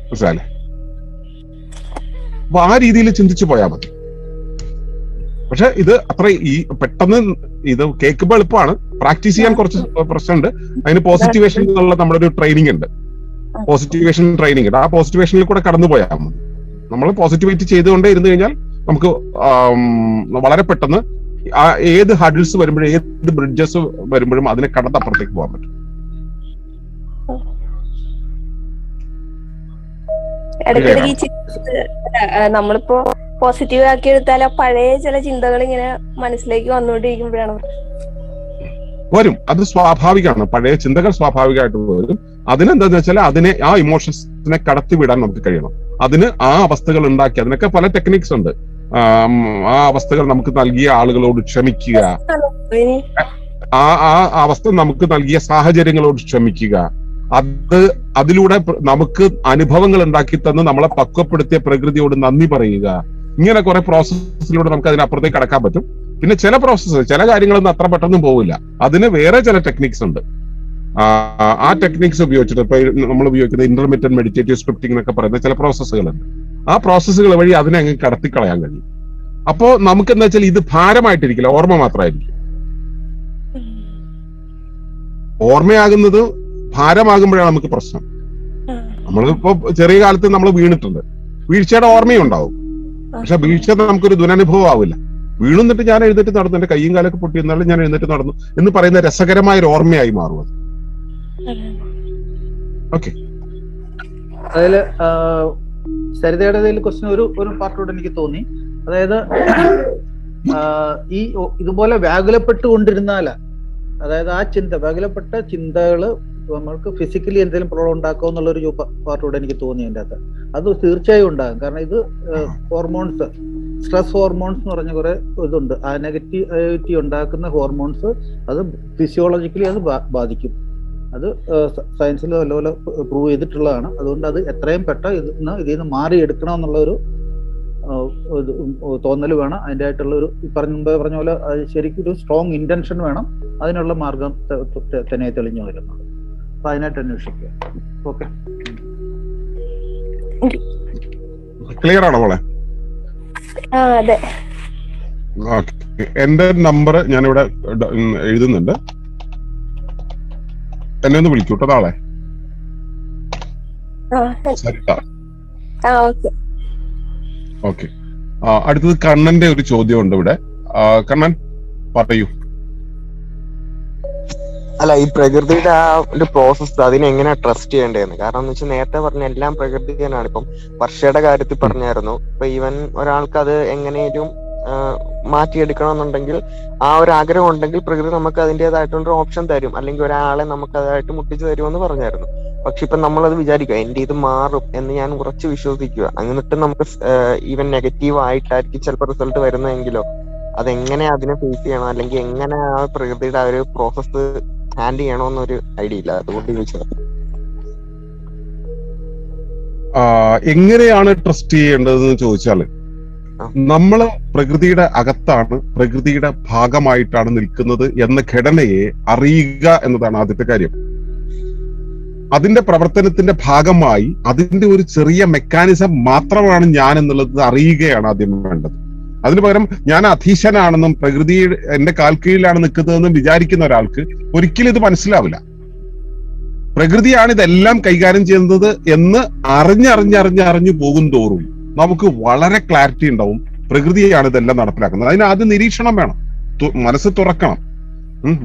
മനസ്സിലായില്ലേ? അപ്പൊ ആ രീതിയിൽ ചിന്തിച്ചു പോയാൽ മതി. പക്ഷെ ഇത് അത്ര പെട്ടെന്ന് ഇത് കേൾക്കുമ്പോൾ എളുപ്പമാണ്, പ്രാക്ടീസ് ചെയ്യാൻ കുറച്ച് പ്രശ്നമുണ്ട്. അതിന് പോസിറ്റിവേഷൻ എന്നുള്ള നമ്മുടെ ഒരു ട്രെയിനിങ് ഉണ്ട്, പോസിറ്റിവേഷൻ ട്രെയിനിങ് ഉണ്ട്. ആ പോസിറ്റിവേഷനിൽ കൂടെ കടന്നു പോയാൽ മതി. നമ്മൾ പോസിറ്റിവിറ്റി ചെയ്തുകൊണ്ടേ ഇരുന്ന് കഴിഞ്ഞാൽ നമുക്ക് വളരെ പെട്ടെന്ന് ഏത് ഹഡിൽസ് വരുമ്പോഴും ഏത് ബ്രിഡ്ജസ് വരുമ്പോഴും അതിനെ കടന്ന് അപ്പുറത്തേക്ക് പോകാൻ പറ്റും. നമ്മളിപ്പോ പോസിറ്റീവ് ആക്കി എടുത്താൽ പഴയ ചില ചിന്തകൾ ഇങ്ങനെ മനസ്സിലേക്ക് വന്നുകൊണ്ടിരിക്കുമ്പോഴാണ് വരും. അത് സ്വാഭാവികമാണ്, പഴയ ചിന്തകൾ സ്വാഭാവികമായിട്ട് വരും. അതിനെന്താന്ന് വെച്ചാൽ ആ ഇമോഷൻസിനെ കടത്തിവിടാൻ നമുക്ക് കഴിയണം. അതിന് ആ അവസ്ഥകൾ ഉണ്ടാക്കി, അതിനൊക്കെ പല ടെക്നിക്സ് ഉണ്ട്. ആ അവസ്ഥകൾ നമുക്ക് നൽകിയ ആളുകളോട് ക്ഷമിക്കുക, ആ അവസ്ഥ നമുക്ക് നൽകിയ സാഹചര്യങ്ങളോട് ക്ഷമിക്കുക, അതിലൂടെ നമുക്ക് അനുഭവങ്ങൾ ഉണ്ടാക്കി തന്ന് നമ്മളെ പക്വപ്പെടുത്തിയ പ്രകൃതിയോട് നന്ദി പറയുക. ഇങ്ങനെ കുറെ പ്രോസസ്സിലൂടെ നമുക്ക് അതിനപ്പുറത്തേക്ക് കടക്കാൻ പറ്റും. പിന്നെ ചില കാര്യങ്ങളൊന്നും അത്ര പെട്ടെന്നും പോവില്ല. അതിന് വേറെ ചില ടെക്നിക്സ് ഉണ്ട്. ആ ടെക്നിക്സ് ഉപയോഗിച്ചിട്ട് ഇപ്പൊ നമ്മൾ ഉപയോഗിക്കുന്ന ഇന്റർമീഡിയറ്റ് മെഡിറ്റേറ്റീവ് സ്ക്രിപ്റ്റിംഗ് എന്നൊക്കെ പറയുന്ന ചില പ്രോസസ്സുകളുണ്ട്. ആ പ്രോസസ്സുകൾ വഴി അതിനെ അങ്ങ് കടത്തിക്കളയാൻ കഴിയും. അപ്പോ നമുക്ക് എന്താ വെച്ചാൽ ഇത് ഭാരമായിട്ടിരിക്കില്ല, ഓർമ്മ മാത്രമായിരിക്കും. ഓർമ്മയാകുന്നത് ഭാരമാകുമ്പോഴാണ് നമുക്ക് പ്രശ്നം. നമ്മളിപ്പോ ചെറിയ കാലത്ത് നമ്മൾ വീണിട്ടുണ്ട്, വീഴ്ചയുടെ ഓർമ്മയും ഉണ്ടാവും. പക്ഷെ വീഴ്ച നമുക്കൊരു ദുരനുഭവം ആവില്ല. വീണുന്നിട്ട് ഞാൻ എഴുന്നേറ്റ് നടന്നു, എന്റെ കയ്യും കാലൊക്കെ പൊട്ടിയെന്നാലും ഞാൻ എഴുന്നേറ്റ് നടന്നു എന്ന് പറയുന്ന രസകരമായ ഒരു ഓർമ്മയായി മാറും. ഓക്കെ, അതില് സരിതയുടെ ക്വസ്റ്റ്യൻ ഒരു പാർട്ടോട് എനിക്ക് തോന്നി. അതായത് ഇതുപോലെ വ്യാകുലപ്പെട്ടുകൊണ്ടിരുന്നാല്, അതായത് ആ വ്യാകുലപ്പെട്ട ചിന്തകള് നമ്മൾക്ക് ഫിസിക്കലി എന്തെങ്കിലും പ്രോബ്ലം ഉണ്ടാക്കുക എന്നുള്ളൊരു പാർട്ടോട് എനിക്ക് തോന്നി. അതിൻ്റെ അകത്ത് അത് തീർച്ചയായും ഉണ്ടാകും. കാരണം ഇത് ഹോർമോൺസ്, സ്ട്രെസ് ഹോർമോൺസ് എന്ന് പറഞ്ഞ കുറെ ഇതുണ്ട്. ആ നെഗറ്റിവിറ്റി ഉണ്ടാക്കുന്ന ഹോർമോൺസ് അത് ഫിസിയോളജിക്കലി അത് ബാധിക്കും. അത് സയൻസിൽ നല്ലപോലെ പ്രൂവ് ചെയ്തിട്ടുള്ളതാണ്. അതുകൊണ്ട് അത് എത്രയും പെട്ടെന്ന് ഇതിൽ നിന്ന് മാറിയെടുക്കണം എന്നുള്ളൊരു തോന്നൽ വേണം. അതിൻ്റെ ആയിട്ടുള്ള ഒരു പറഞ്ഞ പോലെ ശരിക്കും ഒരു സ്ട്രോങ് ഇന്റൻഷൻ വേണം. അതിനുള്ള മാർഗം തന്നെ തെളിഞ്ഞു വരുന്നത്. അപ്പൊ അതിനായിട്ട് അന്വേഷിക്കുക. ഓക്കെ, ക്ലിയർ ആണോ മോളെ? അതെ. എന്റെ നമ്പർ ഞാനിവിടെ എഴുതുന്നുണ്ട്, എന്നെ ഒന്ന് വിളിക്കൂട്ടോ നാളെ. ഓക്കെ, അടുത്തത് കണ്ണന്റെ ഒരു ചോദ്യം ഉണ്ട് ഇവിടെ. കണ്ണൻ പറയൂ. അല്ല, ഈ പ്രകൃതിയുടെ ആ ഒരു പ്രോസസ് അതിനെ എങ്ങനെ ട്രസ്റ്റ് ചെയ്യേണ്ടതെന്ന്. കാരണം എന്ന് വെച്ചാൽ നേരത്തെ പറഞ്ഞ എല്ലാം പ്രകൃതി തന്നെയാണ്. ഇപ്പം വർഷയുടെ കാര്യത്തിൽ പറഞ്ഞായിരുന്നു. ഇപ്പൊ ഈവൻ ഒരാൾക്ക് അത് എങ്ങനെയും മാറ്റിയെടുക്കണമെന്നുണ്ടെങ്കിൽ ആ ഒരു ആഗ്രഹം ഉണ്ടെങ്കിൽ പ്രകൃതി നമുക്ക് അതിൻ്റെതായിട്ടുള്ള ഓപ്ഷൻ തരും, അല്ലെങ്കിൽ ഒരാളെ നമുക്ക് അതായിട്ട് മുട്ടിച്ചു തരുമെന്ന് പറഞ്ഞായിരുന്നു. പക്ഷെ ഇപ്പൊ നമ്മളത് വിചാരിക്കുക എന്റെ ഇത് മാറും എന്ന് ഞാൻ കുറച്ച് വിശ്വസിക്കുക. എന്നിട്ട് നമുക്ക് ഈവൻ നെഗറ്റീവ് ആയിട്ടായിരിക്കും ചിലപ്പോൾ റിസൾട്ട് വരുന്നതെങ്കിലോ അതെങ്ങനെ അതിനെ ഫേസ് ചെയ്യണം, അല്ലെങ്കിൽ എങ്ങനെ ആ പ്രകൃതിയുടെ ആ ഒരു പ്രോസസ്സ് ഹാൻഡിൽ ചെയ്യണമെന്നൊരു ഐഡിയ ഇല്ല. അതുകൊണ്ട് ചോദിച്ചത് എങ്ങനെയാണ് ട്രസ്റ്റ് ചെയ്യേണ്ടതെന്ന് ചോദിച്ചാല്, നമ്മള് പ്രകൃതിയുടെ അകത്താണ്, പ്രകൃതിയുടെ ഭാഗമായിട്ടാണ് നിൽക്കുന്നത് എന്ന ഘടനയെ അറിയുക എന്നതാണ് ആദ്യത്തെ കാര്യം. അതിന്റെ പ്രവർത്തനത്തിന്റെ ഭാഗമായി അതിന്റെ ഒരു ചെറിയ മെക്കാനിസം മാത്രമാണ് ഞാൻ എന്നുള്ളത് അറിയുകയാണ് ആദ്യം വേണ്ടത്. അതിനു പകരം ഞാൻ അധീശനാണെന്നും പ്രകൃതി എന്റെ കാൽക്കീഴിലാണ് നിൽക്കുന്നതെന്നും വിചാരിക്കുന്ന ഒരാൾക്ക് ഒരിക്കലും ഇത് മനസ്സിലാവില്ല. പ്രകൃതിയാണ് ഇതെല്ലാം കൈകാര്യം ചെയ്യുന്നത് എന്ന് അറിഞ്ഞു പോകും തോറും നമുക്ക് വളരെ ക്ലാരിറ്റി ഉണ്ടാവും. പ്രകൃതിയാണ് ഇതെല്ലാം നടപ്പിലാക്കുന്നത്. അതിന് ആദ്യം നിരീക്ഷണം വേണം, മനസ്സ് തുറക്കണം.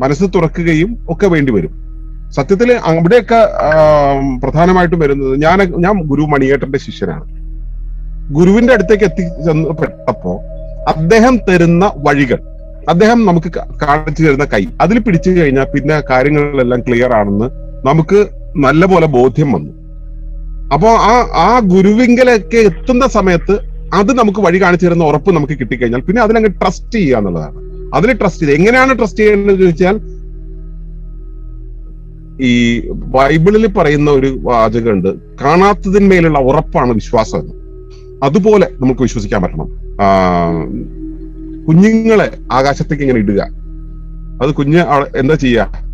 മനസ്സ് തുറക്കുകയും ഒക്കെ വേണ്ടി വരും. സത്യത്തിൽ അവിടെയൊക്കെ പ്രധാനമായിട്ടും വരുന്നത്, ഞാൻ ഗുരു മണിയേട്ടന്റെ ശിഷ്യനാണ്. ഗുരുവിന്റെ അടുത്തേക്ക് എത്തിച്ചെന്നപ്പോ അദ്ദേഹം തരുന്ന വഴികൾ, അദ്ദേഹം നമുക്ക് കാണിച്ചു തരുന്ന കൈ, അതിൽ പിടിച്ചു കഴിഞ്ഞാൽ പിന്നെ കാര്യങ്ങളെല്ലാം ക്ലിയർ ആണെന്ന് നമുക്ക് നല്ലപോലെ ബോധ്യം വന്നു. അപ്പോ ആ ഗുരുവിങ്കലൊക്കെ എത്തുന്ന സമയത്ത് അത് നമുക്ക് വഴി കാണിച്ചു തരുന്ന ഉറപ്പ് നമുക്ക് കിട്ടിക്കഴിഞ്ഞാൽ പിന്നെ അതിലങ്ങ് ട്രസ്റ്റ് ചെയ്യുക എന്നുള്ളതാണ്. അതിൽ ട്രസ്റ്റ് ചെയ്ത് എങ്ങനെയാണ് ട്രസ്റ്റ് ചെയ്യേണ്ടത് ചോദിച്ചാൽ, ഈ ബൈബിളിൽ പറയുന്ന ഒരു വാചകമുണ്ട്, കാണാത്തതിന്മേലുള്ള ഉറപ്പാണ് വിശ്വാസം എന്ന്. അതുപോലെ നമുക്ക് വിശ്വസിക്കാൻ പറ്റണം. കുഞ്ഞുങ്ങളെ ആകാശത്തേക്ക് ഇങ്ങനെ ഇടുക, അത് കുഞ്ഞ് എന്താ ചെയ്യുക?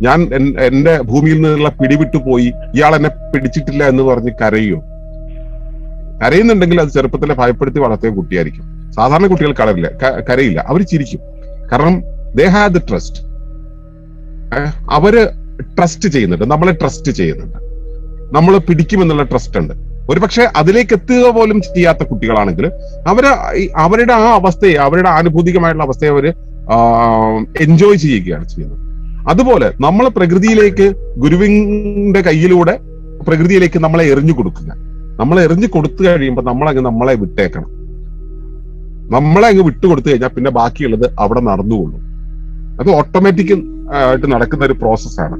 ഞാൻ എന്റെ ഭൂമിയിൽ നിന്നുള്ള പിടിവിട്ടു പോയി, ഇയാൾ എന്നെ പിടിച്ചിട്ടില്ല എന്ന് പറഞ്ഞ് കരയോ? കരയുന്നുണ്ടെങ്കിൽ അത് ചെറുപ്പത്തിലെ ഭയപ്പെടുത്തി വളർത്തിയ കുട്ടിയായിരിക്കും. സാധാരണ കുട്ടികൾ കരയില്ല, അവർ ചിരിക്കും. കാരണം ദേ ഹാവ് ദ ട്രസ്റ്റ്. അവര് ട്രസ്റ്റ് ചെയ്യുന്നുണ്ട്, നമ്മളെ ട്രസ്റ്റ് ചെയ്യുന്നുണ്ട്, നമ്മൾ പിടിക്കുമെന്നുള്ള ട്രസ്റ്റ് ഉണ്ട്. ഒരുപക്ഷെ അതിലേക്ക് എത്തുക പോലും ചെയ്യാത്ത കുട്ടികളാണെങ്കിൽ അവരുടെ ആ അവസ്ഥയെ, അവരുടെ ആനുഭൂതികമായിട്ടുള്ള അവസ്ഥയെ അവര് എൻജോയ് ചെയ്യുകയാണ് ചെയ്യുന്നത്. അതുപോലെ നമ്മൾ പ്രകൃതിയിലേക്ക്, ഗുരുവിന്റെ കയ്യിലൂടെ പ്രകൃതിയിലേക്ക് നമ്മളെ എറിഞ്ഞു കൊടുക്കുക. നമ്മളെ എറിഞ്ഞു കൊടുത്തു കഴിയുമ്പോൾ നമ്മളെ വിട്ടേക്കണം. നമ്മളെ അങ്ങ് വിട്ടുകൊടുത്തു കഴിഞ്ഞാൽ പിന്നെ ബാക്കിയുള്ളത് അവിടെ നടന്നുകൊള്ളും. അത് ഓട്ടോമാറ്റിക് ആയിട്ട് നടക്കുന്ന ഒരു പ്രോസസ്സാണ്.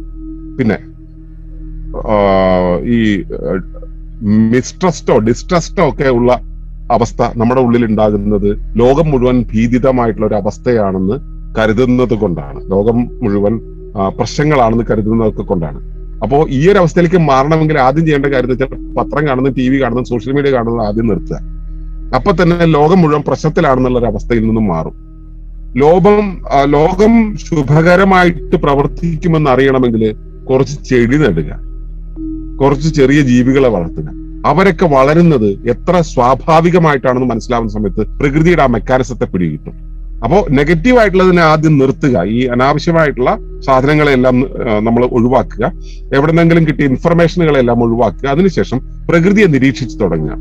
പിന്നെ ഈ മിസ്ട്രസ്റ്റോ ഡിസ്ട്രസ്റ്റോ ഒക്കെ ഉള്ള അവസ്ഥ നമ്മുടെ ഉള്ളിൽ ഉണ്ടാകുന്നത് ലോകം മുഴുവൻ ഭീതിതമായിട്ടുള്ള ഒരു അവസ്ഥയാണെന്ന് കരുതുന്നത് കൊണ്ടാണ്. ലോകം മുഴുവൻ പ്രശ്നങ്ങളാണെന്ന് കരുതുന്നതൊക്കെ കൊണ്ടാണ്. അപ്പോ ഈ ഒരു അവസ്ഥയിലേക്ക് മാറണമെങ്കിൽ ആദ്യം ചെയ്യേണ്ട കാര്യം എന്ന് വെച്ചാൽ പത്രം കാണുന്ന, TV കാണുന്ന, സോഷ്യൽ മീഡിയ കാണുന്നത് ആദ്യം നിർത്തുക. അപ്പൊ തന്നെ ലോകം മുഴുവൻ പ്രശ്നത്തിലാണെന്നുള്ള ഒരു അവസ്ഥയിൽ നിന്നും മാറും. ലോകം ശുഭകരമായിട്ട് പ്രവർത്തിക്കുമെന്ന് അറിയണമെങ്കിൽ കുറച്ച് ചെടി നടുക, കുറച്ച് ചെറിയ ജീവികളെ വളർത്തുക. അവരൊക്കെ വളരുന്നത് എത്ര സ്വാഭാവികമായിട്ടാണെന്ന് മനസ്സിലാവുന്ന സമയത്ത് പ്രകൃതിയുടെ ആ മെക്കാനിസത്തെ പിടികിട്ടും. അപ്പോ നെഗറ്റീവ് ആയിട്ടുള്ളതിനെ ആദ്യം നിർത്തുക. ഈ അനാവശ്യമായിട്ടുള്ള സാധനങ്ങളെല്ലാം നമ്മൾ ഒഴിവാക്കുക. എവിടെന്നെങ്കിലും കിട്ടിയ ഇൻഫർമേഷനുകളെല്ലാം ഒഴിവാക്കുക. അതിനുശേഷം പ്രകൃതിയെ നിരീക്ഷിച്ചു തുടങ്ങുക.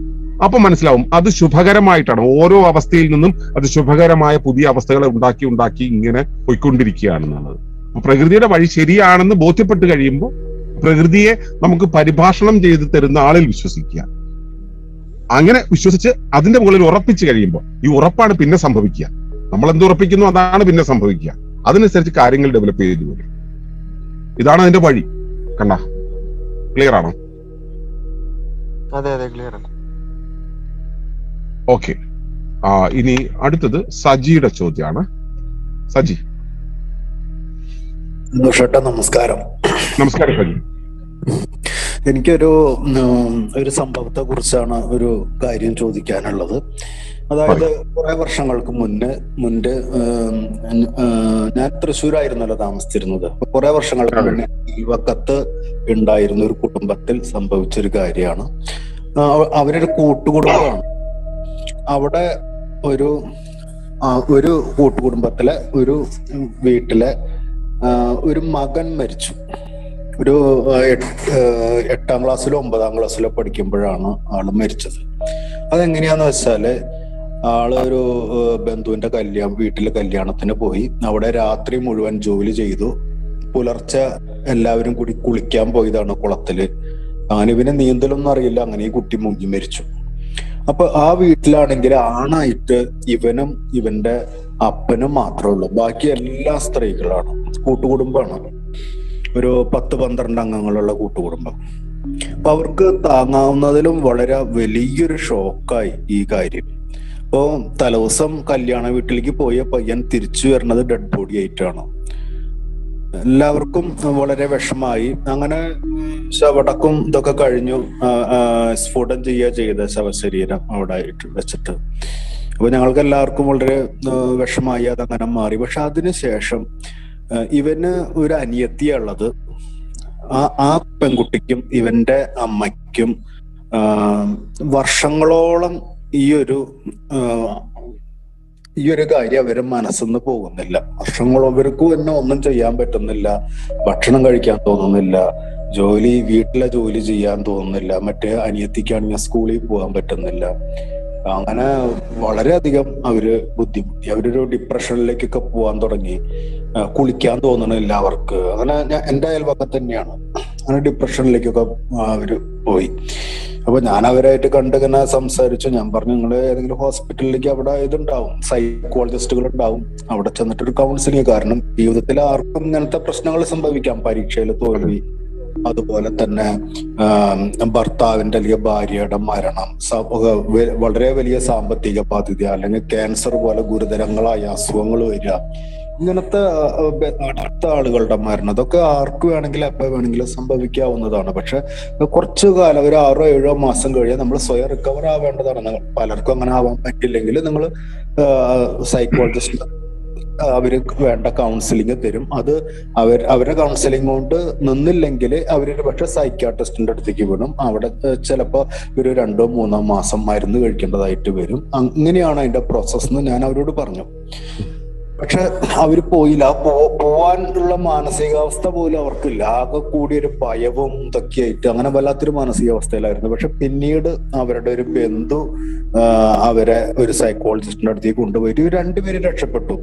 അപ്പൊ മനസ്സിലാവും അത് ശുഭകരമായിട്ടാണ്. ഓരോ അവസ്ഥയിൽ നിന്നും അത് ശുഭകരമായ പുതിയ അവസ്ഥകളെ ഉണ്ടാക്കി ഇങ്ങനെ പോയിക്കൊണ്ടിരിക്കുകയാണെന്നുള്ളത്. പ്രകൃതിയുടെ വഴി ശരിയാണെന്ന് ബോധ്യപ്പെട്ട് കഴിയുമ്പോൾ പ്രകൃതിയെ നമുക്ക് പരിഭാഷണം ചെയ്ത് തരുന്ന ആളിൽ വിശ്വസിക്കുക. അങ്ങനെ വിശ്വസിച്ച് അതിന്റെ മുകളിൽ ഉറപ്പിച്ചു കഴിയുമ്പോൾ ഈ ഉറപ്പാണ് പിന്നെ സംഭവിക്കുക. നമ്മൾ എന്ത് ഉറപ്പിക്കുന്നു അതാണ് പിന്നെ സംഭവിക്കുക. അതിനനുസരിച്ച് കാര്യങ്ങൾ ഡെവലപ്പ് ചെയ്തു വരും. ഇതാണ് അതിന്റെ വഴി. കണ്ട, ക്ലിയർ ആണോ? അതെ ക്ലിയർ ആണ്. ഓക്കെ, ഇനി അടുത്തത് സജിയുടെ ചോദ്യമാണ്. സജി. നമസ്കാരം. നമസ്കാരം സജി. എനിക്കൊരു സംഭവത്തെ കുറിച്ചാണ് ഒരു കാര്യം ചോദിക്കാനുള്ളത്. അതായത് കുറെ വർഷങ്ങൾക്ക് മുന്നേ ഞാൻ തൃശ്ശൂരായിരുന്നല്ലോ താമസിച്ചിരുന്നത്. കുറെ വർഷങ്ങൾക്ക് മുന്നേ ഈ വക്കത്ത് ഉണ്ടായിരുന്ന ഒരു കുടുംബത്തിൽ സംഭവിച്ചൊരു കാര്യമാണ്. അവരൊരു കൂട്ടുകുടുംബമാണ്. അവിടെ ഒരു കൂട്ടുകുടുംബത്തിലെ ഒരു വീട്ടിലെ ഒരു മകൻ മരിച്ചു. ഒരു 8ാം ക്ലാസ്സിലോ 9ാം ക്ലാസ്സിലോ പഠിക്കുമ്പോഴാണ് ആള് മരിച്ചത്. അതെങ്ങനെയാന്ന് വെച്ചാല് ആള് ഒരു ബന്ധുവിന്റെ വീട്ടിലെ കല്യാണത്തിന് പോയി. അവിടെ രാത്രി മുഴുവൻ ജോലി ചെയ്തു. പുലർച്ചെ എല്ലാവരും കൂടി കുളിക്കാൻ പോയതാണ് കുളത്തില്. അങ്ങനെ ഇവന് നീന്തലൊന്നും അറിയില്ല. അങ്ങനെ ഈ കുട്ടി മുങ്ങി മരിച്ചു. അപ്പൊ ആ വീട്ടിലാണെങ്കിൽ ആണായിട്ട് ഇവനും ഇവന്റെ അപ്പനും മാത്രമേ ഉള്ളൂ. ബാക്കി എല്ലാ സ്ത്രീകളാണ്. കൂട്ടുകുടുംബമാണ്. ഒരു 10-12 അംഗങ്ങളുള്ള കൂട്ടുകുടുംബം. അപ്പൊ അവർക്ക് താങ്ങാവുന്നതിലും വളരെ വലിയൊരു ഷോക്കായി ഈ കാര്യം. അപ്പോ തലേദിവസം കല്യാണ വീട്ടിലേക്ക് പോയ പയ്യൻ തിരിച്ചു വരുന്നത് ഡെഡ് ബോഡി ആയിട്ടാണ്. എല്ലാവർക്കും വളരെ വിഷമായി. അങ്ങനെ ശവടക്കും ഇതൊക്കെ കഴിഞ്ഞു. സ്ഫോടനം ചെയ്ത ശവശരീരം അവിടെ വെച്ചിട്ട്. അപ്പൊ ഞങ്ങൾക്ക് എല്ലാവർക്കും വളരെ വിഷമായി. അതങ്ങനെ മാറി. പക്ഷെ അതിനുശേഷം ഇവന് ഒരു അനിയത്തിയുള്ളത്. ആ പെൺകുട്ടിക്കും ഇവന്റെ അമ്മയ്ക്കും വർഷങ്ങളോളം ഈ ഒരു കാര്യം അവര് മനസ്സിന്ന് പോകുന്നില്ല. വർഷങ്ങളോളം അവർക്ക് തന്നെ ഒന്നും ചെയ്യാൻ പറ്റുന്നില്ല. ഭക്ഷണം കഴിക്കാൻ തോന്നുന്നില്ല. വീട്ടിലെ ജോലി ചെയ്യാൻ തോന്നുന്നില്ല. മറ്റേ അനിയത്തിക്കാണെങ്കിൽ സ്കൂളിൽ പോകാൻ പറ്റുന്നില്ല. അങ്ങനെ വളരെയധികം അവര് ബുദ്ധിമുട്ടി. അവരൊരു ഡിപ്രഷനിലേക്കൊക്കെ പോകാൻ തുടങ്ങി. കുളിക്കാൻ തോന്നണില്ല അവർക്ക്. അങ്ങനെ എന്റെ അയൽവക്കത്ത് തന്നെയാണ്. അങ്ങനെ ഡിപ്രഷനിലേക്കൊക്കെ അവര് പോയി. അപ്പൊ ഞാൻ അവരായിട്ട് കണ്ടിങ്ങനെ സംസാരിച്ചു. ഞാൻ പറഞ്ഞു, നിങ്ങൾ ഏതെങ്കിലും ഹോസ്പിറ്റലിലേക്ക് അവിടെ ഇതുണ്ടാവും, സൈക്കോളജിസ്റ്റുകൾ ഉണ്ടാവും, അവിടെ ചെന്നിട്ടൊരു കൗൺസിലിംഗ്. കാരണം ജീവിതത്തിൽ ആർക്കും ഇങ്ങനത്തെ പ്രശ്നങ്ങൾ സംഭവിക്കാം. പരീക്ഷയിൽ തോൽവി, അതുപോലെ തന്നെ ഭർത്താവിന്റെ അല്ലെങ്കിൽ ഭാര്യയുടെ മരണം, വളരെ വലിയ സാമ്പത്തിക ബാധ്യത, അല്ലെങ്കിൽ ക്യാൻസർ പോലെ ഗുരുതരങ്ങളായ അസുഖങ്ങൾ വരിക, ഇങ്ങനത്തെ അടുത്ത ആളുകളുടെ മരണം, അതൊക്കെ ആർക്ക് വേണമെങ്കിലും എപ്പോ വേണമെങ്കിലും സംഭവിക്കാവുന്നതാണ്. പക്ഷെ കുറച്ചു കാലം, ഒരു 6-7 മാസം കഴിഞ്ഞാൽ നമ്മൾ സ്വയം റിക്കവർ ആവേണ്ടതാണ്. പലർക്കും അങ്ങനെ ആവാൻ പറ്റില്ലെങ്കിൽ നിങ്ങൾ സൈക്കോളജിസ്റ്റ് അവർക്ക് വേണ്ട കൗൺസിലിംഗ് തരും. അത് അവരുടെ കൗൺസിലിംഗ് കൊണ്ട് നിന്നില്ലെങ്കിൽ അവര് പക്ഷെ സൈക്യാട്രിസ്റ്റിന്റെ അടുത്തേക്ക് വിടും. അവിടെ ചിലപ്പോൾ ഒരു 2-3 മാസം മരുന്ന് കഴിക്കേണ്ടതായിട്ട് വരും. അങ്ങനെയാണ് അതിന്റെ പ്രോസസ് എന്ന് ഞാൻ അവരോട് പറഞ്ഞു. പക്ഷെ അവര് പോയില്ല. പോവാനുള്ള മാനസികാവസ്ഥ പോലും അവർക്കില്ല. ആകെ കൂടിയൊരു ഭയവും ഇതൊക്കെയായിട്ട് അങ്ങനെ വല്ലാത്തൊരു മാനസികാവസ്ഥയിലായിരുന്നു. പക്ഷെ പിന്നീട് അവരുടെ ഒരു ബന്ധു അവരെ ഒരു സൈക്കോളജിസ്റ്റിന്റെ അടുത്തേക്ക് കൊണ്ടുപോയിട്ട് 2 പേര് രക്ഷപ്പെട്ടു.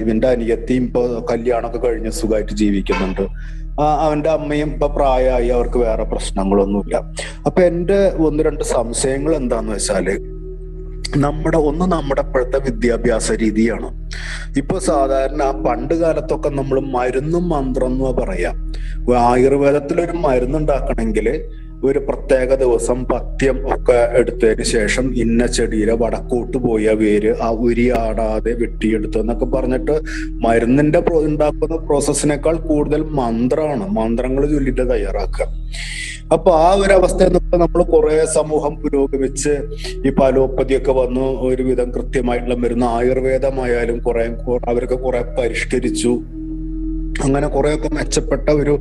ഇവന്റെ അനിയത്തിയും ഇപ്പൊ കല്യാണമൊക്കെ കഴിഞ്ഞ് സുഖമായിട്ട് ജീവിക്കുന്നുണ്ട്. അവന്റെ അമ്മയും ഇപ്പൊ പ്രായമായി, അവർക്ക് വേറെ പ്രശ്നങ്ങളൊന്നുമില്ല. അപ്പൊ എന്റെ 1-2 സംശയങ്ങൾ എന്താന്ന് വെച്ചാല്, നമ്മുടെ ഇപ്പോഴത്തെ വിദ്യാഭ്യാസ രീതിയാണ്. ഇപ്പൊ സാധാരണ പണ്ട് കാലത്തൊക്കെ നമ്മൾ മരുന്നും മന്ത്രം എന്ന് പറയാം. ആയുർവേദത്തിലൊരു മരുന്നുണ്ടാക്കണമെങ്കിൽ ഒരു പ്രത്യേക ദിവസം പഥ്യം ഒക്കെ എടുത്തതിന് ശേഷം ഇന്ന ചെടിയിലെ വടക്കോട്ട് പോയ വേര് ഉരിയാടാതെ വെട്ടിയെടുത്തു എന്നൊക്കെ പറഞ്ഞിട്ട് മരുന്നിന്റെ ഉണ്ടാക്കുന്ന പ്രോസസ്സിനേക്കാൾ കൂടുതൽ മന്ത്രങ്ങൾ ചൊല്ലിട്ട് തയ്യാറാക്കുക. അപ്പൊ ആ ഒരു അവസ്ഥ നമ്മൾ കുറെ സമൂഹം പുരോഗമിച്ച് ഈ അലോപ്പതി ഒക്കെ വന്നു ഒരുവിധം കൃത്യമായിട്ടുള്ള മരുന്ന്, ആയുർവേദമായാലും അവരൊക്കെ കുറെ പരിഷ്കരിച്ചു. അങ്ങനെ കുറെയൊക്കെ മെച്ചപ്പെട്ട ഒരു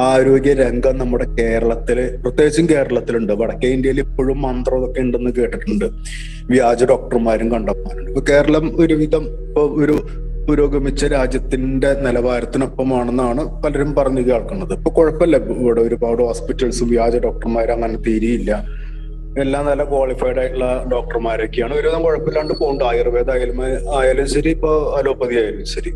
ആരോഗ്യ രംഗം നമ്മുടെ കേരളത്തില്, പ്രത്യേകിച്ചും കേരളത്തിലുണ്ട്. വടക്കേ ഇന്ത്യയിൽ ഇപ്പോഴും മന്ത്രം ഇതൊക്കെ ഉണ്ടെന്ന് കേട്ടിട്ടുണ്ട്. വ്യാജ ഡോക്ടർമാരും കണ്ടന്മാരുണ്ട്. ഇപ്പൊ കേരളം ഒരുവിധം ഒരു പുരോഗമിച്ച രാജ്യത്തിന്റെ നിലവാരത്തിനൊപ്പമാണെന്നാണ് പലരും പറഞ്ഞു കേൾക്കുന്നത്. ഇപ്പൊ കുഴപ്പമില്ല, ഇവിടെ ഒരുപാട് ഹോസ്പിറ്റൽസും വ്യാജ ഡോക്ടർമാരും അങ്ങനെ തീരെയില്ല. എല്ലാം നല്ല ക്വാളിഫൈഡ് ആയിട്ടുള്ള ഡോക്ടർമാരൊക്കെയാണ്. ഒരുവിധം കുഴപ്പമില്ലാണ്ട് പോകുന്നുണ്ട്. ആയുർവേദ ആയാലും ശരി, ഇപ്പൊ അലോപ്പതി ആയാലും ശരി.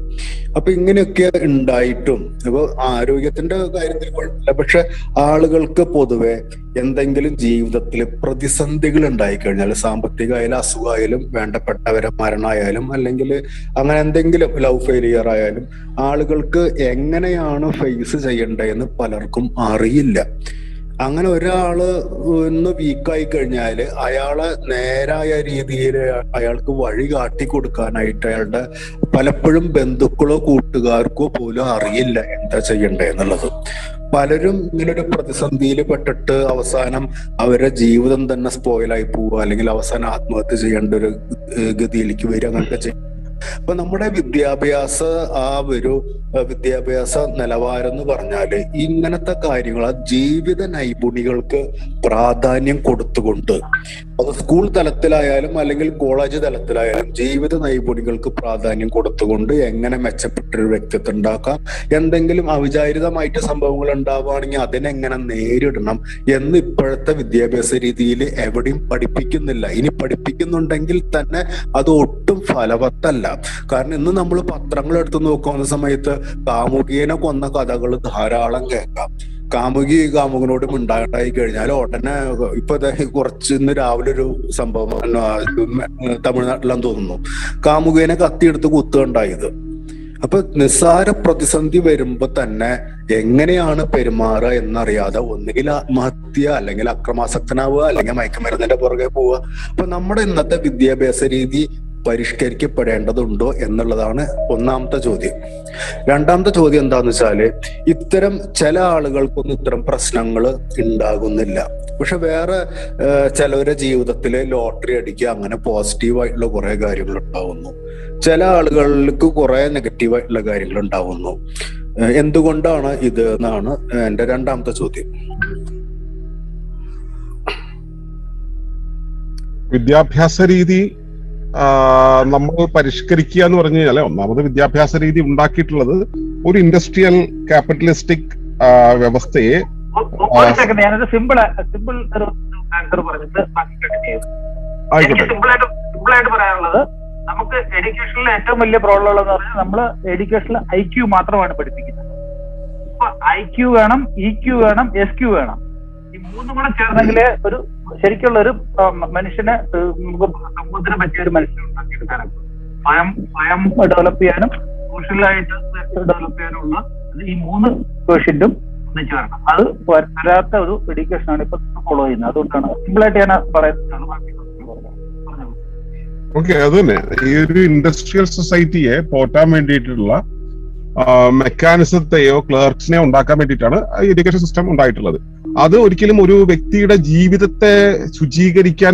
അപ്പൊ ഇങ്ങനെയൊക്കെ ഉണ്ടായിട്ടും ഇപ്പൊ ആരോഗ്യത്തിന്റെ കാര്യത്തിൽ കുഴപ്പമില്ല. പക്ഷെ ആളുകൾക്ക് പൊതുവെ എന്തെങ്കിലും ജീവിതത്തിൽ പ്രതിസന്ധികൾ ഉണ്ടായിക്കഴിഞ്ഞാൽ, സാമ്പത്തികമായാലും അസുഖമായാലും വേണ്ടപ്പെട്ടവരെ മരണമായാലും അല്ലെങ്കിൽ അങ്ങനെ എന്തെങ്കിലും ലവ് ഫെയിലിയർ ആയാലും, ആളുകൾക്ക് എങ്ങനെയാണ് ഫേസ് ചെയ്യേണ്ടതെന്ന് പലർക്കും അറിയില്ല. അങ്ങനെ ഒരാള് ഒന്ന് വീക്കായി കഴിഞ്ഞാല് അയാളെ നേരായ രീതിയിൽ അയാൾക്ക് വഴി കാട്ടി കൊടുക്കാനായിട്ട് അയാളുടെ പലപ്പോഴും ബന്ധുക്കളോ കൂട്ടുകാർക്കോ പോലും അറിയില്ല എന്താ ചെയ്യണ്ടേ എന്നുള്ളത്. പലരും ഇങ്ങനൊരു പ്രതിസന്ധിയിൽ പെട്ടിട്ട് അവസാനം അവരുടെ ജീവിതം തന്നെ സ്പോയിലായി പോവുക, അല്ലെങ്കിൽ അവസാനം ആത്മഹത്യ ചെയ്യേണ്ട ഒരു ഗതിയിലേക്ക് വരിക, അങ്ങനത്തെ ചെയ്യും. അപ്പൊ നമ്മുടെ വിദ്യാഭ്യാസ നിലവാരം എന്ന് പറഞ്ഞാല് ഇങ്ങനത്തെ കാര്യങ്ങൾ, ജീവിത നൈപുണികൾക്ക് പ്രാധാന്യം കൊടുത്തുകൊണ്ട്, അത് സ്കൂൾ തലത്തിലായാലും അല്ലെങ്കിൽ കോളേജ് തലത്തിലായാലും ജീവിത നൈപുണികൾക്ക് പ്രാധാന്യം കൊടുത്തുകൊണ്ട് എങ്ങനെ മെച്ചപ്പെട്ടൊരു വ്യക്തിത്വം ഉണ്ടാക്കാം, എന്തെങ്കിലും അവിചാരിതമായിട്ട് സംഭവങ്ങൾ ഉണ്ടാവുകയാണെങ്കിൽ അതിനെങ്ങനെ നേരിടണം എന്ന് ഇപ്പോഴത്തെ വിദ്യാഭ്യാസ രീതിയിൽ എവിടെയും പഠിപ്പിക്കുന്നില്ല. ഇനി പഠിപ്പിക്കുന്നുണ്ടെങ്കിൽ തന്നെ അത് ഒട്ടും ഫലവത്തല്ല. കാരണം ഇന്ന് നമ്മൾ പത്രങ്ങൾ എടുത്ത് നോക്കുന്ന സമയത്ത് കാമുകിയെ കൊന്ന കഥകൾ ധാരാളം കേൾക്കാം. കാമുകി കാമുകനോട് മിണ്ടാണ്ടായി കഴിഞ്ഞാൽ ഉടനെ ഇപ്പൊ കുറച്ച് ഇന്ന് രാവിലെ ഒരു സംഭവം തമിഴ്നാട്ടിലാന്ന് തോന്നുന്നു, കാമുകനെ കത്തിയെടുത്ത് കുത്തുകയുണ്ടായത്. അപ്പൊ നിസ്സാര പ്രതിസന്ധി വരുമ്പോ തന്നെ എങ്ങനെയാണ് പെരുമാറുക എന്നറിയാതെ ഒന്നുകിൽ ആത്മഹത്യ, അല്ലെങ്കിൽ അക്രമാസക്തനാവുക, അല്ലെങ്കിൽ മയക്കുമരുന്നിന്റെ പുറകെ പോവുക. അപ്പൊ നമ്മുടെ ഇന്നത്തെ വിദ്യാഭ്യാസ രീതി പരിഷ്കരിക്കപ്പെടേണ്ടതുണ്ടോ എന്നുള്ളതാണ് ഒന്നാമത്തെ ചോദ്യം. രണ്ടാമത്തെ ചോദ്യം എന്താന്ന് വെച്ചാല്, ഇത്തരം ചില ആളുകൾക്കൊന്നും ഇത്തരം പ്രശ്നങ്ങൾ ഉണ്ടാകുന്നില്ല, പക്ഷെ വേറെ ചിലവരുടെ ജീവിതത്തില് ലോട്ടറി അടിക്കുക, അങ്ങനെ പോസിറ്റീവായിട്ടുള്ള കുറെ കാര്യങ്ങൾ ഉണ്ടാവുന്നു. ചില ആളുകൾക്ക് കുറെ നെഗറ്റീവായിട്ടുള്ള കാര്യങ്ങൾ ഉണ്ടാവുന്നു. എന്തുകൊണ്ടാണ് ഇത് എന്നാണ് എന്റെ രണ്ടാമത്തെ ചോദ്യം. വിദ്യാഭ്യാസ രീതി നമ്മൾ പരിഷ്കരിക്കുക എന്ന് പറഞ്ഞു കഴിഞ്ഞാൽ, ഒന്നാമത് വിദ്യാഭ്യാസ രീതി ഉണ്ടാക്കിയിട്ടുള്ളത് ഒരു ഇൻഡസ്ട്രിയൽ ക്യാപിറ്റലിസ്റ്റിക് വ്യവസ്ഥയെ. ഞാനൊരു സിമ്പിൾ ഒരു ആൻസർ പറഞ്ഞിട്ട് സിമ്പിൾ ആയിട്ട് പറയാനുള്ളത്, നമുക്ക് എഡ്യൂക്കേഷനിൽ ഏറ്റവും വലിയ പ്രോബ്ലം ഉള്ളതെന്ന് പറഞ്ഞാൽ നമ്മൾ എഡ്യൂക്കേഷനിൽ IQ മാത്രമാണ് പഠിപ്പിക്കുന്നത്. ഇപ്പൊ IQ വേണം, EQ വേണം, SQ വേണം. ഈ മൂന്നും കൂടെ ചേർന്നെങ്കിലേ ഒരു ശരിക്കുള്ള ഒരു മനുഷ്യനെ നമുക്ക് സമൂഹത്തിന് പറ്റിയ ഒരു മനുഷ്യനെ ഉണ്ടാക്കിയെടുക്കാനൊക്കെ. സ്വയം ഡെവലപ്പ് ചെയ്യാനും സോഷ്യലായിട്ട് ഡെവലപ്പ് ചെയ്യാനുള്ള ഈ മൂന്ന് ക്വസ്റ്റ്യനും ഒന്നിച്ചു വരണം. അത് വരാത്ത ഒരു എഡ്യൂക്കേഷനാണ് ഇപ്പൊ ഫോളോ ചെയ്യുന്നത്. അതുകൊണ്ടാണ് സിമ്പിളായിട്ട് ഞാൻ പറയുന്നതാണ്. ഓക്കെ, അത് തന്നെ. ഈ ഒരു ഇൻഡസ്ട്രിയൽ സൊസൈറ്റിയെ പോറ്റാൻ വേണ്ടിയിട്ടുള്ള മെക്കാനിസത്തെയോ ക്ലർക്സിനെയോ ഉണ്ടാക്കാൻ വേണ്ടിയിട്ടാണ് എഡ്യൂക്കേഷൻ സിസ്റ്റം ഉണ്ടായിട്ടുള്ളത്. അത് ഒരിക്കലും ഒരു വ്യക്തിയുടെ ജീവിതത്തെ ശുദ്ധീകരിക്കാൻ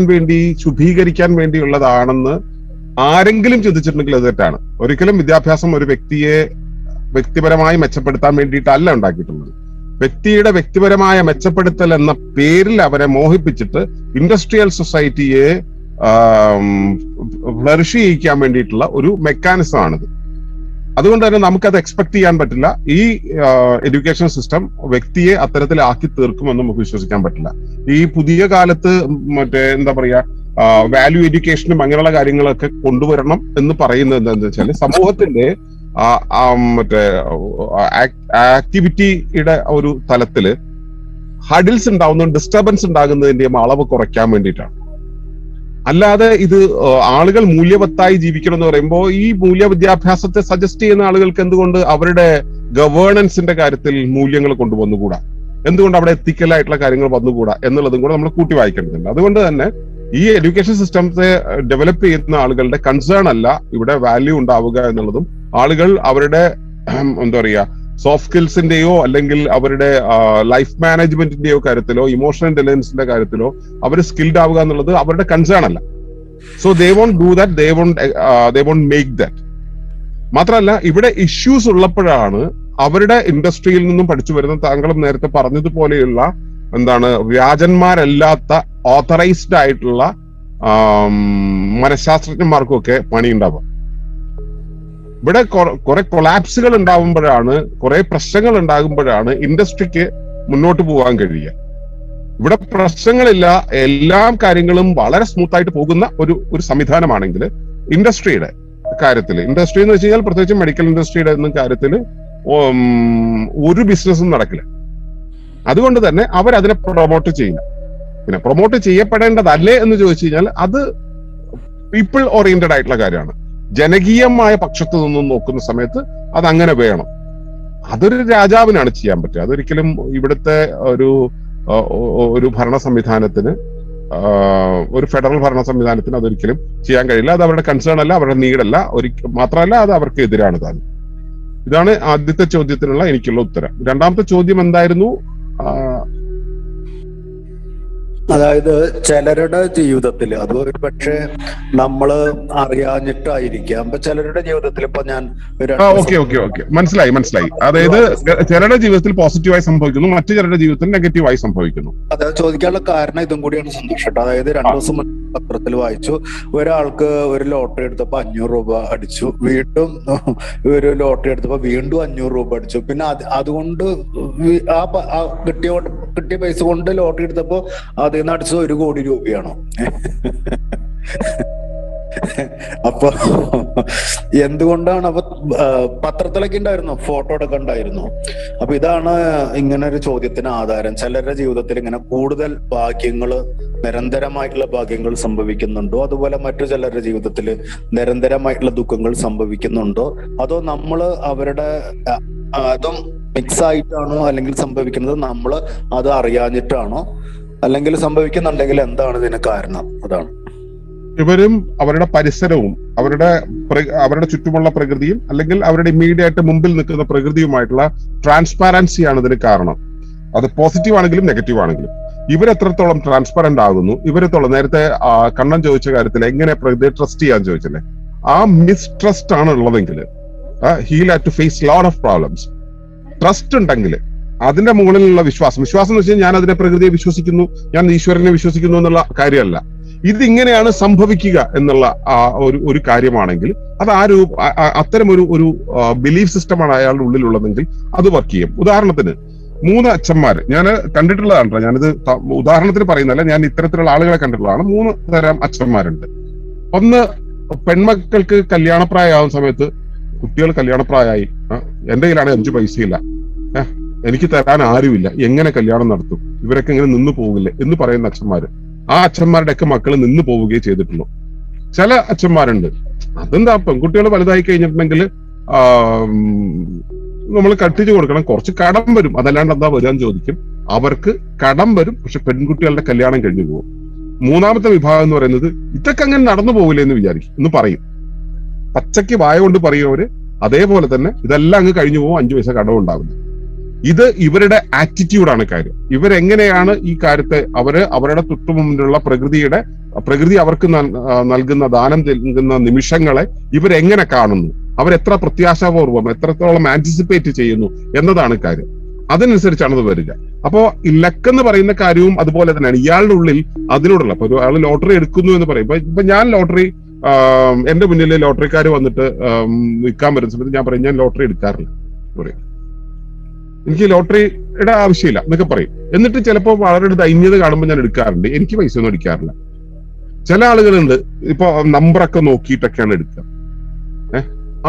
വേണ്ടിയുള്ളതാണെന്ന് ആരെങ്കിലും ചിന്തിച്ചിട്ടുണ്ടെങ്കിൽ അത് തെറ്റാണ്. ഒരിക്കലും വിദ്യാഭ്യാസം ഒരു വ്യക്തിയെ വ്യക്തിപരമായി മെച്ചപ്പെടുത്താൻ വേണ്ടിയിട്ടല്ല ഉണ്ടാക്കിയിട്ടുള്ളത്. വ്യക്തിയുടെ വ്യക്തിപരമായ മെച്ചപ്പെടുത്തൽ എന്ന പേരിൽ അവരെ മോഹിപ്പിച്ചിട്ട് ഇൻഡസ്ട്രിയൽ സൊസൈറ്റിയെ ഫ്ലറിഷ് ചെയ്യിക്കാൻ വേണ്ടിയിട്ടുള്ള ഒരു മെക്കാനിസം ആണിത്. അതുകൊണ്ട് തന്നെ നമുക്കത് എക്സ്പെക്ട് ചെയ്യാൻ പറ്റില്ല. ഈ എഡ്യൂക്കേഷൻ സിസ്റ്റം വ്യക്തിയെ അത്തരത്തിലാക്കി തീർക്കുമെന്ന് നമുക്ക് വിശ്വസിക്കാൻ പറ്റില്ല. ഈ പുതിയ കാലത്ത് എന്താ പറയാ, വാല്യൂ എഡ്യൂക്കേഷനും അങ്ങനെയുള്ള കാര്യങ്ങളൊക്കെ കൊണ്ടുവരണം എന്ന് പറയുന്നത് എന്താണെന്ന് വെച്ചാൽ, സമൂഹത്തിന്റെ ആക്ടിവിറ്റിയുടെ ഒരു തലത്തില് ഹഡിൽസ് ഉണ്ടാവുന്നതും ഡിസ്റ്റർബൻസ് ഉണ്ടാകുന്നതിന്റെയും അളവ് കുറയ്ക്കാൻ വേണ്ടിയിട്ടാണ്. അല്ലാതെ ഇത് ആളുകൾ മൂല്യവത്തായി ജീവിക്കണം എന്ന് പറയുമ്പോൾ ഈ മൂല്യ വിദ്യാഭ്യാസത്തെ സജസ്റ്റ് ചെയ്യുന്ന ആളുകൾക്ക് എന്തുകൊണ്ട് അവരുടെ ഗവേണൻസിന്റെ കാര്യത്തിൽ മൂല്യങ്ങൾ കൊണ്ടുവന്നുകൂടാ? എന്തുകൊണ്ട് അവിടെ എത്തിക്കലായിട്ടുള്ള കാര്യങ്ങൾ വന്നുകൂടാ എന്നുള്ളതും കൂടെ നമ്മൾ കൂട്ടി വായിക്കേണ്ടതുണ്ട്. അതുകൊണ്ട് തന്നെ ഈ എഡ്യൂക്കേഷൻ സിസ്റ്റത്തെ ഡെവലപ്പ് ചെയ്യുന്ന ആളുകളുടെ കൺസേൺ അല്ല ഇവിടെ വാല്യൂ ഉണ്ടാവുക എന്നുള്ളതും, ആളുകൾ അവരുടെ എന്താ പറയുക സോഫ്റ്റ് സ്കിൽസിന്റെയോ അല്ലെങ്കിൽ അവരുടെ ലൈഫ് മാനേജ്മെന്റിന്റെയോ കാര്യത്തിലോ ഇമോഷണൽ ഇന്റലിജൻസിന്റെ കാര്യത്തിലോ അവർ സ്കിൽഡ് ആവുക എന്നുള്ളത് അവരുടെ കൺസേൺ അല്ല. So they won't do that, they won't make that. മാത്രമല്ല, ഇവിടെ ഇഷ്യൂസ് ഉള്ളപ്പോഴാണ് അവരുടെ ഇൻഡസ്ട്രിയിൽ നിന്നും പഠിച്ചു വരുന്ന, താങ്കളും നേരത്തെ പറഞ്ഞതുപോലെയുള്ള വ്യാജന്മാരല്ലാത്ത ഓത്തറൈസ്ഡ് ആയിട്ടുള്ള മനഃശാസ്ത്രജ്ഞന്മാർക്കും ഒക്കെ പണിയുണ്ടാവുക. ഇവിടെ കുറെ കൊളാപ്സുകൾ ഉണ്ടാകുമ്പോഴാണ്, കുറെ പ്രശ്നങ്ങൾ ഉണ്ടാകുമ്പോഴാണ് ഇൻഡസ്ട്രിക്ക് മുന്നോട്ട് പോകാൻ കഴിയുക. ഇവിടെ പ്രശ്നങ്ങളില്ല, എല്ലാ കാര്യങ്ങളും വളരെ സ്മൂത്ത് ആയിട്ട് പോകുന്ന ഒരു സംവിധാനമാണെങ്കിൽ ഇൻഡസ്ട്രിയുടെ കാര്യത്തിൽ, ഇൻഡസ്ട്രി എന്ന് വെച്ച് കഴിഞ്ഞാൽ പ്രത്യേകിച്ച് മെഡിക്കൽ ഇൻഡസ്ട്രിയുടെ ഒന്നും കാര്യത്തിൽ ഒരു ബിസിനസ്സും നടക്കില്ല. അതുകൊണ്ട് തന്നെ അവരതിനെ പ്രൊമോട്ട് ചെയ്യില്ല. പിന്നെ പ്രൊമോട്ട് ചെയ്യപ്പെടേണ്ടതല്ലേ എന്ന് ചോദിച്ചു കഴിഞ്ഞാൽ അത് പീപ്പിൾ ഓറിയന്റഡ് ആയിട്ടുള്ള കാര്യമാണ്. ജനകീയമായ പക്ഷത്ത് നിന്നും നോക്കുന്ന സമയത്ത് അത് അങ്ങനെ വേണം. അതൊരു രാജാവിനാണ് ചെയ്യാൻ പറ്റുക. അതൊരിക്കലും ഇവിടുത്തെ ഒരു ഭരണ സംവിധാനത്തിന്, ഒരു ഫെഡറൽ ഭരണ സംവിധാനത്തിന് അതൊരിക്കലും ചെയ്യാൻ കഴിയില്ല. അത് അവരുടെ കൺസേൺ അല്ല, അവരുടെ നീഡല്ല, മാത്രമല്ല അത് അവർക്ക് എതിരാണ് താനും. ഇതാണ് ആദ്യത്തെ ചോദ്യത്തിനുള്ള എനിക്കുള്ള ഉത്തരം. രണ്ടാമത്തെ ചോദ്യം എന്തായിരുന്നു? അതായത് ചിലരുടെ ജീവിതത്തിൽ അത് പക്ഷേ നമ്മള് അറിയാഞ്ഞിട്ടായിരിക്കാം. അപ്പൊ ചിലരുടെ ജീവിതത്തിൽ ഇപ്പൊ ഞാൻ മനസ്സിലായി. അതായത് ചിലരുടെ ജീവിതത്തിൽ പോസിറ്റീവായി സംഭവിക്കുന്നു, മറ്റു ചിലരുടെ ജീവിതത്തിൽ നെഗറ്റീവായി സംഭവിക്കുന്നു. അതായത് ചോദിക്കാനുള്ള കാരണം ഇതും കൂടിയാണ് സന്തോഷം. അതായത് 2 ദിവസം പത്രത്തിൽ വായിച്ചു, ഒരാൾക്ക് ഒരു ലോട്ടറി എടുത്തപ്പോ 500 രൂപ അടിച്ചു, വീണ്ടും ഒരു ലോട്ടറി എടുത്തപ്പോ വീണ്ടും 500 രൂപ അടിച്ചു. പിന്നെ അതുകൊണ്ട് കിട്ടിയ പൈസ കൊണ്ട് ലോട്ടറി എടുത്തപ്പോ അതിൽ നിന്ന് അടിച്ചത് 1 കോടി രൂപയാണോ? അപ്പൊ എന്തുകൊണ്ടാണ് അപ്പൊ പത്രത്തിലൊക്കെ ഉണ്ടായിരുന്നു, ഫോട്ടോ ഒക്കെ ഉണ്ടായിരുന്നു. അപ്പൊ ഇതാണ് ഇങ്ങനെ ഒരു ചോദ്യത്തിന് ആധാരം. ചിലരുടെ ജീവിതത്തിൽ ഇങ്ങനെ കൂടുതൽ ഭാഗ്യങ്ങള്, നിരന്തരമായിട്ടുള്ള ഭാഗ്യങ്ങൾ സംഭവിക്കുന്നുണ്ടോ, അതുപോലെ മറ്റു ചിലരുടെ ജീവിതത്തിൽ നിരന്തരമായിട്ടുള്ള ദുഃഖങ്ങൾ സംഭവിക്കുന്നുണ്ടോ, അതോ നമ്മള് അവരുടെ അതും മിക്സ് ആയിട്ടാണോ, അല്ലെങ്കിൽ സംഭവിക്കുന്നത് നമ്മൾ അത് അറിയാഞ്ഞിട്ടാണോ, അല്ലെങ്കിൽ സംഭവിക്കുന്നുണ്ടെങ്കിൽ എന്താണ് ഇതിന് കാരണം? അതാണ്. ഇവരും അവരുടെ പരിസരവും അവരുടെ ചുറ്റുമുള്ള പ്രകൃതിയും അല്ലെങ്കിൽ അവരുടെ ഇമ്മീഡിയറ്റ് മുമ്പിൽ നിൽക്കുന്ന പ്രകൃതിയുമായിട്ടുള്ള ട്രാൻസ്പാരൻസിയാണ് ഇതിന് കാരണം. അത് പോസിറ്റീവ് ആണെങ്കിലും നെഗറ്റീവ് ആണെങ്കിലും ഇവരെത്രത്തോളം ട്രാൻസ്പെറന്റ് ആകുന്നു, ഇവരെത്തോളം നേരത്തെ കണ്ണൻ ചോദിച്ച കാര്യത്തിൽ എങ്ങനെ പ്രകൃതിയെ ട്രസ്റ്റ് ചെയ്യാൻ ചോദിച്ചില്ലേ, ആ മിസ്ട്രസ്റ്റ് ആണ് ഉള്ളതെങ്കിൽ he'll have to face lot of problems. Trust ഉണ്ടെങ്കിൽ അതിന്റെ മുകളിലുള്ള വിശ്വാസം എന്ന് വെച്ചാൽ ഞാൻ അതിനെ പ്രകൃതിയെ വിശ്വസിക്കുന്നു, ഞാൻ ഈശ്വരനെ വിശ്വസിക്കുന്നു എന്നുള്ള കാര്യമല്ല. ഇതിങ്ങനെയാണ് സംഭവിക്കുക എന്നുള്ള ഒരു കാര്യമാണെങ്കിൽ അത് അത്തരം ഒരു ബിലീഫ് സിസ്റ്റമാണ് അയാളുടെ ഉള്ളിലുള്ളതെങ്കിൽ അത് വർക്ക് ചെയ്യും. ഉദാഹരണത്തിന് 3 അച്ഛന്മാര് ഞാൻ കണ്ടിട്ടുള്ളതാണ്. ഞാനിത് ഉദാഹരണത്തിന് പറയുന്നതല്ല, ഞാൻ ഇത്തരത്തിലുള്ള ആളുകളെ കണ്ടിട്ടുള്ളതാണ്. 3 തരം അച്ഛന്മാരുണ്ട്. ഒന്ന്, പെൺമക്കൾക്ക് കല്യാണപ്രായമാകുന്ന സമയത്ത് കുട്ടികൾ കല്യാണപ്രായമായി, എന്റെ കയ്യിലാണ് 5 പൈസയില്ല, എനിക്ക് തരാൻ ആരുമില്ല, എങ്ങനെ കല്യാണം നടത്തും, ഇവരൊക്കെ ഇങ്ങനെ നിന്നു പോകില്ലേ എന്ന് പറയുന്ന അച്ഛന്മാര്. ആ അച്ഛന്മാരുടെ ഒക്കെ മക്കൾ നിന്ന് പോവുകയേ ചെയ്തിട്ടുള്ളൂ. ചില അച്ഛന്മാരുണ്ട്, അതെന്താ പെൺകുട്ടികൾ വലുതായി കഴിഞ്ഞിട്ടുണ്ടെങ്കിൽ നമ്മൾ കട്ടിച്ചു കൊടുക്കണം, കുറച്ച് കടം വരും, അതല്ലാണ്ട് എന്താ വരാൻ ചോദിക്കും. അവർക്ക് കടം വരും, പക്ഷെ പെൺകുട്ടികളുടെ കല്യാണം കഴിഞ്ഞു പോകും. 3ാമത്തെ വിഭാഗം എന്ന് പറയുന്നത് ഇതൊക്കെ അങ്ങനെ നടന്നു പോകില്ലേ എന്ന് വിചാരിക്കും, എന്ന് പറയും. പച്ചയ്ക്ക് വായ കൊണ്ട് പറയും അവര്. അതേപോലെ തന്നെ ഇതെല്ലാം അങ്ങ് കഴിഞ്ഞു പോകും, 5 പൈസ കടം ഉണ്ടാവില്ല. ഇത് ഇവരുടെ ആറ്റിറ്റ്യൂഡാണ് കാര്യം. ഇവരെങ്ങനെയാണ് ഈ കാര്യത്തെ അവരുടെ തൊട്ടുമുമ്പിലുള്ള പ്രകൃതി അവർക്ക് നൽകുന്ന ദാനം നൽകുന്ന നിമിഷങ്ങളെ ഇവരെങ്ങനെ കാണുന്നു, അവരെത്ര പ്രത്യാശാപൂർവം എത്രത്തോളം ആന്റിസിപ്പേറ്റ് ചെയ്യുന്നു എന്നതാണ് കാര്യം. അതിനനുസരിച്ചാണ് അത് വരിക. അപ്പോ ഈ ലക്ക് എന്ന് പറയുന്ന കാര്യവും അതുപോലെ തന്നെയാണ്. ഇയാളുടെ ഉള്ളിൽ അതിനോടുള്ള, ഇപ്പൊ ഒരാൾ ലോട്ടറി എടുക്കുന്നു എന്ന് പറയും. ഇപ്പൊ ഞാൻ ലോട്ടറി, എന്റെ മുന്നിൽ ലോട്ടറിക്കാർ വന്നിട്ട് വിൽക്കാൻ വരുന്ന സമയത്ത് ഞാൻ പറയും ഞാൻ ലോട്ടറി എടുക്കാറില്ല പറയും, എനിക്ക് ലോട്ടറിയുടെ ആവശ്യമില്ല എന്നൊക്കെ പറയും. എന്നിട്ട് ചിലപ്പോൾ വളരെ ദൈന്യത കാണുമ്പോൾ ഞാൻ എടുക്കാറുണ്ട്, എനിക്ക് പൈസ ഒന്നും അടിക്കാറില്ല. ചില ആളുകളുണ്ട് ഇപ്പൊ നമ്പറൊക്കെ നോക്കിയിട്ടൊക്കെയാണ് എടുക്കുക.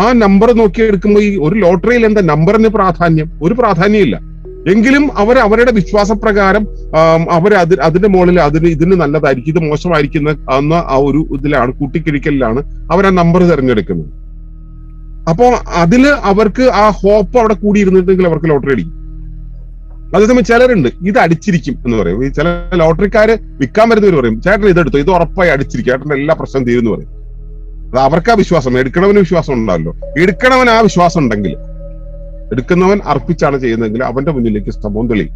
ആ നമ്പർ നോക്കി എടുക്കുമ്പോൾ ഈ ഒരു ലോട്ടറിയിൽ എന്താ നമ്പറിന് പ്രാധാന്യം? ഒരു പ്രാധാന്യമില്ല. എങ്കിലും അവരുടെ വിശ്വാസപ്രകാരം അതിന്റെ മുകളിൽ ഇതിന് നല്ലതായിരിക്കും, ഇത് മോശമായിരിക്കുന്ന ആ ഒരു ഇതിലാണ്, കൂട്ടിക്കിഴിക്കലിലാണ് അവർ ആ നമ്പർ തിരഞ്ഞെടുക്കുന്നത്. അപ്പോ അതില് അവർക്ക് ആ ഹോപ്പ് അവിടെ കൂടിയിരുന്നിട്ടെങ്കിൽ അവർക്ക് ലോട്ടറി അടിക്കും. അതേസമയം ചിലരുണ്ട് ഇത് അടിച്ചിരിക്കും എന്ന് പറയും. ഈ ചില ലോട്ടറിക്കാര് വിൽക്കാൻ വരുന്നവർ പറയും ചേട്ടൻ ഇതെടുത്തോ, ഇത് ഉറപ്പായി അടിച്ചിരിക്കും, ചേട്ടന്റെ എല്ലാ പ്രശ്നം തീരുന്നു പറയും. അത് അവർക്ക് ആ വിശ്വാസം, എടുക്കണവന് വിശ്വാസം ഉണ്ടാവല്ലോ. എടുക്കണവൻ ആ വിശ്വാസം ഉണ്ടെങ്കിൽ, എടുക്കുന്നവൻ അർപ്പിച്ചാണ് ചെയ്യുന്നതെങ്കിൽ അവന്റെ മുന്നിലേക്ക് സംഭവം തെളിയും.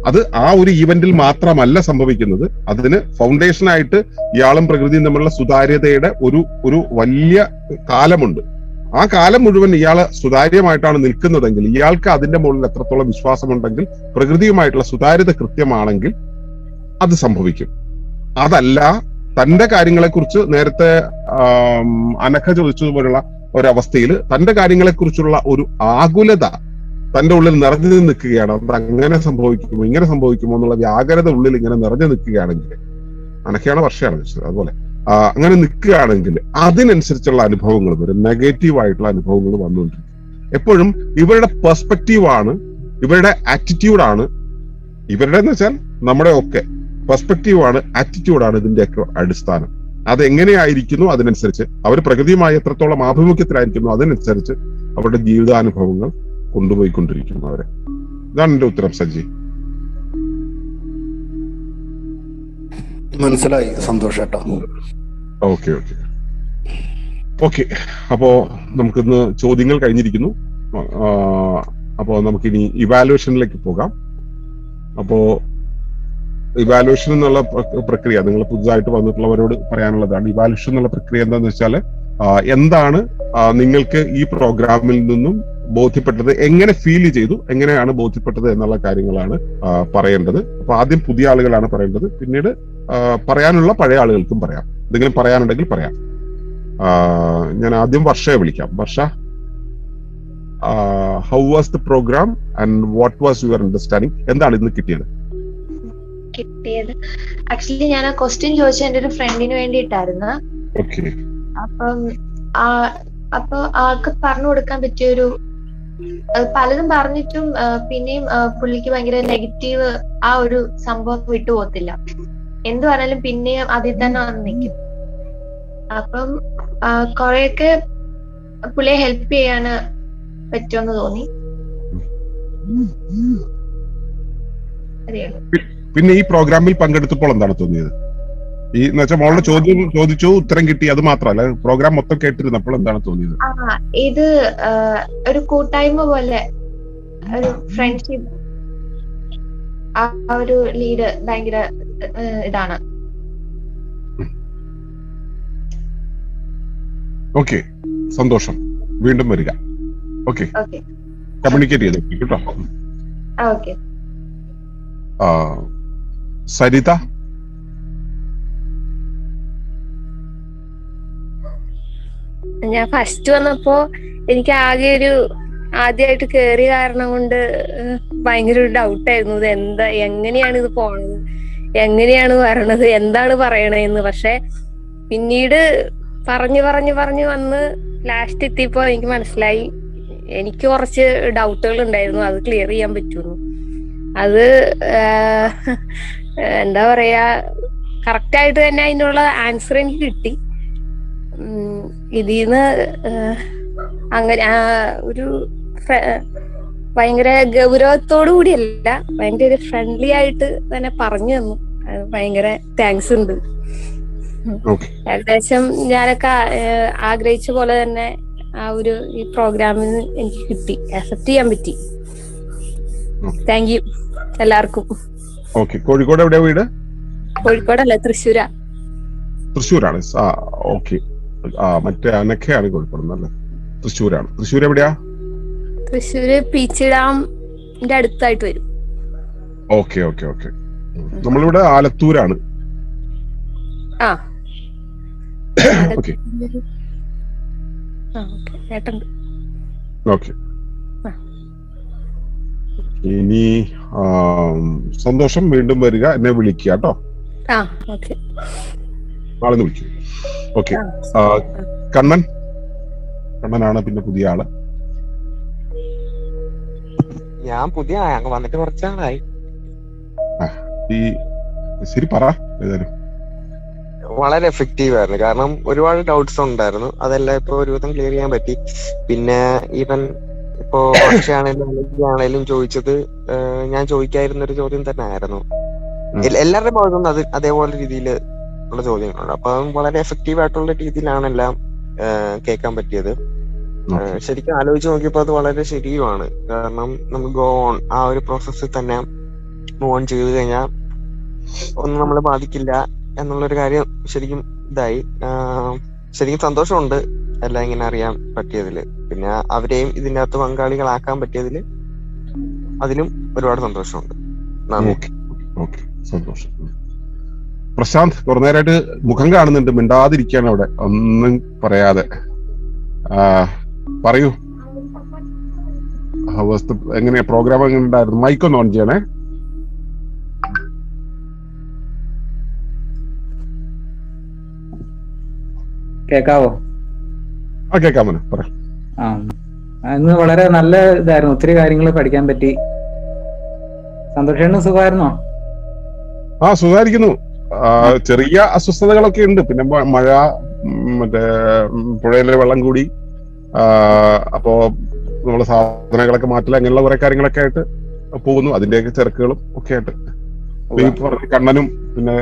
അത് ആ ഒരു ഈവന്റിൽ മാത്രമല്ല സംഭവിക്കുന്നത്, അതിന് ഫൗണ്ടേഷനായിട്ട് ഇയാളും പ്രകൃതിയും തമ്മിലുള്ള സുതാര്യതയുടെ ഒരു വലിയ കാലമുണ്ട്. ആ കാലം മുഴുവൻ ഇയാള് സുതാര്യമായിട്ടാണ് നിൽക്കുന്നതെങ്കിൽ, ഇയാൾക്ക് അതിന്റെ മുകളിൽ എത്രത്തോളം വിശ്വാസമുണ്ടെങ്കിൽ, പ്രകൃതിയുമായിട്ടുള്ള സുതാര്യത കൃത്യമാണെങ്കിൽ അത് സംഭവിക്കും. അതല്ല, തന്റെ കാര്യങ്ങളെക്കുറിച്ച് നേരത്തെ അനഘ ചോദിച്ചതുപോലുള്ള ഒരവസ്ഥയിൽ തന്റെ കാര്യങ്ങളെക്കുറിച്ചുള്ള ഒരു ആകുലത തന്റെ ഉള്ളിൽ നിറഞ്ഞു നിൽക്കുകയാണ്. അത് അങ്ങനെ സംഭവിക്കുമോ ഇങ്ങനെ സംഭവിക്കുമോ എന്നുള്ള വ്യാകുലത ഉള്ളിൽ ഇങ്ങനെ നിറഞ്ഞു നിൽക്കുകയാണെങ്കിൽ, അനഘയാണ് വർഷയാണ് ചോദിച്ചത് അതുപോലെ അങ്ങനെ നിൽക്കുകയാണെങ്കിൽ അതിനനുസരിച്ചുള്ള അനുഭവങ്ങൾ വരും, നെഗറ്റീവായിട്ടുള്ള അനുഭവങ്ങൾ വന്നുകൊണ്ടിരിക്കും. എപ്പോഴും ഇവരുടെ പെർസ്പെക്റ്റീവാണ്, ഇവരുടെ ആറ്റിറ്റ്യൂഡാണ്, ഇവരുടെ എന്ന് വെച്ചാൽ നമ്മുടെ ഒക്കെ പെർസ്പെക്റ്റീവാണ്, ആറ്റിറ്റ്യൂഡാണ് ഇതിന്റെയൊക്കെ അടിസ്ഥാനം. അതെങ്ങനെയായിരിക്കുന്നു അതിനനുസരിച്ച് അവർ പ്രകൃതിയുമായി എത്രത്തോളം ആഭിമുഖ്യത്തിലായിരിക്കുന്നു അതിനനുസരിച്ച് അവരുടെ ജീവിതാനുഭവങ്ങൾ കൊണ്ടുപോയിക്കൊണ്ടിരിക്കുന്നു അവരെ. ഇതാണ് എന്റെ ഉത്തരം. സജ്ജി മനസ്സിലായി? സന്തോഷേട്ടാ. ഓക്കെ. അപ്പോ നമുക്കിന്ന് ചോദ്യങ്ങൾ കഴിഞ്ഞിരിക്കുന്നു. അപ്പോ നമുക്കിനി ഇവാലുവേഷനിലേക്ക് പോകാം. അപ്പോ ഇവാലുവേഷൻ എന്നുള്ള പ്രക്രിയ നിങ്ങൾ പുതുതായിട്ട് വന്നിട്ടുള്ളവരോട് പറയാനുള്ളതാണ്. ഇവാലുവേഷൻ എന്നുള്ള പ്രക്രിയ എന്താണെന്ന് വെച്ചാൽ എന്താണ് നിങ്ങൾക്ക് ഈ പ്രോഗ്രാമിൽ നിന്നും ബോധ്യപ്പെട്ടത്, എങ്ങനെ ഫീൽ ചെയ്തു, എങ്ങനെയാണ് ബോധ്യപ്പെട്ടത് എന്നുള്ള കാര്യങ്ങളാണ് പറയേണ്ടത്. അപ്പൊ ആദ്യം പുതിയ ആളുകളാണ് പറയേണ്ടത്, പിന്നീട് പറയാനുള്ള പഴയ ആളുകൾക്കും പറയാം. എന്തെങ്കിലും പറയാനുണ്ടെങ്കിൽ പറയാം. ഞാൻ ആദ്യം വർഷയെ വിളിക്കാം. Varsha, how was the program and what was your understanding? എന്താണ് ഇന്ന് കിട്ടിയത്? ആക്ച്വലി ഞാൻ ആ ക്വസ്റ്റ്യൻ ചോദിച്ചത് എന്റെ ഒരു ഫ്രണ്ടിന് വേണ്ടിയിട്ടായിരുന്നു. ഓക്കെ. അപ്പം അപ്പൊ ആൾക്ക് പറഞ്ഞു കൊടുക്കാൻ പറ്റിയൊരു പലതും പറഞ്ഞിട്ടും പിന്നെയും പുള്ളിക്ക് ഭയങ്കര നെഗറ്റീവ് ആ ഒരു സംഭവം വിട്ടുപോകത്തില്ല. എന്ത് പറഞ്ഞാലും പിന്നെയും അതിൽ തന്നെ വന്ന് നിൽക്കും. അപ്പം കൊറേയൊക്കെ പുള്ളിയെ ഹെൽപ്പ് ചെയ്യാന് പറ്റുമെന്ന് തോന്നി. പിന്നെ ഈ പ്രോഗ്രാമിൽ പങ്കെടുത്തപ്പോൾ എന്താണ് തോന്നിയത്? ഈ എന്ന് വെച്ചാൽ മോളുടെ ചോദ്യം ചോദിച്ചു, ഉത്തരം കിട്ടി, അത് മാത്രമല്ല പ്രോഗ്രാം മൊത്തം കേട്ടിരുന്നപ്പോൾ എന്താണ് തോന്നിയത്? ഇത് ഒരു കൂട്ടായ്മ പോലെ, ഒരു ഫ്രണ്ട്ഷിപ്പ്, ആ ഒരു ലീഡ് ഭയങ്കര ഇതാണ്. ഓക്കെ, സന്തോഷം. വീണ്ടും വരിക. ഓക്കെ, കമ്മ്യൂണിക്കേറ്റ് ചെയ്തു കേട്ടോ. ഓക്കെ. സരിത, ഞാൻ ഫസ്റ്റ് വന്നപ്പോ എനിക്ക് ആകെ ഒരു ആദ്യമായിട്ട് കേറിയ കാരണം കൊണ്ട് ഭയങ്കര ഒരു ഡൗട്ടായിരുന്നു. ഇത് എങ്ങനെയാണ് ഇത് പോണത്, എങ്ങനെയാണ് വരണത്, എന്താണ് പറയണേന്ന്. പക്ഷെ പിന്നീട് പറഞ്ഞു വന്ന് ലാസ്റ്റ് എത്തിയപ്പോ എനിക്ക് മനസ്സിലായി എനിക്ക് കുറച്ച് ഡൗട്ടുകൾ ഉണ്ടായിരുന്നു, അത് ക്ലിയർ ചെയ്യാൻ പറ്റുന്നു. അത് എന്താ പറയാ, കറക്റ്റ് ആയിട്ട് തന്നെ അതിനുള്ള ആൻസർ എനിക്ക് കിട്ടി. ഇതിന്ന് അങ്ങനെ ഒരു ഭയങ്കര ഗൗരവത്തോടു കൂടിയല്ല, ഭയങ്കര ഫ്രണ്ട്ലി ആയിട്ട് തന്നെ പറഞ്ഞു തന്നു. ഭയങ്കര താങ്ക്സ് ഉണ്ട്. ഏകദേശം ഞാനൊക്കെ ആഗ്രഹിച്ച പോലെ തന്നെ ആ ഒരു ഈ പ്രോഗ്രാമിന് എനിക്ക് കിട്ടി, അക്സെപ്റ്റ് ചെയ്യാൻ പറ്റി. താങ്ക് യു എല്ലാവർക്കും. കോഴിക്കോട് എവിടെയാ വീട്? കോഴിക്കോടല്ല, തൃശ്ശൂരാ. തൃശ്ശൂരാണ്. ഓക്കെ. മറ്റേ അനക്കയാണ് കോഴിക്കോട് അല്ലേ? തൃശ്ശൂരാണ്. തൃശ്ശൂർ എവിടെയാ? തൃശ്ശൂര് പീച്ച് ഡാമിന്റെ അടുത്തായിട്ട് വരും. ഓക്കെ. നമ്മളിവിടെ ആലത്തൂരാണ്. ഓക്കെ. ഇനി സന്തോഷം. വീണ്ടും വരിക, എന്നെ വിളിക്കുക കേട്ടോ. നാളെ വിളിക്കും. ഓക്കെ. കണ്ണനാണ് പിന്നെ പുതിയ ആള്. ഞാൻ പുതിയ വന്നിട്ട് കുറച്ചാളായി. ശരി, പറ. ഏതായാലും വളരെ എഫക്റ്റീവ് ആയിരുന്നു. കാരണം ഒരുപാട് ഡൗട്ട്സ് ഉണ്ടായിരുന്നു, അതെല്ലാം ഇപ്പൊ ഒരുവിധം ക്ലിയർ ചെയ്യാൻ പറ്റി. പിന്നെ ഈവൻ ഇപ്പോ ആണെങ്കിലും ചോദിച്ചത് ഞാൻ ചോദിക്കാതിരുന്ന ഒരു ചോദ്യം തന്നെ ആയിരുന്നു. എല്ലാവരുടെ ഭാഗത്തുനിന്ന് അത് അതേപോലെ രീതിയിൽ ഉള്ള ചോദ്യങ്ങളുണ്ട്. അപ്പൊ വളരെ എഫക്റ്റീവ് ആയിട്ടുള്ള രീതിയിലാണ് എല്ലാം കേൾക്കാൻ പറ്റിയത്. ശരിക്കും ആലോചിച്ച് നോക്കിയപ്പോ അത് വളരെ ശരിയുമാണ്. കാരണം നമുക്ക് ഗോ ഓൺ ആ ഒരു പ്രോസസ്സിൽ തന്നെ മൂവ് ഓൺ ചെയ്ത് കഴിഞ്ഞാൽ ഒന്നും നമ്മളെ ബാധിക്കില്ല എന്നുള്ളൊരു കാര്യം ശരിക്കും ഇതായി. ശരിക്കും സന്തോഷമുണ്ട് എല്ലാം ഇങ്ങനെ അറിയാൻ പറ്റിയതില്. പിന്നെ അവരെയും ഇതിൻ്റെ അകത്ത് പങ്കാളികളാക്കാൻ പറ്റിയതില് അതിലും ഒരുപാട് സന്തോഷമുണ്ട്. സന്തോഷം. പ്രശാന്ത്, കുറെ നേരമായിട്ട് മുഖം കാണുന്നുണ്ട്, മിണ്ടാതിരിക്കുകയാണ് അവിടെ, ഒന്നും പറയാതെ. പറയൂ, എങ്ങനെയാ പ്രോഗ്രാം എങ്ങനെ ഉണ്ടായിരുന്നു? മൈക്കൊന്ന് ഓൺ ചെയ്യണേ. കേക്കാവോ? കേക്കാമോ? പറ. ഇന്ന് വളരെ നല്ല ഇതായിരുന്നു, ഒത്തിരി കാര്യങ്ങൾ പഠിക്കാൻ പറ്റി. സന്തോഷം. സുഖമായിരുന്നോ? സുഖമായിരിക്കുന്നു. ചെറിയ അസ്വസ്ഥതകളൊക്കെ ഉണ്ട്. പിന്നെ മഴ, മറ്റേ പുഴയിലെ വെള്ളം കൂടി, അപ്പോ നമ്മള് സാധനങ്ങളൊക്കെ മാറ്റില്ല, അങ്ങനെയുള്ള കുറെ കാര്യങ്ങളൊക്കെ ആയിട്ട് പോകുന്നു. അതിന്റെയൊക്കെ തിരക്കുകളും ഒക്കെ ആയിട്ട് ഈ പറഞ്ഞ കണ്ണനും പിന്നെ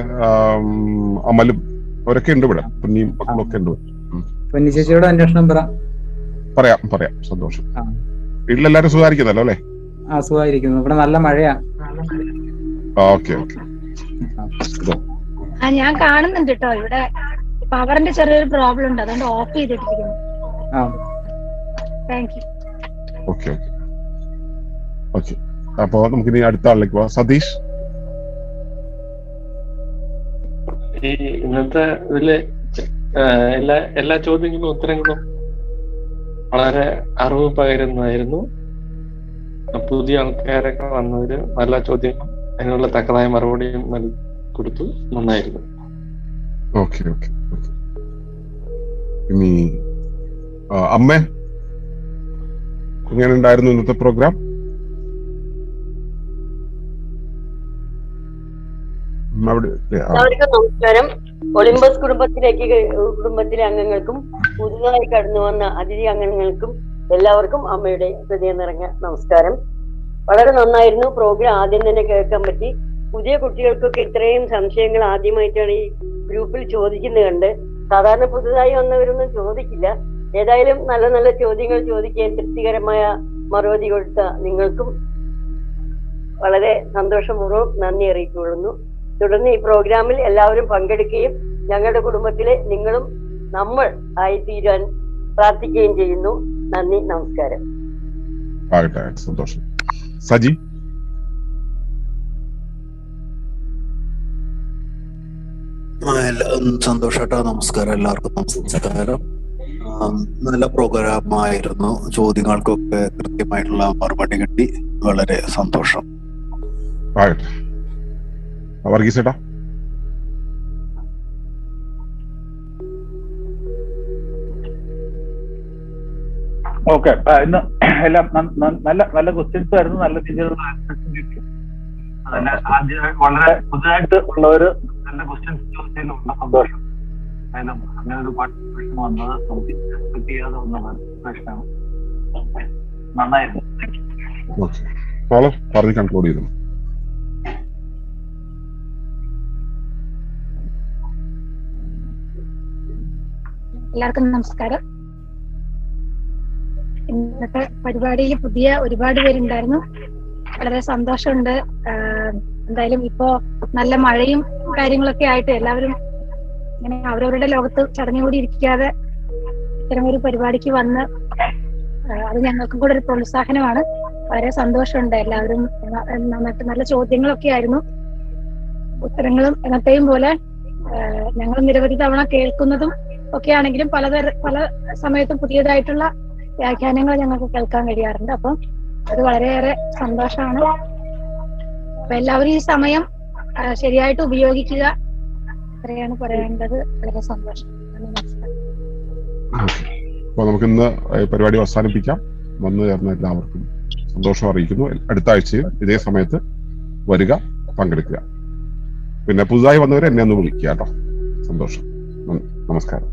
അമലും അവരൊക്കെ ഉണ്ട് ഇവിടെ. പൊന്നിയും മക്കളൊക്കെ ഉണ്ട്. പൊന്നി ചേച്ചിയോട് അന്വേഷണം പറയാം. സന്തോഷം. വീട്ടിലെല്ലാരും സുഖമായിരിക്കുന്നല്ലോ അല്ലേ? സുഖമായിരിക്കുന്നു. ഇവിടെ നല്ല മഴയാ. ഓക്കെ. ഞാൻ കാണുന്നുണ്ട് കേട്ടോ, ഇവിടെ പവറിന്റെ ചെറിയൊരു പ്രോബ്ലം ഉണ്ട്, അതുകൊണ്ട് ഓഫ് ചെയ്തിട്ടിരിക്കുന്നു. Thank you. ഓക്കെ. അപ്പോ നമുക്ക് ഇനി അടുത്ത ആളിലേക്ക് പോവാം. സതീഷ്. ഈ ഇന്നത്തെ ഇതില് എല്ലാ ചോദ്യങ്ങളും ഉത്തരങ്ങളും വളരെ അറിവ് പകരുന്നതായിരുന്നു. പുതിയ ആൾക്കാരൊക്കെ വന്നവര് നല്ല ചോദ്യങ്ങളും അതിനുള്ള തക്കതായ മറുപടിയും കൊടുത്തു. നന്നായിരുന്നു. ഓക്കെ. ഇനി അമ്മേ, എങ്ങനെ ഉണ്ടായിരുന്നു ഇന്നത്തെ പ്രോഗ്രാം? എല്ലാവർക്കും നമസ്കാരം. ഒളിമ്പസ് കുടുംബത്തിലെ അംഗങ്ങൾക്കും പുതുതായി കടന്നു വന്ന അതിഥി അംഗങ്ങൾക്കും എല്ലാവർക്കും അമ്മയുടെ ഹൃദയം നിറഞ്ഞ നമസ്കാരം. വളരെ നന്നായിരുന്നു പ്രോഗ്രാം. ആദ്യം തന്നെ കേൾക്കാൻ പറ്റി. പുതിയ കുട്ടികൾക്കൊക്കെ ഇത്രയും സംശയങ്ങൾ ആദ്യമായിട്ടാണ് ഈ ഗ്രൂപ്പിൽ ചോദിക്കുന്നത് കണ്ട്. സാധാരണ പുതുതായി വന്നവരൊന്നും ചോദിക്കില്ല. ഏതായാലും നല്ല നല്ല ചോദ്യങ്ങൾ ചോദിക്കാൻ തൃപ്തികരമായ മറുപടി കൊടുത്ത നിങ്ങൾക്കും വളരെ സന്തോഷപൂർവ്വം നന്ദി അറിയിച്ചുകൊള്ളുന്നു. തുടർന്ന് ഈ പ്രോഗ്രാമിൽ എല്ലാവരും പങ്കെടുക്കുകയും ഞങ്ങളുടെ കുടുംബത്തിലെ നിങ്ങളും നമ്മൾ ആയിത്തീരാൻ പ്രാർത്ഥിക്കുകയും ചെയ്യുന്നു. നന്ദി, നമസ്കാരം. സന്തോഷം. സജി? സന്തോഷേട്ടാ, നമസ്കാരം. എല്ലാവർക്കും നമസ്കാരം. നല്ല പ്രോഗ്രാമായിരുന്നു. ചോദ്യങ്ങൾക്കൊക്കെ കൃത്യമായിട്ടുള്ള മറുപടി കിട്ടി. വളരെ സന്തോഷം. വർഗീസേട്ടാ? ഓക്കെ, ഇന്ന് എല്ലാം നല്ല നല്ല ക്വസ്റ്റ്യൻസ് ആയിരുന്നു. നല്ല രീതിയിലുള്ള ആൻസേഴ്സും കിട്ടി. വളരെ പുതുതായിട്ട് ഉള്ളവര് നല്ല ക്വസ്റ്റ്യൻസ് ചോദിച്ചതിലുള്ള സന്തോഷം. അങ്ങനെ ഒരു പാർട്ടിസിപ്പേഷൻ വന്നത് എക്സ്പെക്ട് ചെയ്യാതെ വന്ന പാർട്ടിസിപ്പേഷനാണ്. നന്നായിരുന്നു. കൺക്ലൂഡ് ചെയ്തു. എല്ലാവർക്കും നമസ്കാരം. ഇന്നത്തെ പരിപാടിയിൽ പുതിയ ഒരുപാട് പേരുണ്ടായിരുന്നു. വളരെ സന്തോഷമുണ്ട്. എന്തായാലും ഇപ്പോ നല്ല മഴയും കാര്യങ്ങളൊക്കെ ആയിട്ട് എല്ലാവരും ഇങ്ങനെ അവരവരുടെ ലോകത്ത് ചടഞ്ഞുകൂടി ഇരിക്കാതെ ഇത്തരമൊരു പരിപാടിക്ക് വന്ന് അത് ഞങ്ങൾക്കും കൂടെ ഒരു പ്രോത്സാഹനമാണ്. വളരെ സന്തോഷമുണ്ട്. എല്ലാവരും നന്നായിട്ട് നല്ല ചോദ്യങ്ങളൊക്കെ ആയിരുന്നു. ഉത്തരങ്ങളും എന്നത്തെയും പോലെ ഞങ്ങൾ നിരവധി തവണ കേൾക്കുന്നതും ഒക്കെ ആണെങ്കിലും പല സമയത്തും പുതിയതായിട്ടുള്ള വ്യാഖ്യാനങ്ങൾ ഞങ്ങൾക്ക് കേൾക്കാൻ കഴിയാറുണ്ട്. അപ്പം അത് വളരെയേറെ സന്തോഷമാണ്. അപ്പൊ എല്ലാവരും ഈ സമയം ശരിയായിട്ട് ഉപയോഗിക്കുക, അത്രയാണ് പറയേണ്ടത്. വളരെ സന്തോഷം. അപ്പൊ നമുക്ക് ഇന്ന് പരിപാടി അവസാനിപ്പിക്കാം. വന്നു ചേർന്ന എല്ലാവർക്കും സന്തോഷം അറിയിക്കുന്നു. അടുത്ത ആഴ്ചയിൽ ഇതേ സമയത്ത് വരിക, പങ്കെടുക്കുക. പിന്നെ പുതുതായി വന്നവരെ എന്നെ ഒന്ന് വിളിക്കുക കേട്ടോ. സന്തോഷം. നമസ്കാരം.